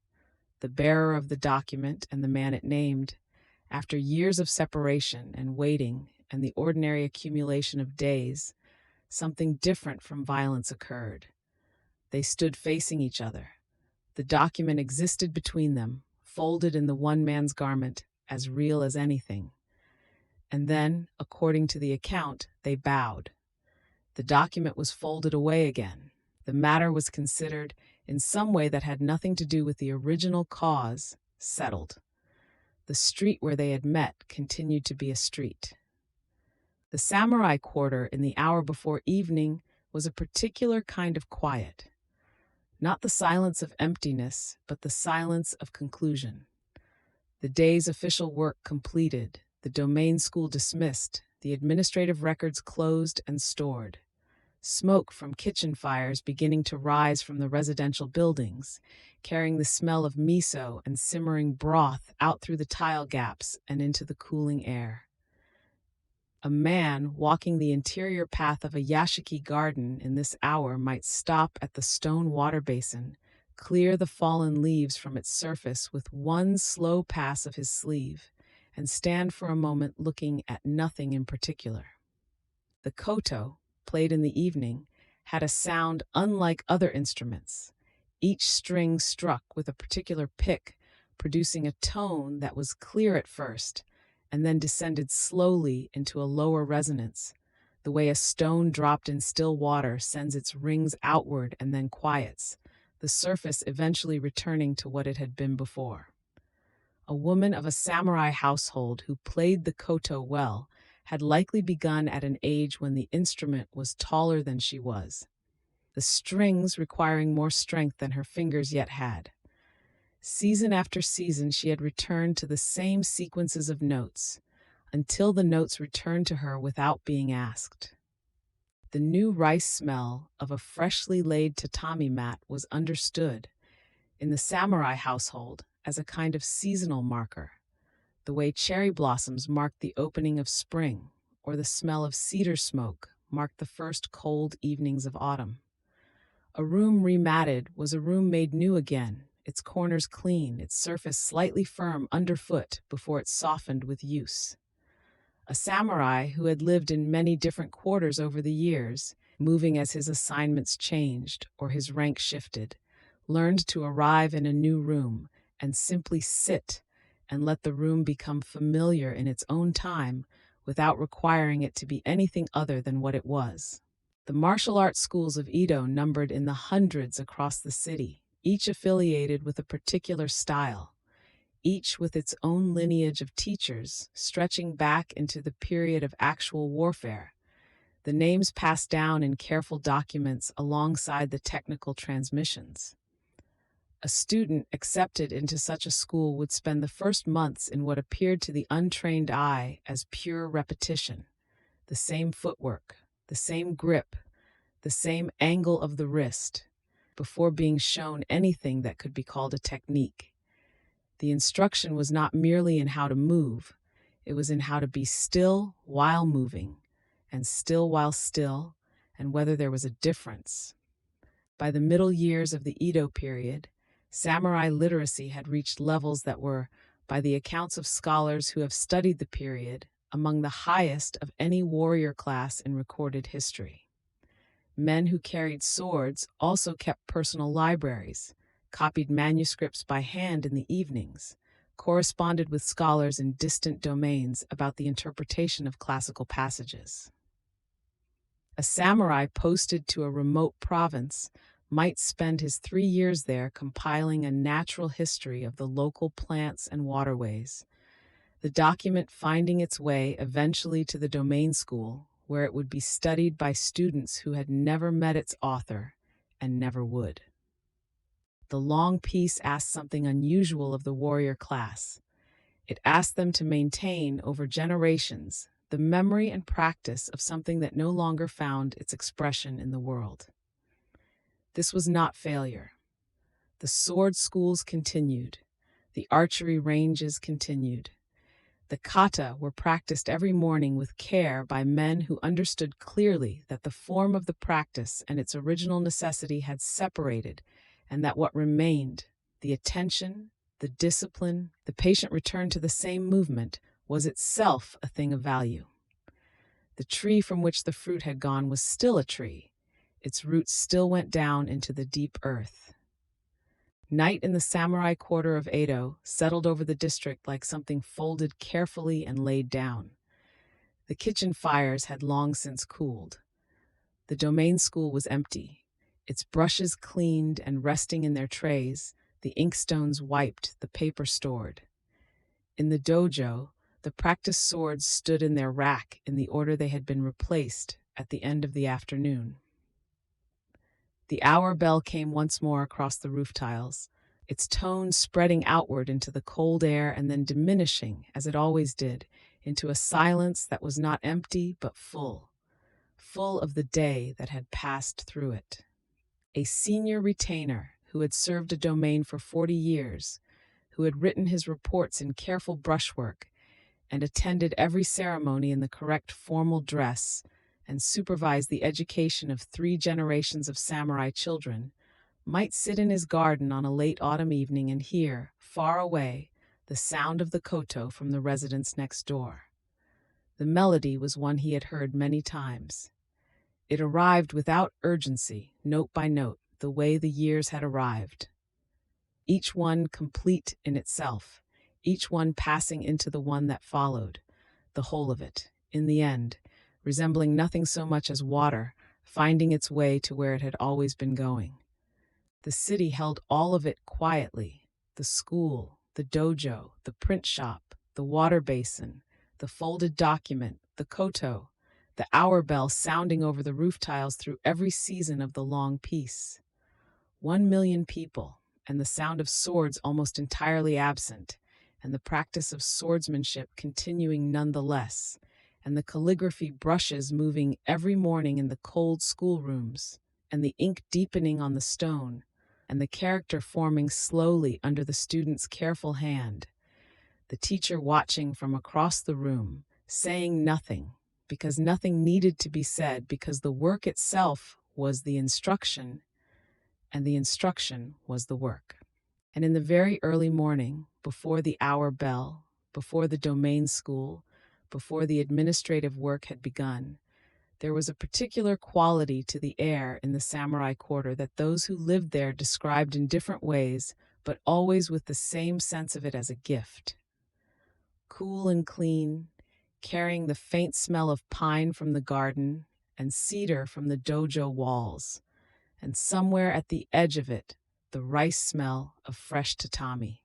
the bearer of the document and the man it named, after years of separation and waiting and the ordinary accumulation of days, something different from violence occurred. They stood facing each other. The document existed between them, folded in the one man's garment, as real as anything. And then, according to the account, they bowed. The document was folded away again. The matter was considered, in some way that had nothing to do with the original cause, settled. The street where they had met continued to be a street. The samurai quarter in the hour before evening was a particular kind of quiet. Not the silence of emptiness, but the silence of conclusion. The day's official work completed, the domain school dismissed, the administrative records closed and stored. Smoke from kitchen fires beginning to rise from the residential buildings, carrying the smell of miso and simmering broth out through the tile gaps and into the cooling air. A man walking the interior path of a yashiki garden in this hour might stop at the stone water basin, clear the fallen leaves from its surface with one slow pass of his sleeve, and stand for a moment looking at nothing in particular. The koto, played in the evening, had a sound unlike other instruments, each string struck with a particular pick, producing a tone that was clear at first, and then descended slowly into a lower resonance, the way a stone dropped in still water sends its rings outward and then quiets, the surface eventually returning to what it had been before. A woman of a samurai household who played the koto well had likely begun at an age when the instrument was taller than she was, the strings requiring more strength than her fingers yet had. Season after season she had returned to the same sequences of notes, until the notes returned to her without being asked. The new rice smell of a freshly laid tatami mat was understood, in the samurai household, as a kind of seasonal marker, the way cherry blossoms marked the opening of spring, or the smell of cedar smoke marked the first cold evenings of autumn. A room rematted was a room made new again, its corners clean, its surface slightly firm underfoot before it softened with use. A samurai who had lived in many different quarters over the years, moving as his assignments changed or his rank shifted, learned to arrive in a new room and simply sit and let the room become familiar in its own time without requiring it to be anything other than what it was. The martial arts schools of Edo numbered in the hundreds across the city, each affiliated with a particular style, each with its own lineage of teachers stretching back into the period of actual warfare, the names passed down in careful documents alongside the technical transmissions. A student accepted into such a school would spend the first months in what appeared to the untrained eye as pure repetition, the same footwork, the same grip, the same angle of the wrist, before being shown anything that could be called a technique. The instruction was not merely in how to move, it was in how to be still while moving, and still while still, and whether there was a difference. By the middle years of the Edo period, samurai literacy had reached levels that were, by the accounts of scholars who have studied the period, among the highest of any warrior class in recorded history. Men who carried swords also kept personal libraries, copied manuscripts by hand in the evenings, corresponded with scholars in distant domains about the interpretation of classical passages. A samurai posted to a remote province might spend his 3 years there compiling a natural history of the local plants and waterways, the document finding its way eventually to the domain school, where it would be studied by students who had never met its author and never would. The long piece asked something unusual of the warrior class. It asked them to maintain, over generations, the memory and practice of something that no longer found its expression in the world. This was not failure. The sword schools continued. The archery ranges continued. The kata were practiced every morning with care by men who understood clearly that the form of the practice and its original necessity had separated, and that what remained, the attention, the discipline, the patient return to the same movement, was itself a thing of value. The tree from which the fruit had gone was still a tree. Its roots still went down into the deep earth. Night in the samurai quarter of Edo settled over the district like something folded carefully and laid down. The kitchen fires had long since cooled. The domain school was empty, its brushes cleaned and resting in their trays, the inkstones wiped, the paper stored. In the dojo, the practice swords stood in their rack in the order they had been replaced at the end of the afternoon. The hour bell came once more across the roof tiles, its tone spreading outward into the cold air and then diminishing, as it always did, into a silence that was not empty but full of the day that had passed through it. A senior retainer who had served a domain for 40 years, who had written his reports in careful brushwork and attended every ceremony in the correct formal dress, and supervised the education of 3 generations of samurai children, might sit in his garden on a late autumn evening and hear, far away, the sound of the koto from the residence next door. The melody was one he had heard many times. It arrived without urgency, note by note, the way the years had arrived. Each one complete in itself, each one passing into the one that followed, the whole of it, in the end, resembling nothing so much as water, finding its way to where it had always been going. The city held all of it quietly, the school, the dojo, the print shop, the water basin, the folded document, the koto, the hour bell sounding over the roof tiles through every season of the long piece. 1 million people, and the sound of swords almost entirely absent, and the practice of swordsmanship continuing nonetheless, and the calligraphy brushes moving every morning in the cold schoolrooms, and the ink deepening on the stone, and the character forming slowly under the student's careful hand, the teacher watching from across the room, saying nothing, because nothing needed to be said, because the work itself was the instruction, and the instruction was the work. And in the very early morning, before the hour bell, before the domain school, before the administrative work had begun, there was a particular quality to the air in the samurai quarter that those who lived there described in different ways, but always with the same sense of it as a gift. Cool and clean, carrying the faint smell of pine from the garden and cedar from the dojo walls, and somewhere at the edge of it, the rice smell of fresh tatami.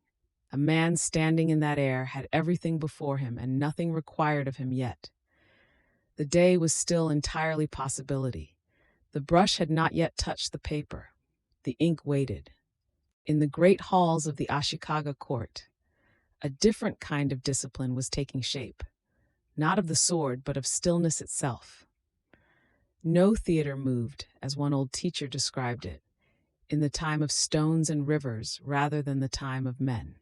A man standing in that air had everything before him and nothing required of him yet. The day was still entirely possibility. The brush had not yet touched the paper. The ink waited. In the great halls of the Ashikaga court, a different kind of discipline was taking shape, not of the sword, but of stillness itself. No theater moved, as one old teacher described it, in the time of stones and rivers rather than the time of men.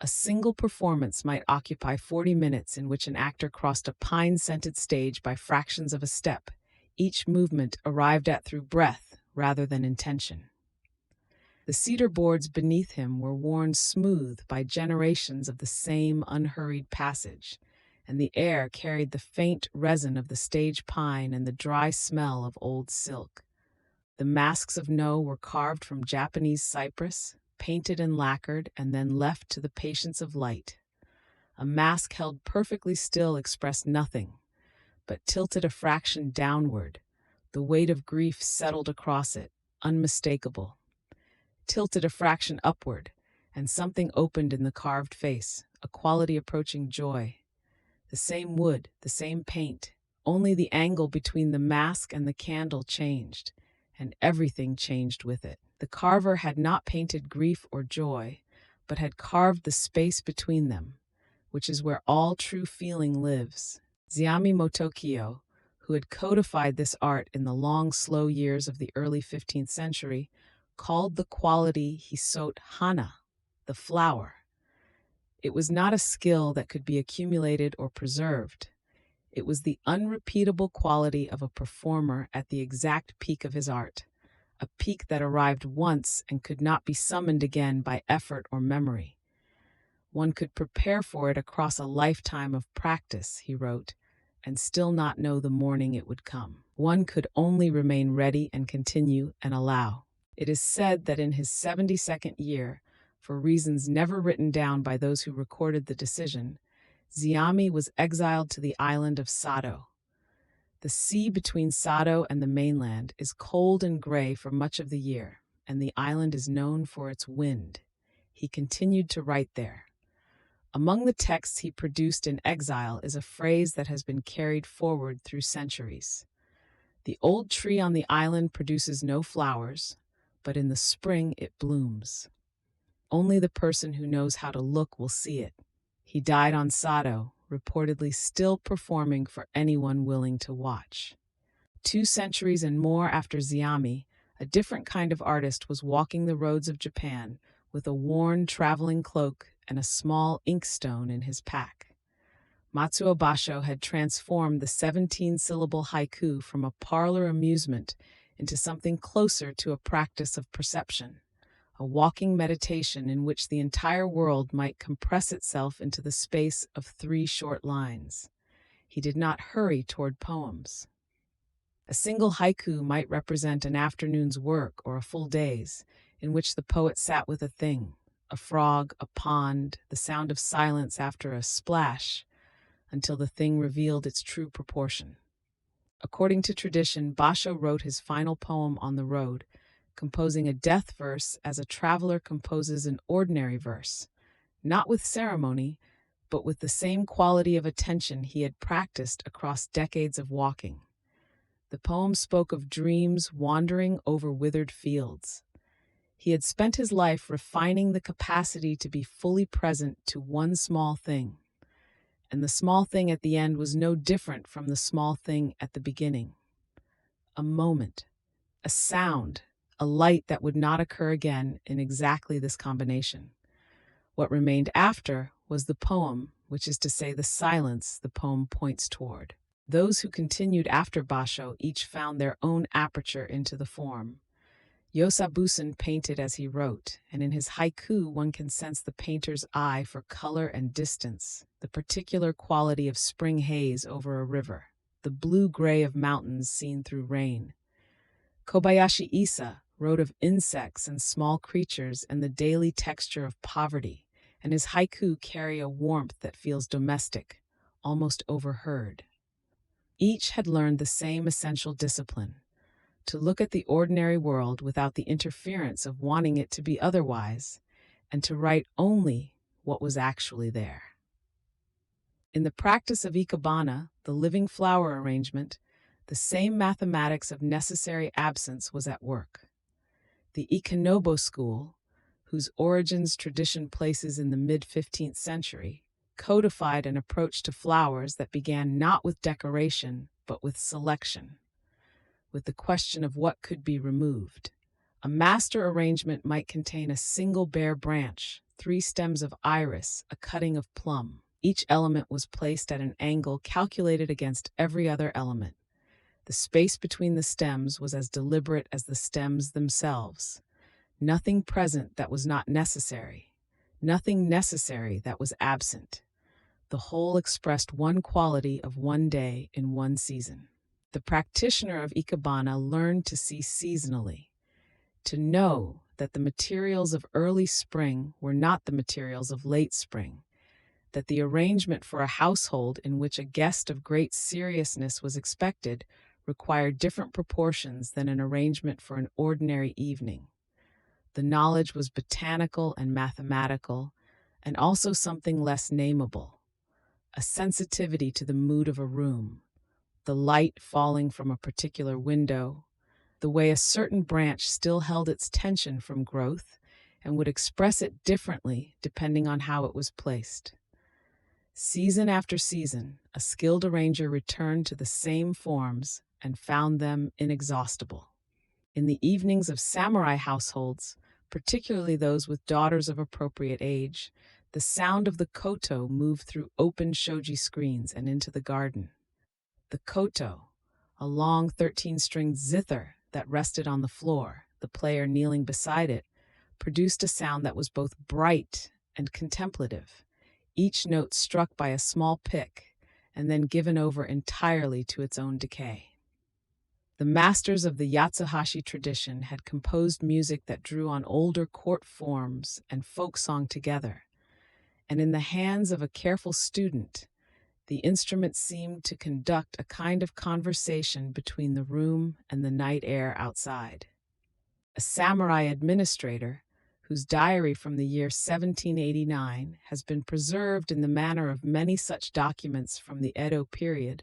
A single performance might occupy 40 minutes in which an actor crossed a pine-scented stage by fractions of a step, each movement arrived at through breath rather than intention. The cedar boards beneath him were worn smooth by generations of the same unhurried passage, and the air carried the faint resin of the stage pine and the dry smell of old silk. The masks of No were carved from Japanese cypress, painted and lacquered, and then left to the patience of light. A mask held perfectly still expressed nothing, but tilted a fraction downward. The weight of grief settled across it, unmistakable. Tilted a fraction upward, and something opened in the carved face, a quality approaching joy. The same wood, the same paint, only the angle between the mask and the candle changed, and everything changed with it. The carver had not painted grief or joy, but had carved the space between them, which is where all true feeling lives. Ziami Motokyo, who had codified this art in the long, slow years of the early 15th century, called the quality hisot hana, the flower. It was not a skill that could be accumulated or preserved. It was the unrepeatable quality of a performer at the exact peak of his art, a peak that arrived once and could not be summoned again by effort or memory. One could prepare for it across a lifetime of practice, he wrote, and still not know the morning it would come. One could only remain ready and continue and allow. It is said that in his 72nd year, for reasons never written down by those who recorded the decision, Ziami was exiled to the island of Sado. The sea between Sado and the mainland is cold and gray for much of the year, and the island is known for its wind. He continued to write there. Among the texts he produced in exile is a phrase that has been carried forward through centuries. The old tree on the island produces no flowers, but in the spring it blooms. Only the person who knows how to look will see it. He died on Sado, reportedly still performing for anyone willing to watch. 2 centuries and more after Ziami, a different kind of artist was walking the roads of Japan with a worn traveling cloak and a small inkstone in his pack. Matsuo Basho had transformed the 17-syllable haiku from a parlor amusement into something closer to a practice of perception, a walking meditation in which the entire world might compress itself into the space of 3 short lines. He did not hurry toward poems. A single haiku might represent an afternoon's work or a full day's, in which the poet sat with a thing, a frog, a pond, the sound of silence after a splash, until the thing revealed its true proportion. According to tradition, Basho wrote his final poem on the road, composing a death verse as a traveler composes an ordinary verse, not with ceremony, but with the same quality of attention he had practiced across decades of walking. The poem spoke of dreams wandering over withered fields. He had spent his life refining the capacity to be fully present to one small thing, and the small thing at the end was no different from the small thing at the beginning. A moment, a sound, a light that would not occur again in exactly this combination. What remained after was the poem, which is to say the silence the poem points toward. Those who continued after Basho each found their own aperture into the form. Yosabusan painted as he wrote, and in his haiku one can sense the painter's eye for color and distance, the particular quality of spring haze over a river, the blue-gray of mountains seen through rain. Kobayashi Isa wrote of insects and small creatures and the daily texture of poverty, and his haiku carry a warmth that feels domestic, almost overheard. Each had learned the same essential discipline: to look at the ordinary world without the interference of wanting it to be otherwise, and to write only what was actually there. In the practice of ikebana, the living flower arrangement, the same mathematics of necessary absence was at work. The Ikenobo school, whose origins tradition places in the mid-15th century, codified an approach to flowers that began not with decoration, but with selection, with the question of what could be removed. A master arrangement might contain a single bare branch, 3 stems of iris, a cutting of plum. Each element was placed at an angle calculated against every other element. The space between the stems was as deliberate as the stems themselves. Nothing present that was not necessary. Nothing necessary that was absent. The whole expressed one quality of one day in one season. The practitioner of ikebana learned to see seasonally, to know that the materials of early spring were not the materials of late spring, that the arrangement for a household in which a guest of great seriousness was expected required different proportions than an arrangement for an ordinary evening. The knowledge was botanical and mathematical, and also something less nameable, a sensitivity to the mood of a room, the light falling from a particular window, the way a certain branch still held its tension from growth and would express it differently depending on how it was placed. Season after season, a skilled arranger returned to the same forms and found them inexhaustible. In the evenings of samurai households, particularly those with daughters of appropriate age, the sound of the koto moved through open shoji screens and into the garden. The koto, a long 13-stringed zither that rested on the floor, the player kneeling beside it, produced a sound that was both bright and contemplative, each note struck by a small pick and then given over entirely to its own decay. The masters of the Yatsuhashi tradition had composed music that drew on older court forms and folk song together, and in the hands of a careful student, the instrument seemed to conduct a kind of conversation between the room and the night air outside. A samurai administrator, whose diary from the year 1789 has been preserved in the manner of many such documents from the Edo period,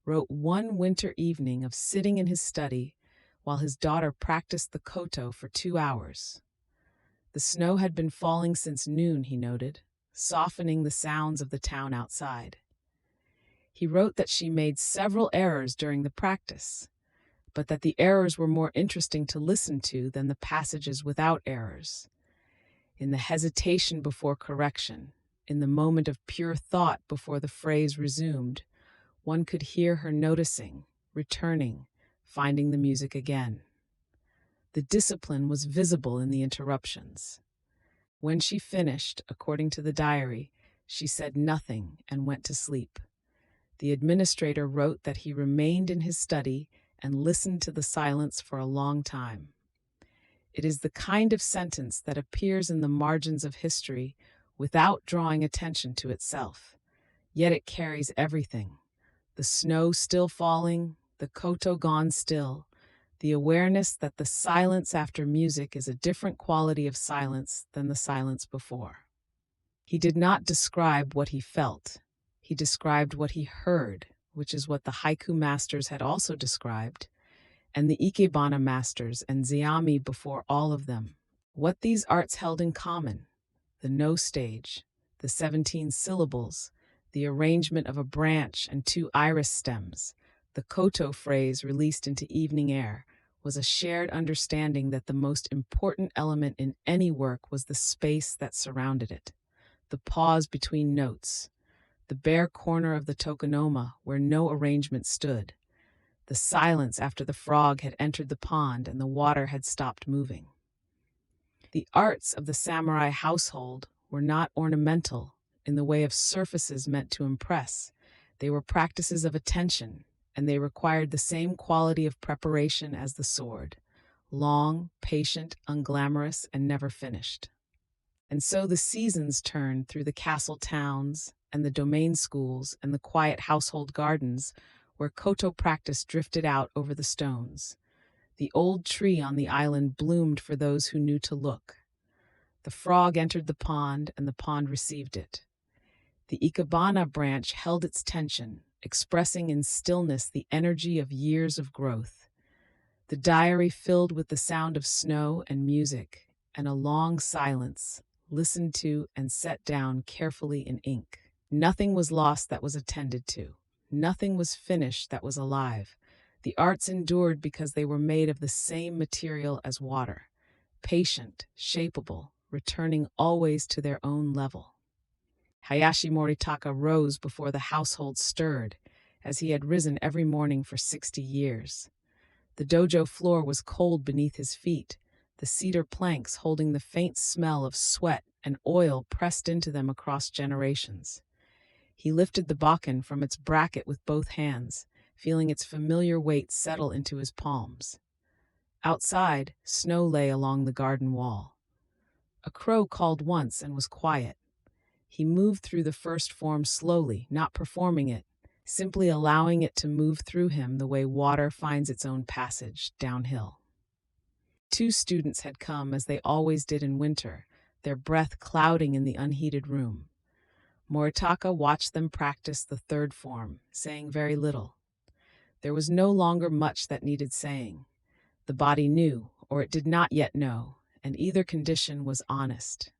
wrote one winter evening of sitting in his study while his daughter practiced the koto for 2 hours. The snow had been falling since noon, he noted, softening the sounds of the town outside. He wrote that she made several errors during the practice, but that the errors were more interesting to listen to than the passages without errors. In the hesitation before correction, in the moment of pure thought before the phrase resumed, one could hear her noticing, returning, finding the music again. The discipline was visible in the interruptions. When she finished, according to the diary, she said nothing and went to sleep. The administrator wrote that he remained in his study and listened to the silence for a long time. It is the kind of sentence that appears in the margins of history without drawing attention to itself, yet it carries everything. The snow still falling, the koto gone still, the awareness that the silence after music is a different quality of silence than the silence before. He did not describe what he felt. He described what he heard, which is what the haiku masters had also described, and the ikebana masters and zeami before all of them. What these arts held in common: the no stage, the 17 syllables, the arrangement of a branch and 2 iris stems, the koto phrase released into evening air, was a shared understanding that the most important element in any work was the space that surrounded it, the pause between notes, the bare corner of the tokonoma where no arrangement stood, the silence after the frog had entered the pond and the water had stopped moving. The arts of the samurai household were not ornamental in the way of surfaces meant to impress. They were practices of attention, and they required the same quality of preparation as the sword: long, patient, unglamorous, and never finished. And so the seasons turned through the castle towns and the domain schools and the quiet household gardens where koto practice drifted out over the stones. The old tree on the island bloomed for those who knew to look. The frog entered the pond, and the pond received it. The ikebana branch held its tension, expressing in stillness the energy of years of growth. The diary filled with the sound of snow and music, and a long silence, listened to and set down carefully in ink. Nothing was lost that was attended to. Nothing was finished that was alive. The arts endured because they were made of the same material as water, patient, shapeable, returning always to their own level. Hayashi Moritaka rose before the household stirred, as he had risen every morning for 60 years. The dojo floor was cold beneath his feet, the cedar planks holding the faint smell of sweat and oil pressed into them across generations. He lifted the bakken from its bracket with both hands, feeling its familiar weight settle into his palms. Outside, snow lay along the garden wall. A crow called once and was quiet. He moved through the first form slowly, not performing it, simply allowing it to move through him the way water finds its own passage downhill. Two students had come as they always did in winter, their breath clouding in the unheated room. Moritaka watched them practice the third form, saying very little. There was no longer much that needed saying. The body knew, or it did not yet know, and either condition was honest.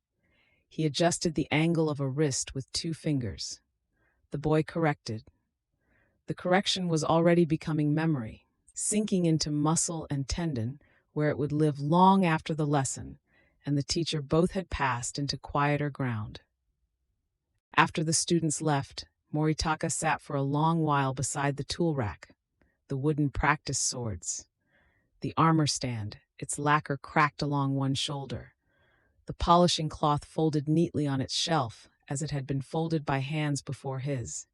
He adjusted the angle of a wrist with 2 fingers. The boy corrected. The correction was already becoming memory, sinking into muscle and tendon, where it would live long after the lesson, and the teacher both had passed into quieter ground. After the students left, Moritaka sat for a long while beside the tool rack, the wooden practice swords, the armor stand, its lacquer cracked along one shoulder, the polishing cloth folded neatly on its shelf as it had been folded by hands before his.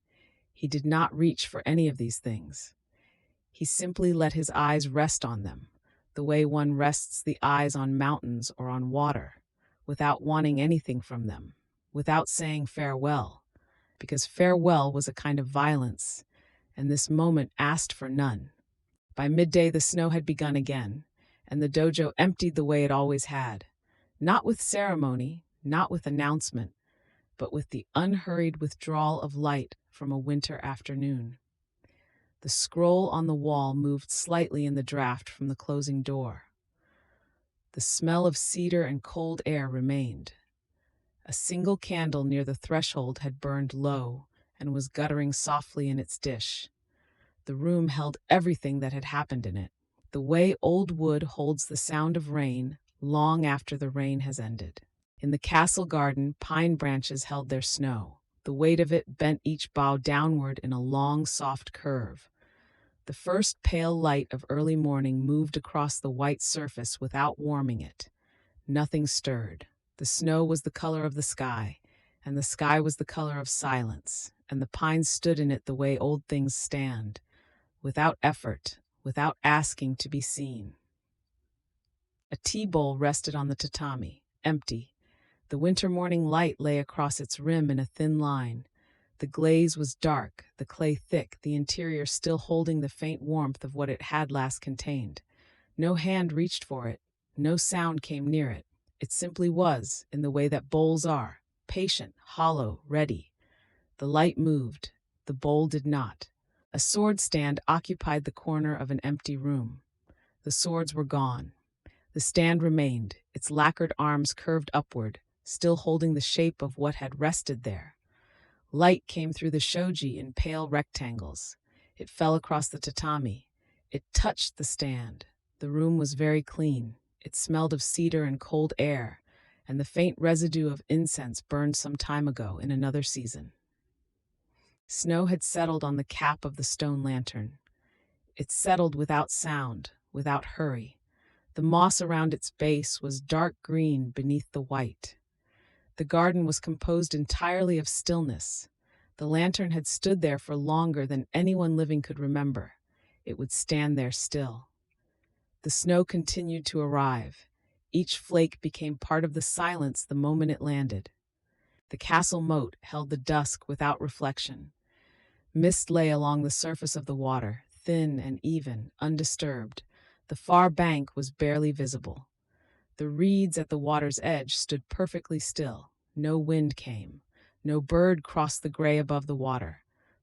He did not reach for any of these things. He simply let his eyes rest on them, the way one rests the eyes on mountains or on water, without wanting anything from them, without saying farewell, because farewell was a kind of violence, and this moment asked for none. By midday the snow had begun again, and the dojo emptied the way it always had, not with ceremony, not with announcement, but with the unhurried withdrawal of light from a winter afternoon. The scroll on the wall moved slightly in the draft from the closing door. The smell of cedar and cold air remained. A single candle near the threshold had burned low and was guttering softly in its dish. The room held everything that had happened in it, the way old wood holds the sound of rain long after the rain has ended. In the castle garden, pine branches held their snow. The weight of it bent each bough downward in a long, soft curve. The first pale light of early morning moved across the white surface without warming it. Nothing stirred. The snow was the color of the sky, and the sky was the color of silence, and the pines stood in it the way old things stand, without effort, without asking to be seen. A tea bowl rested on the tatami, empty. The winter morning light lay across its rim in a thin line. The glaze was dark, the clay thick, the interior still holding the faint warmth of what it had last contained. No hand reached for it, no sound came near it. It simply was, in the way that bowls are, patient, hollow, ready. The light moved, the bowl did not. A sword stand occupied the corner of an empty room. The swords were gone. The stand remained, its lacquered arms curved upward, still holding the shape of what had rested there. Light came through the shoji in pale rectangles. It fell across the tatami. It touched the stand. The room was very clean. It smelled of cedar and cold air, and the faint residue of incense burned some time ago in another season. Snow had settled on the cap of the stone lantern. It settled without sound, without hurry. The moss around its base was dark green beneath the white. The garden was composed entirely of stillness. The lantern had stood there for longer than anyone living could remember. It would stand there still. The snow continued to arrive. Each flake became part of the silence the moment it landed. The castle moat held the dusk without reflection. Mist lay along the surface of the water, thin and even, undisturbed. The far bank was barely visible. The reeds at the water's edge stood perfectly still. No wind came. No bird crossed the gray above the water.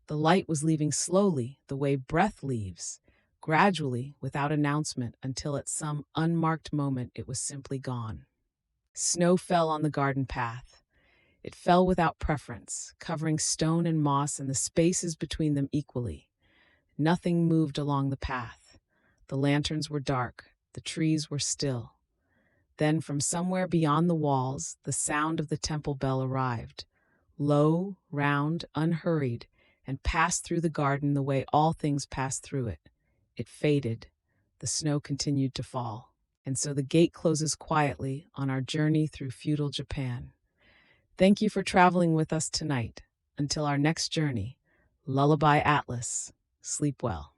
The light was leaving slowly, the way breath leaves, gradually, without announcement, until at some unmarked moment it was simply gone. Snow fell on the garden path. It fell without preference, covering stone and moss and the spaces between them equally. Nothing moved along the path. The lanterns were dark. The trees were still. Then, from somewhere beyond the walls, the sound of the temple bell arrived, low, round, unhurried, and passed through the garden the way all things pass through it. It faded. The snow continued to fall. And so the gate closes quietly on our journey through feudal Japan. Thank you for traveling with us tonight. Until our next journey, Lullaby Atlas. Sleep well.